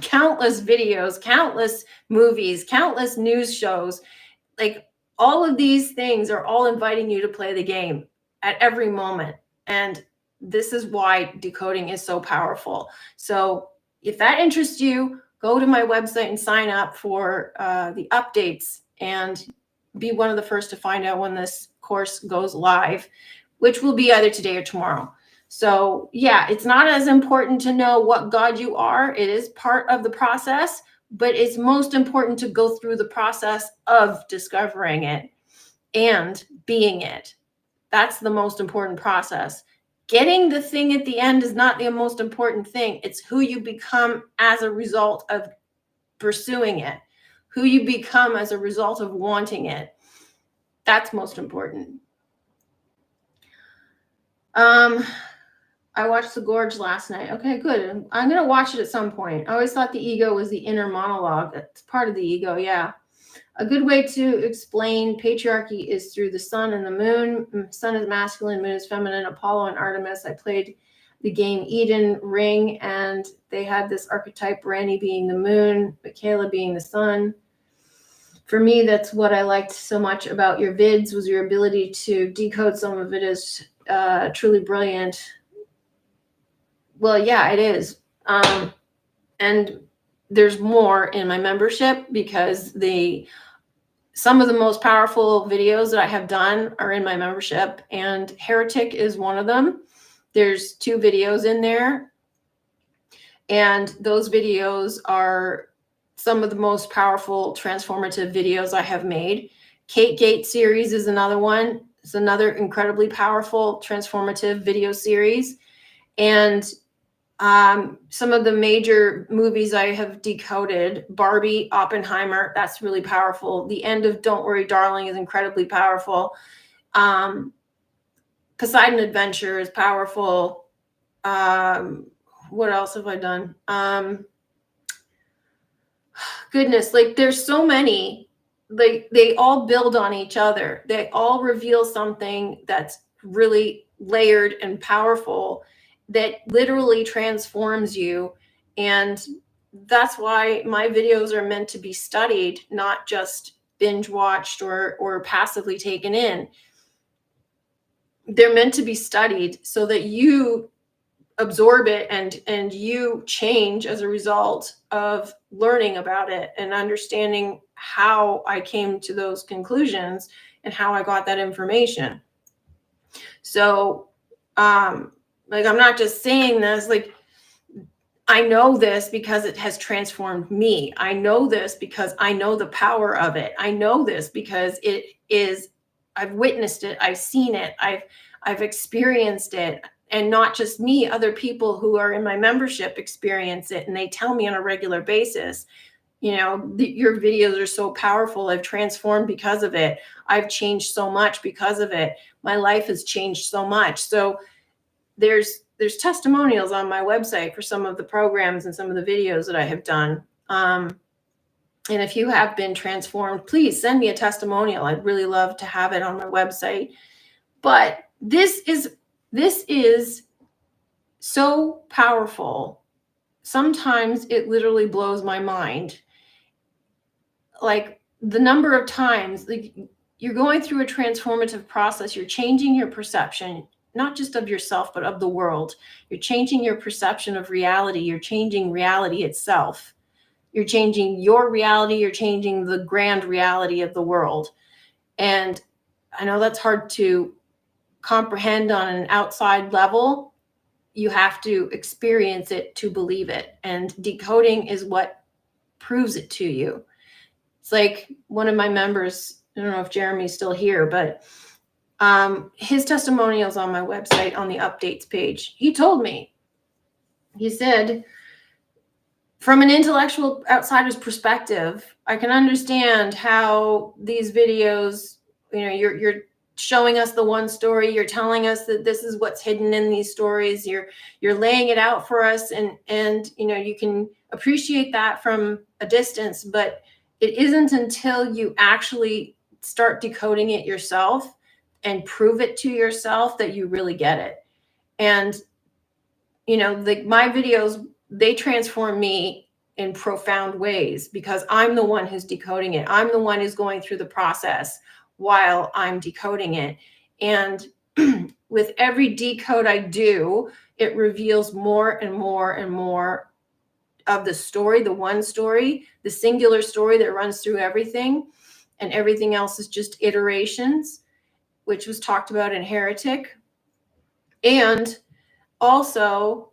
countless videos, countless movies, countless news shows. Like, all of these things are all inviting you to play the game at every moment. And this is why decoding is so powerful. So if that interests you, go to my website and sign up for the updates and be one of the first to find out when this course goes live, which will be either today or tomorrow. So yeah, it's not as important to know what God you are. It is part of the process, but it's most important to go through the process of discovering it and being it. That's the most important process. Getting the thing at the end is not the most important thing. It's who you become as a result of pursuing it, who you become as a result of wanting it. That's most important. I watched The Gorge last night. Okay, good. I'm going to watch it at some point. I always thought the ego was the inner monologue. It's part of the ego, yeah. A good way to explain patriarchy is through the sun and the moon. Sun is masculine, moon is feminine, Apollo and Artemis. I played the game Eden Ring, and they had this archetype, Randy being the moon, Michaela being the sun. For me, that's what I liked so much about your vids, was your ability to decode some of it as truly brilliant. Well, yeah, it is. And there's more in my membership because some of the most powerful videos that I have done are in my membership, and Heretic is one of them. There's 2 videos in there, and those videos are some of the most powerful transformative videos I have made. Kate Gate series is another one. It's another incredibly powerful transformative video series. And some of the major movies I have decoded: Barbie, Oppenheimer, that's really powerful. The end of Don't Worry, Darling is incredibly powerful. Poseidon Adventure is powerful. What else have I done? Goodness, like there's so many. Like, they all build on each other. They all reveal something that's really layered and powerful that literally transforms you. And that's why my videos are meant to be studied, not just binge watched or passively taken in. They're meant to be studied so that you absorb it and you change as a result of learning about it and understanding how I came to those conclusions and how I got that information. So like, I'm not just saying this, like, I know this because it has transformed me. I know this because I know the power of it. I know this because I've witnessed it. I've seen it. I've experienced it. And not just me, other people who are in my membership experience it, and they tell me on a regular basis, your videos are so powerful. I've transformed because of it. I've changed so much because of it. My life has changed so much. So there's testimonials on my website for some of the programs and some of the videos that I have done. And if you have been transformed, please send me a testimonial. I'd really love to have it on my website. But this is so powerful. Sometimes it literally blows my mind. Like, the number of times, like, you're going through a transformative process. You're changing your perception, not just of yourself, but of the world. You're changing your perception of reality. You're changing reality itself. You're changing your reality. You're changing the grand reality of the world. And I know that's hard to comprehend on an outside level. You have to experience it to believe it. And decoding is what proves it to you. It's like one of my members, I don't know if Jeremy's still here, but his testimonials on my website on the updates page. He told me, he said, from an intellectual outsider's perspective, I can understand how these videos, you're showing us the one story, you're telling us that this is what's hidden in these stories, you're laying it out for us, and you can appreciate that from a distance, but it isn't until you actually start decoding it yourself and prove it to yourself that you really get it. And my videos, they transform me in profound ways because I'm the one who's decoding it. I'm the one who's going through the process while I'm decoding it. And with every decode I do, it reveals more and more and more of the story, the one story, the singular story that runs through everything. And everything else is just iterations, which was talked about in Heretic. And also,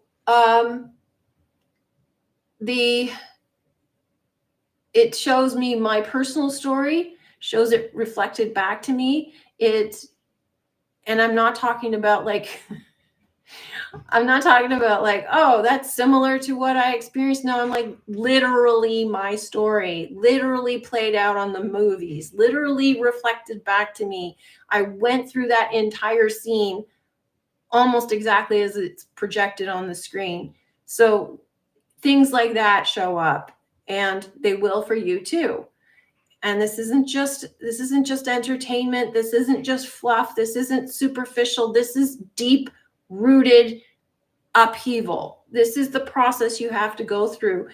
it shows me my personal story, shows it reflected back to me. And I'm not talking about like, oh, that's similar to what I experienced. No, I'm like literally my story, literally played out on the movies, literally reflected back to me. I went through that entire scene almost exactly as it's projected on the screen. So things like that show up, and they will for you too. And this isn't just entertainment. This isn't just fluff. This isn't superficial. This is deep rooted upheaval. This is the process you have to go through.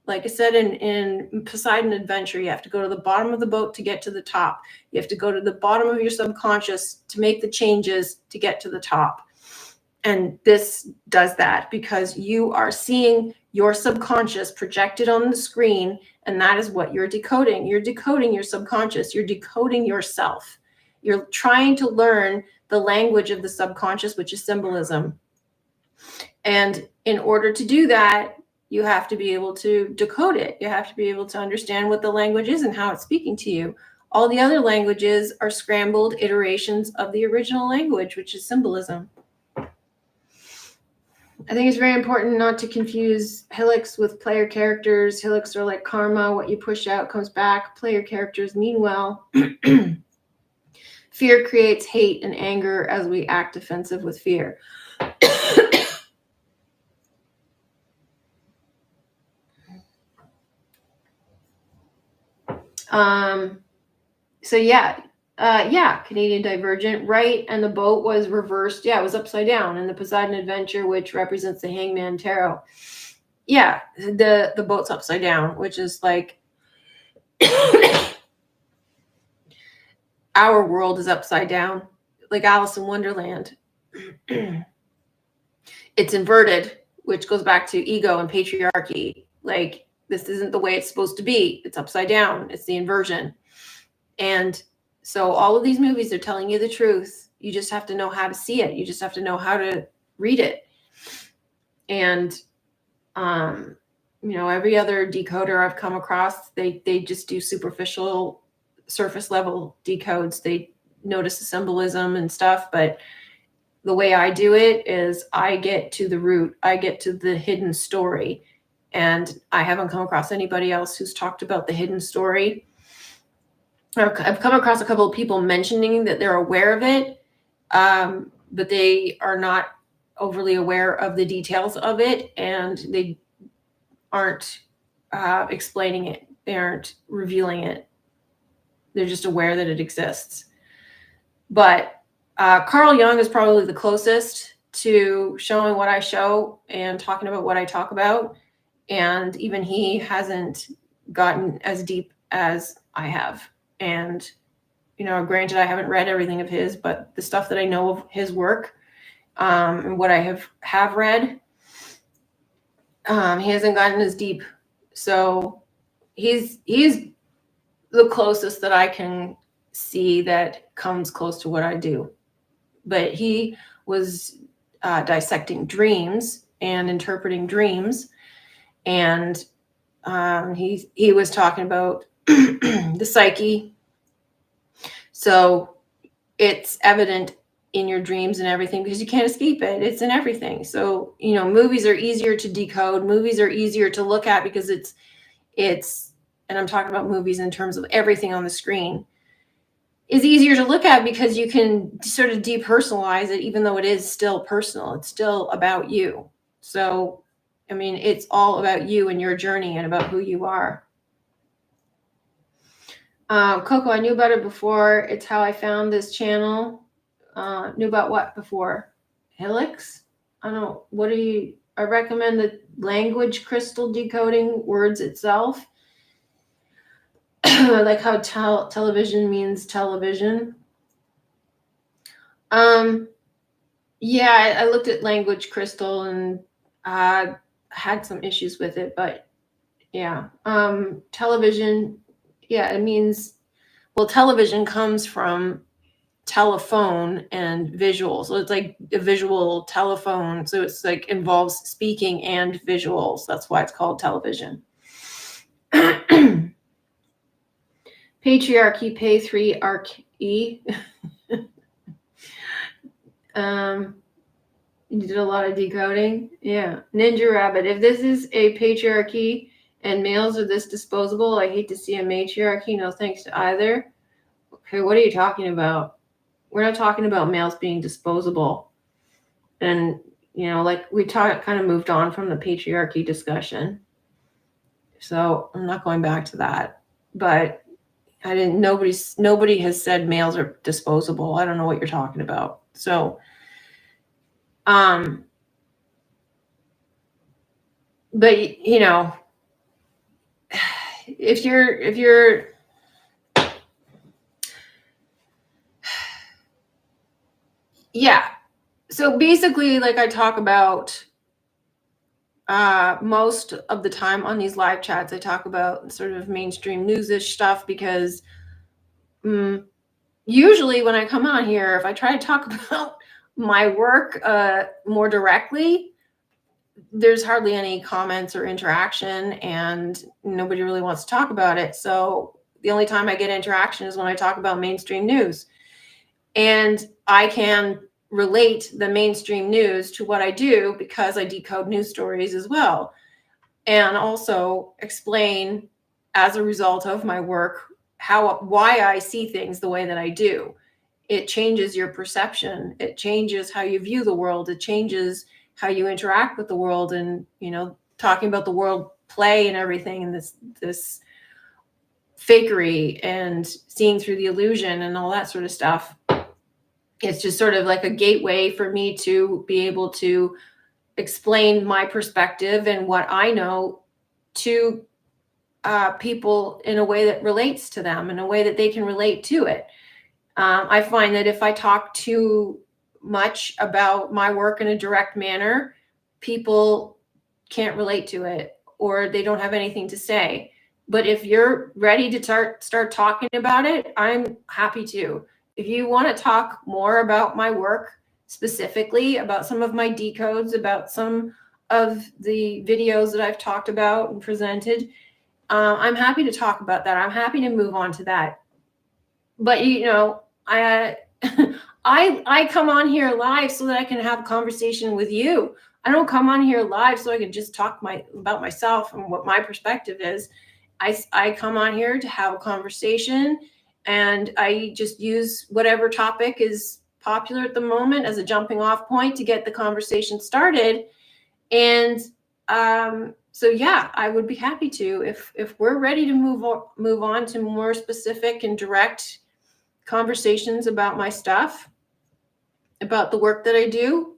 Like I said, in Poseidon Adventure, you have to go to the bottom of the boat to get to the top. You have to go to the bottom of your subconscious to make the changes to get to the top. And this does that because you are seeing your subconscious projected on the screen, and that is what you're decoding. You're decoding your subconscious. You're decoding yourself. You're trying to learn the language of the subconscious, which is symbolism. And in order to do that, you have to be able to decode it. You have to be able to understand what the language is and how it's speaking to you. All the other languages are scrambled iterations of the original language, which is symbolism. I think it's very important not to confuse helics with player characters. Helics are like karma. What you push out comes back. Player characters mean well. Fear creates hate and anger as we act defensive with fear. So yeah, Canadian Divergent, right? And the boat was reversed. Yeah, it was upside down in the Poseidon Adventure, which represents the Hangman Tarot. Yeah, the boat's upside down, which is like our world is upside down, like Alice in Wonderland. It's inverted, which goes back to ego and patriarchy. Like, this isn't the way it's supposed to be. It's upside down. It's the inversion. And so all of these movies are telling you the truth. You just have to know how to see it. You just have to know how to read it. And, every other decoder I've come across, they just do superficial, surface level decodes. They notice the symbolism and stuff. But the way I do it is I get to the root. I get to the hidden story. And I haven't come across anybody else who's talked about the hidden story. I've come across a couple of people mentioning that they're aware of it, but they are not overly aware of the details of it, and they aren't explaining it. They aren't revealing it. They're just aware that it exists. But Carl Jung is probably the closest to showing what I show and talking about what I talk about. And even he hasn't gotten as deep as I have. And, granted, I haven't read everything of his, but the stuff that I know of his work and what I have read, he hasn't gotten as deep. So he's the closest that I can see that comes close to what I do. but he was dissecting dreams and interpreting dreams. And he was talking about the psyche. So it's evident in your dreams and everything because you can't escape it. It's in everything. So, you know, movies are easier to decode. Movies are easier to look at because it's, and I'm talking about movies in terms of everything on the screen, is easier to look at because you can sort of depersonalize it, even though it is still personal. It's still about you. So, I mean, it's all about you and your journey and about who you are. Coco, I knew about it before. It's how I found this channel. Knew about what before? Helix? I don't know. What do you, I recommend the language crystal decoding words itself. Like how television means television. Yeah, I looked at language crystal and had some issues with it, but yeah. Television, yeah, it means, well, television comes from telephone and visual. So it's like a visual telephone. So it's like involves speaking and visuals. That's why it's called television. Patriarchy, pay 3 arc E. You did a lot of decoding. Yeah. Ninja Rabbit. If this is a patriarchy and males are this disposable, I hate to see a matriarchy. No thanks to either. Okay, what are you talking about? We're not talking about males being disposable. And, you know, like we kind of moved on from the patriarchy discussion. So I'm not going back to that. But nobody has said males are disposable. I don't know what you're talking about. So, but you know, if you're yeah. So basically, like I talk about most of the time on these live chats, I talk about sort of mainstream news-ish stuff because usually when I come on here, if I try to talk about my work more directly, there's hardly any comments or interaction and nobody really wants to talk about it. So the only time I get interaction is when I talk about mainstream news. And I can relate the mainstream news to what I do because I decode news stories as well. And also explain, as a result of my work, why I see things the way that I do. It changes your perception. It changes how you view the world. It changes how you interact with the world. And, you know, talking about the world play and everything, and this fakery and seeing through the illusion and all that sort of stuff. It's just sort of like a gateway for me to be able to explain my perspective and what I know to people in a way that relates to them, in a way that they can relate to it. I find that if I talk too much about my work in a direct manner, people can't relate to it or they don't have anything to say. But if you're ready to start talking about it, I'm happy to. If you want to talk more about my work, specifically about some of my decodes, about some of the videos that I've talked about and presented, I'm happy to talk about that. I'm happy to move on to that. But, you know, I come on here live so that I can have a conversation with you. I don't come on here live so I can just talk about myself and what my perspective is. I come on here to have a conversation, and I just use whatever topic is popular at the moment as a jumping off point to get the conversation started. And so yeah, I would be happy to, if we're ready to move on to more specific and direct conversations about my stuff, about the work that I do,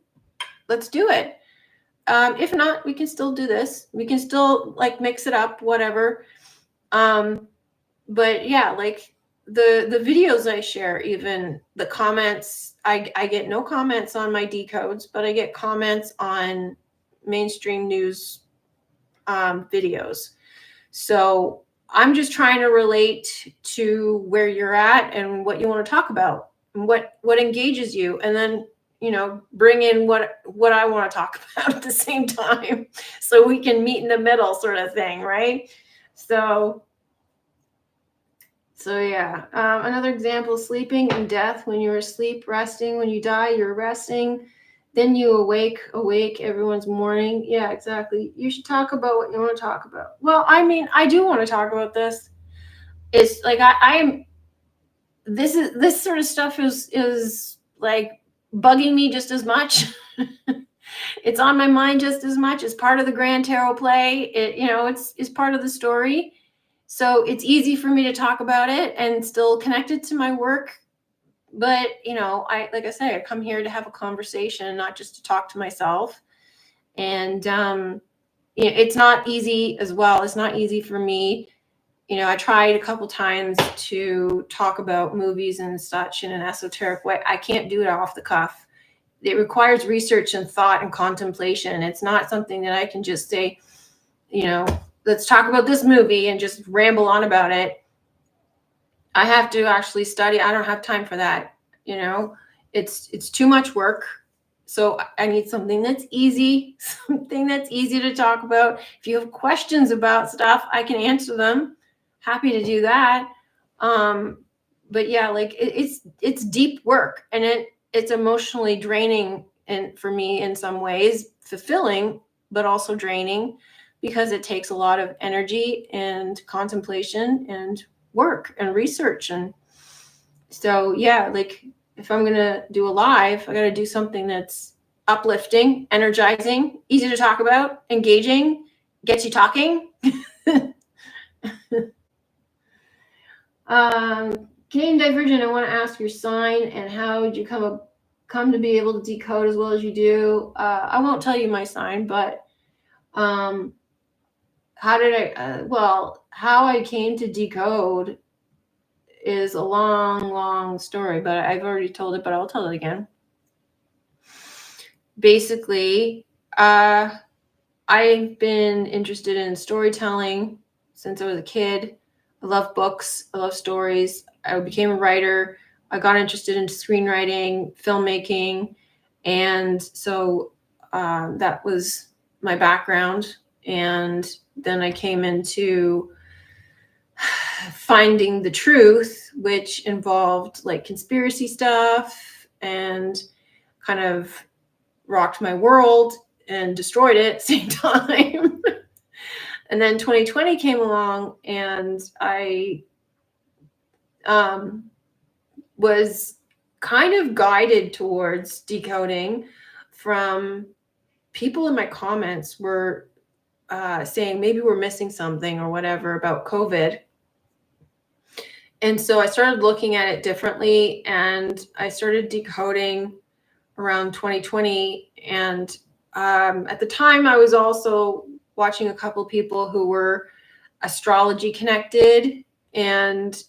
let's do it. If not, we can still do this. We can still like mix it up, whatever. But yeah, like the videos I share, even the comments, I get no comments on my decodes, but I get comments on mainstream news videos. So I'm just trying to relate to where you're at and what you want to talk about. what engages you, and then bring in what I want to talk about at the same time, so we can meet in the middle, sort of thing, right? So yeah. Another example: sleeping and death. When you're asleep, resting. When you die, you're resting. Then you awake. Everyone's mourning. Yeah, exactly. You should talk about what you want to talk about. Well, I mean, I do want to talk about this. It's like I'm. This sort of stuff is like bugging me just as much. It's on my mind just as much. It's part of the grand tarot play. It's part of the story. So it's easy for me to talk about it and still connect it to my work. But, like I say, I come here to have a conversation, not just to talk to myself. And it's not easy as well. It's not easy for me. I tried a couple times to talk about movies and such in an esoteric way. I can't do it off the cuff. It requires research and thought and contemplation. It's not something that I can just say, let's talk about this movie and just ramble on about it. I have to actually study. I don't have time for that. It's too much work. So I need something that's easy, to talk about. If you have questions about stuff, I can answer them. Happy to do that. But yeah, like it's deep work, and it's emotionally draining, and for me in some ways fulfilling, but also draining, because it takes a lot of energy and contemplation and work and research. And so yeah, like if I'm gonna do a live, I gotta do something that's uplifting, energizing, easy to talk about, engaging, gets you talking. Canadian Divergent, I want to ask your sign and how did you come to be able to decode as well as you do. I won't tell you my sign, but how I came to decode is a long story, but I've already told it, but I'll tell it again. Basically, I've been interested in storytelling since I was a kid. I love books. I love stories. I became a writer. I got interested in screenwriting, filmmaking. And so that was my background. And then I came into finding the truth, which involved like conspiracy stuff and kind of rocked my world and destroyed it at the same time. And then 2020 came along, and I was kind of guided towards decoding from people in my comments were saying maybe we're missing something or whatever about COVID. And so I started looking at it differently, and I started decoding around 2020. And at the time, I was also watching a couple of people who were astrology connected, and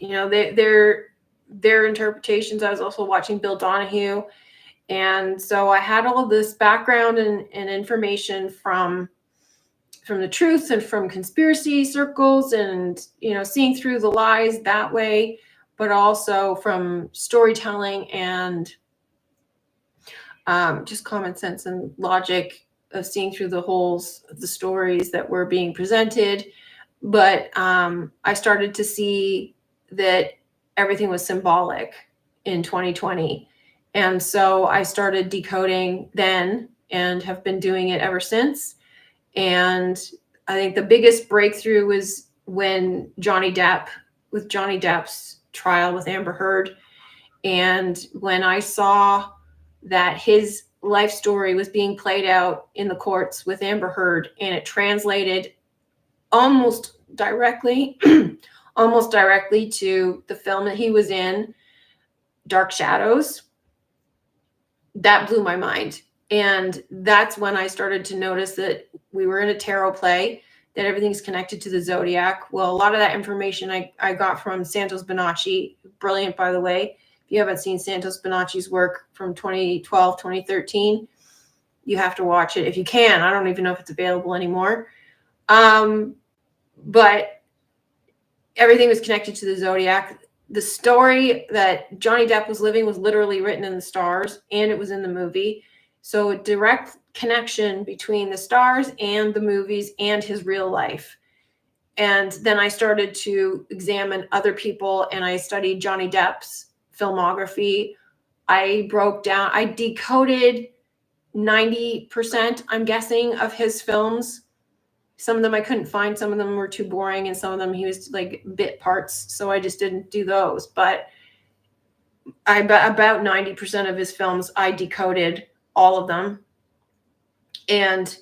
their interpretations. I was also watching Bill Donahue, and so I had all of this background and information from the truth and from conspiracy circles, and seeing through the lies that way, but also from storytelling and just common sense and logic of seeing through the holes of the stories that were being presented. But I started to see that everything was symbolic in 2020. And so I started decoding then and have been doing it ever since. And I think the biggest breakthrough was when Johnny Depp's trial with Amber Heard. And when I saw that his life story was being played out in the courts with Amber Heard, and it translated almost directly to the film that he was in, Dark Shadows, that blew my mind. And that's when I started to notice that we were in a tarot play, that everything's connected to the zodiac. Well, a lot of that information I got from Santos Bonacci, brilliant, by the way. If you haven't seen Santos Bonacci's work from 2012, 2013, you have to watch it if you can. I don't even know if it's available anymore. But everything was connected to the zodiac. the story that Johnny Depp was living was literally written in the stars, and it was in the movie. So a direct connection between the stars and the movies and his real life. And then I started to examine other people, and I studied Johnny Depp's filmography. I decoded 90%, I'm guessing, of his films. Some of them I couldn't find. Some of them were too boring, and some of them he was like bit parts. So I just didn't do those. But about 90% of his films, I decoded all of them. And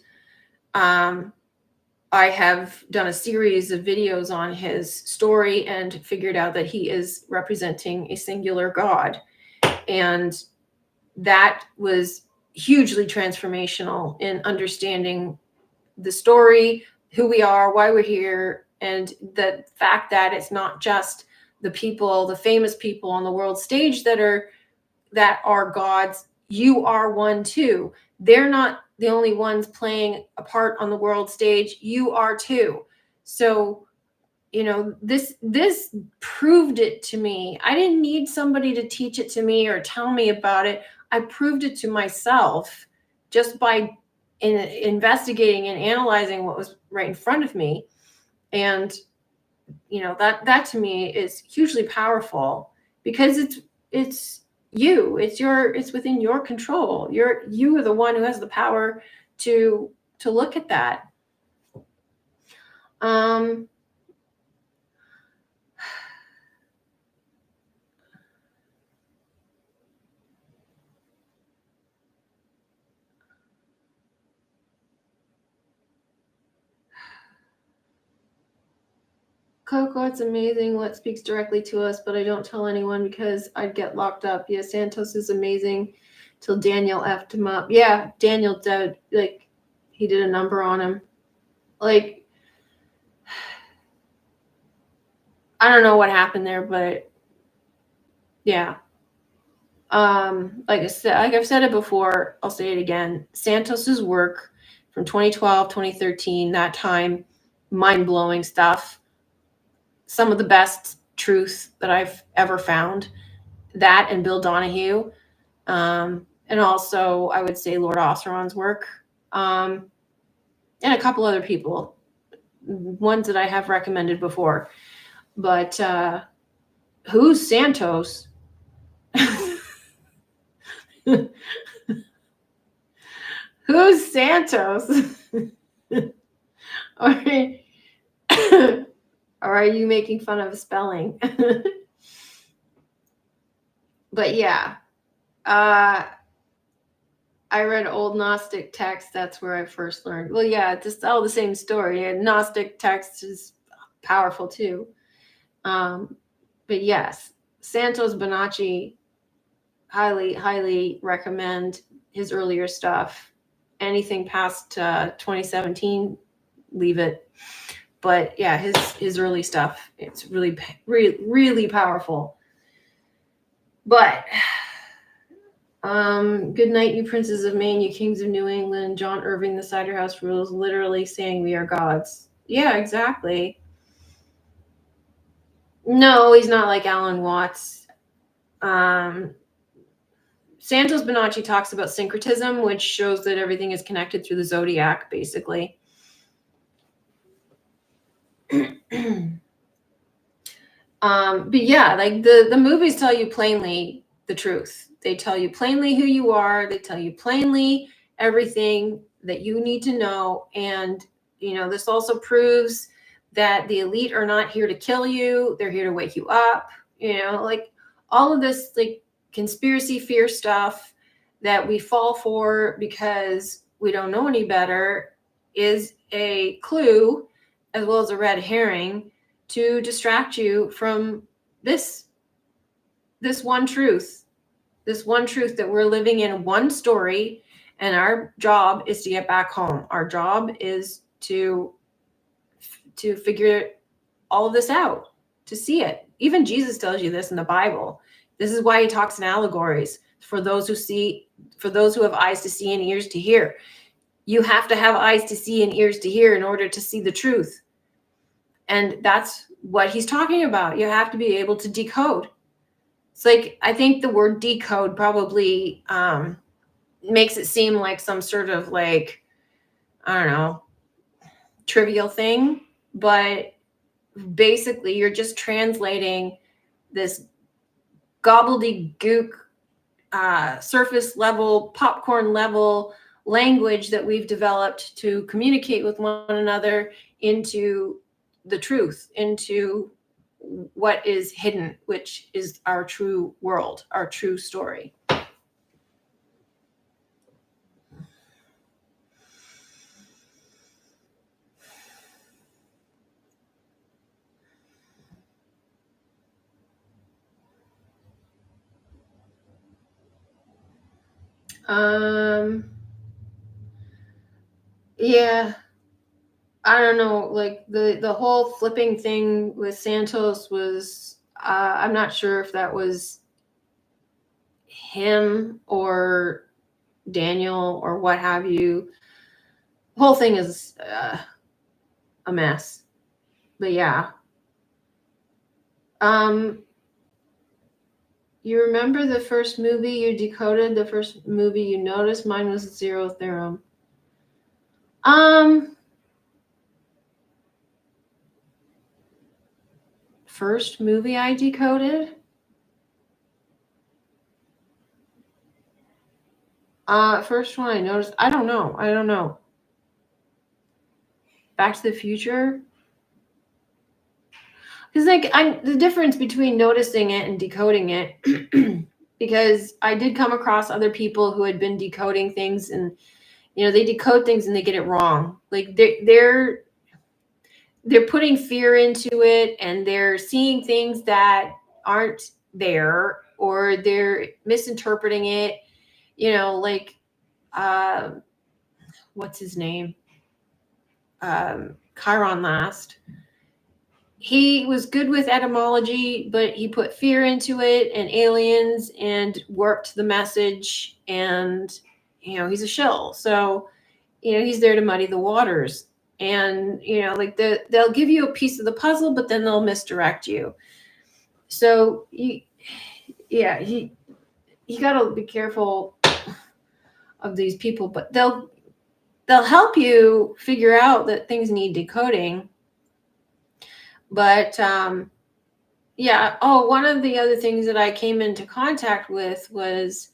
I have done a series of videos on his story and figured out that he is representing a singular God. And that was hugely transformational in understanding the story, who we are, why we're here, and the fact that it's not just the people, the famous people on the world stage that are gods. You are one too. They're not the only ones playing a part on the world stage. You are too. So, this proved it to me. I didn't need somebody to teach it to me or tell me about it. I proved it to myself just by investigating and analyzing what was right in front of me. And that to me is hugely powerful, because it's within your control. You are the one who has the power to look at that. Coco, it's amazing what speaks directly to us, but I don't tell anyone because I'd get locked up. Yeah, Santos is amazing till Daniel effed him up. Yeah, Daniel did. Like, he did a number on him. Like, I don't know what happened there, but yeah. Like I've said it before, I'll say it again. Santos's work from 2012, 2013, that time, mind-blowing stuff. Some of the best truth that I've ever found. That and Bill Donahue. And also, I would say Lord Osseron's work. And a couple other people. Ones that I have recommended before. But who's Santos? Who's Santos? Or are you making fun of spelling? But yeah, I read old Gnostic texts. That's where I first learned. Well, yeah, just all the same story. And Gnostic text is powerful too. But yes, Santos Bonacci, highly, highly recommend his earlier stuff. Anything past 2017, leave it. But yeah, his early stuff, it's really, really, really powerful. But good night, you princes of Maine, you kings of New England. John Irving, the Cider House Rules, literally saying we are gods. Yeah, exactly. No, he's not like Alan Watts. Santos Bonacci talks about syncretism, which shows that everything is connected through the zodiac, basically. But yeah, like the movies tell you plainly the truth. They tell you plainly who you are. They tell you plainly everything that you need to know. And, this also proves that the elite are not here to kill you. They're here to wake you up. Like all of this, like conspiracy fear stuff that we fall for because we don't know any better is a clue as well as a red herring to distract you from this one truth that we're living in one story, and our job is to get back home. Our job is to figure all of this out, to see it. Even Jesus tells you this in the Bible. This is why he talks in allegories, for those who have eyes to see and ears to hear. You have to have eyes to see and ears to hear in order to see the truth. And that's what he's talking about. You have to be able to decode. It's like, I think the word decode probably makes it seem like some sort of like, I don't know, trivial thing. But basically, you're just translating this gobbledygook, surface level, popcorn level language that we've developed to communicate with one another into the truth, into what is hidden, which is our true world, our true story. Yeah, I don't know. Like the whole flipping thing with Santos was, I'm not sure if that was him or Daniel or what have you. The whole thing is a mess. But yeah. You remember the first movie you decoded, the first movie you noticed? Mine was Zero Theorem. First movie I decoded? First one I noticed, I don't know. Back to the Future? Because like the difference between noticing it and decoding it, because I did come across other people who had been decoding things, and they decode things and they get it wrong. Like they're putting fear into it, and they're seeing things that aren't there, or they're misinterpreting it. Like what's his name? Chiron Last. He was good with etymology, but he put fear into it and aliens and warped the message, and he's a shill. So he's there to muddy the waters. And like they'll give you a piece of the puzzle, but then they'll misdirect you. So you gotta be careful of these people, but they'll help you figure out that things need decoding. But yeah. Oh, one of the other things that I came into contact with was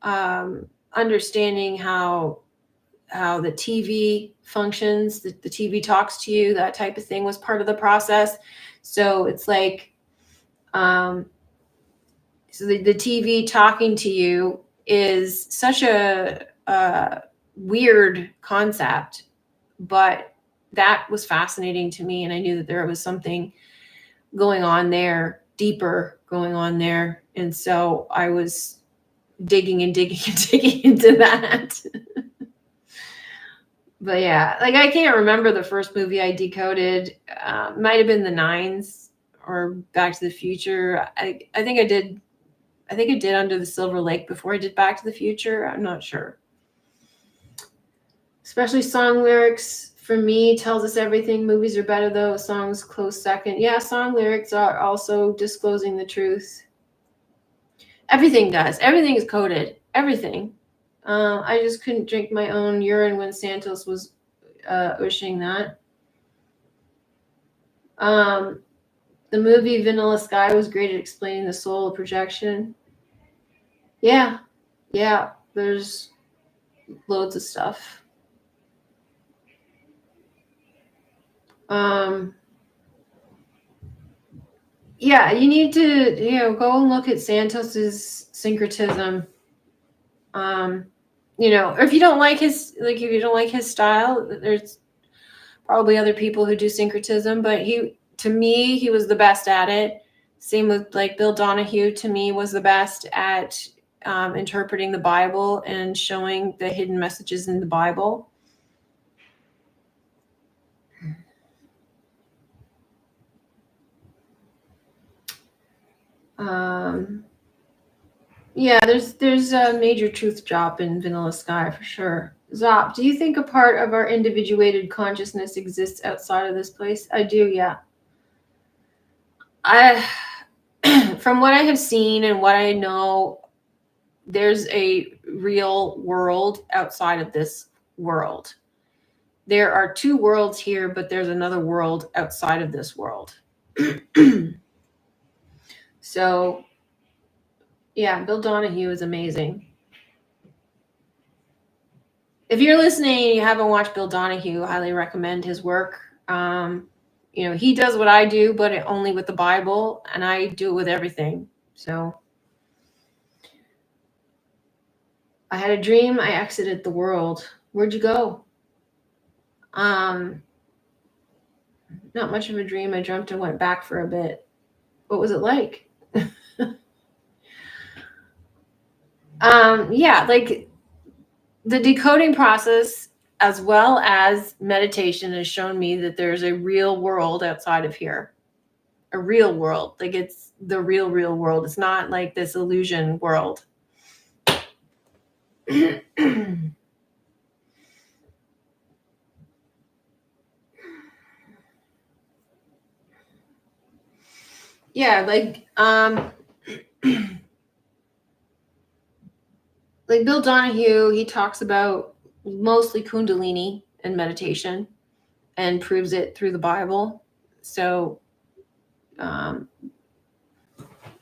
understanding how the TV functions, the TV talks to you, that type of thing was part of the process. So it's like, so the TV talking to you is such a weird concept, but that was fascinating to me, and I knew that there was something going on there, deeper going on there, and so I was digging and digging and digging into that. But yeah, like I can't remember the first movie I decoded. Might have been The Nines or Back to the Future. I think I did Under the Silver Lake before I did Back to the Future. I'm not sure. Especially song lyrics, for me, tells us everything. Movies are better though. Songs close second. Yeah, song lyrics are also disclosing the truth. Everything does. Everything is coded. Everything. I just couldn't drink my own urine when Santos was wishing that. The movie Vanilla Sky was great at explaining the soul projection. Yeah. There's loads of stuff. Yeah, you need to go and look at Santos's syncretism. Or if you don't like his style, there's probably other people who do syncretism, but to me he was the best at it. Same with like Bill Donahue, to me was the best at interpreting the Bible and showing the hidden messages in the Bible. Yeah, there's a major truth drop in Vanilla Sky for sure. Zop, do you think a part of our individuated consciousness exists outside of this place? I do, yeah. From what I have seen and what I know, there's a real world outside of this world. There are two worlds here, but there's another world outside of this world. So, yeah, Bill Donahue is amazing. If you're listening and you haven't watched Bill Donahue, I highly recommend his work. He does what I do, but only with the Bible, and I do it with everything. So I had a dream. I exited the world. Where'd you go? Not much of a dream. I dreamt and went back for a bit. What was it like? Yeah, like the decoding process as well as meditation has shown me that there's a real world outside of here. A real world. Like it's the real world. It's not like this illusion world. Yeah, like like Bill Donahue, he talks about mostly Kundalini and meditation and proves it through the Bible. So yeah,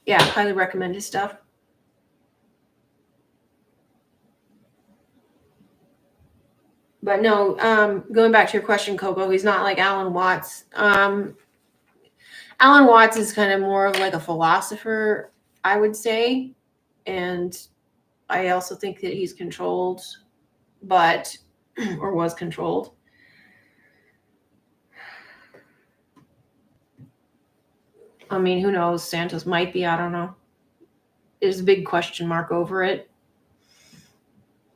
highly recommend his stuff. But no, going back to your question, Coco, he's not like Alan Watts. Alan Watts is kind of more of like a philosopher, I would say. And I also think that he's controlled, or was controlled. I mean, who knows? Santos might be, I don't know. There's a big question mark over it.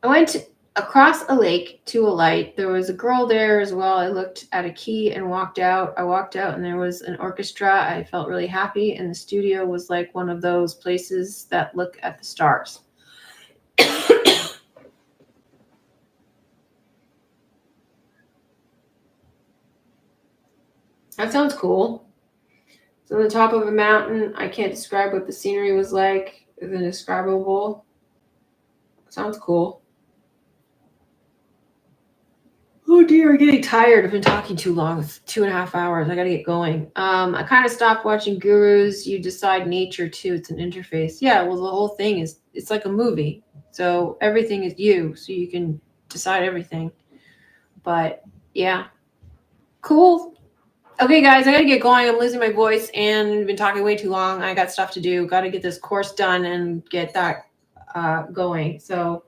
I went across a lake to a light. There was a girl there as well. I looked at a key and walked out. I walked out and there was an orchestra. I felt really happy. And the studio was like one of those places that look at the stars. That sounds cool. It's on the top of a mountain. I can't describe what the scenery was like. It's indescribable. Sounds cool. Oh dear, I'm getting tired. I've been talking too long. It's 2.5 hours. I got to get going. I kind of stopped watching Gurus. You decide nature too. It's an interface. Yeah, well, the whole thing is, it's like a movie. So everything is you. So you can decide everything. But yeah, cool. Okay, guys, I got to get going. I'm losing my voice and I've been talking way too long. I got stuff to do. Got to get this course done and get that going. So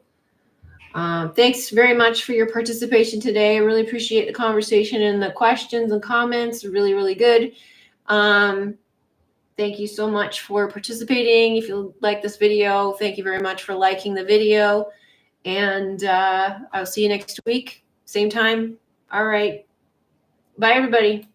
thanks very much for your participation today. I really appreciate the conversation and the questions and comments. Really, really good. Thank you so much for participating. If you like this video, thank you very much for liking the video. And I'll see you next week, same time. All right. Bye, everybody.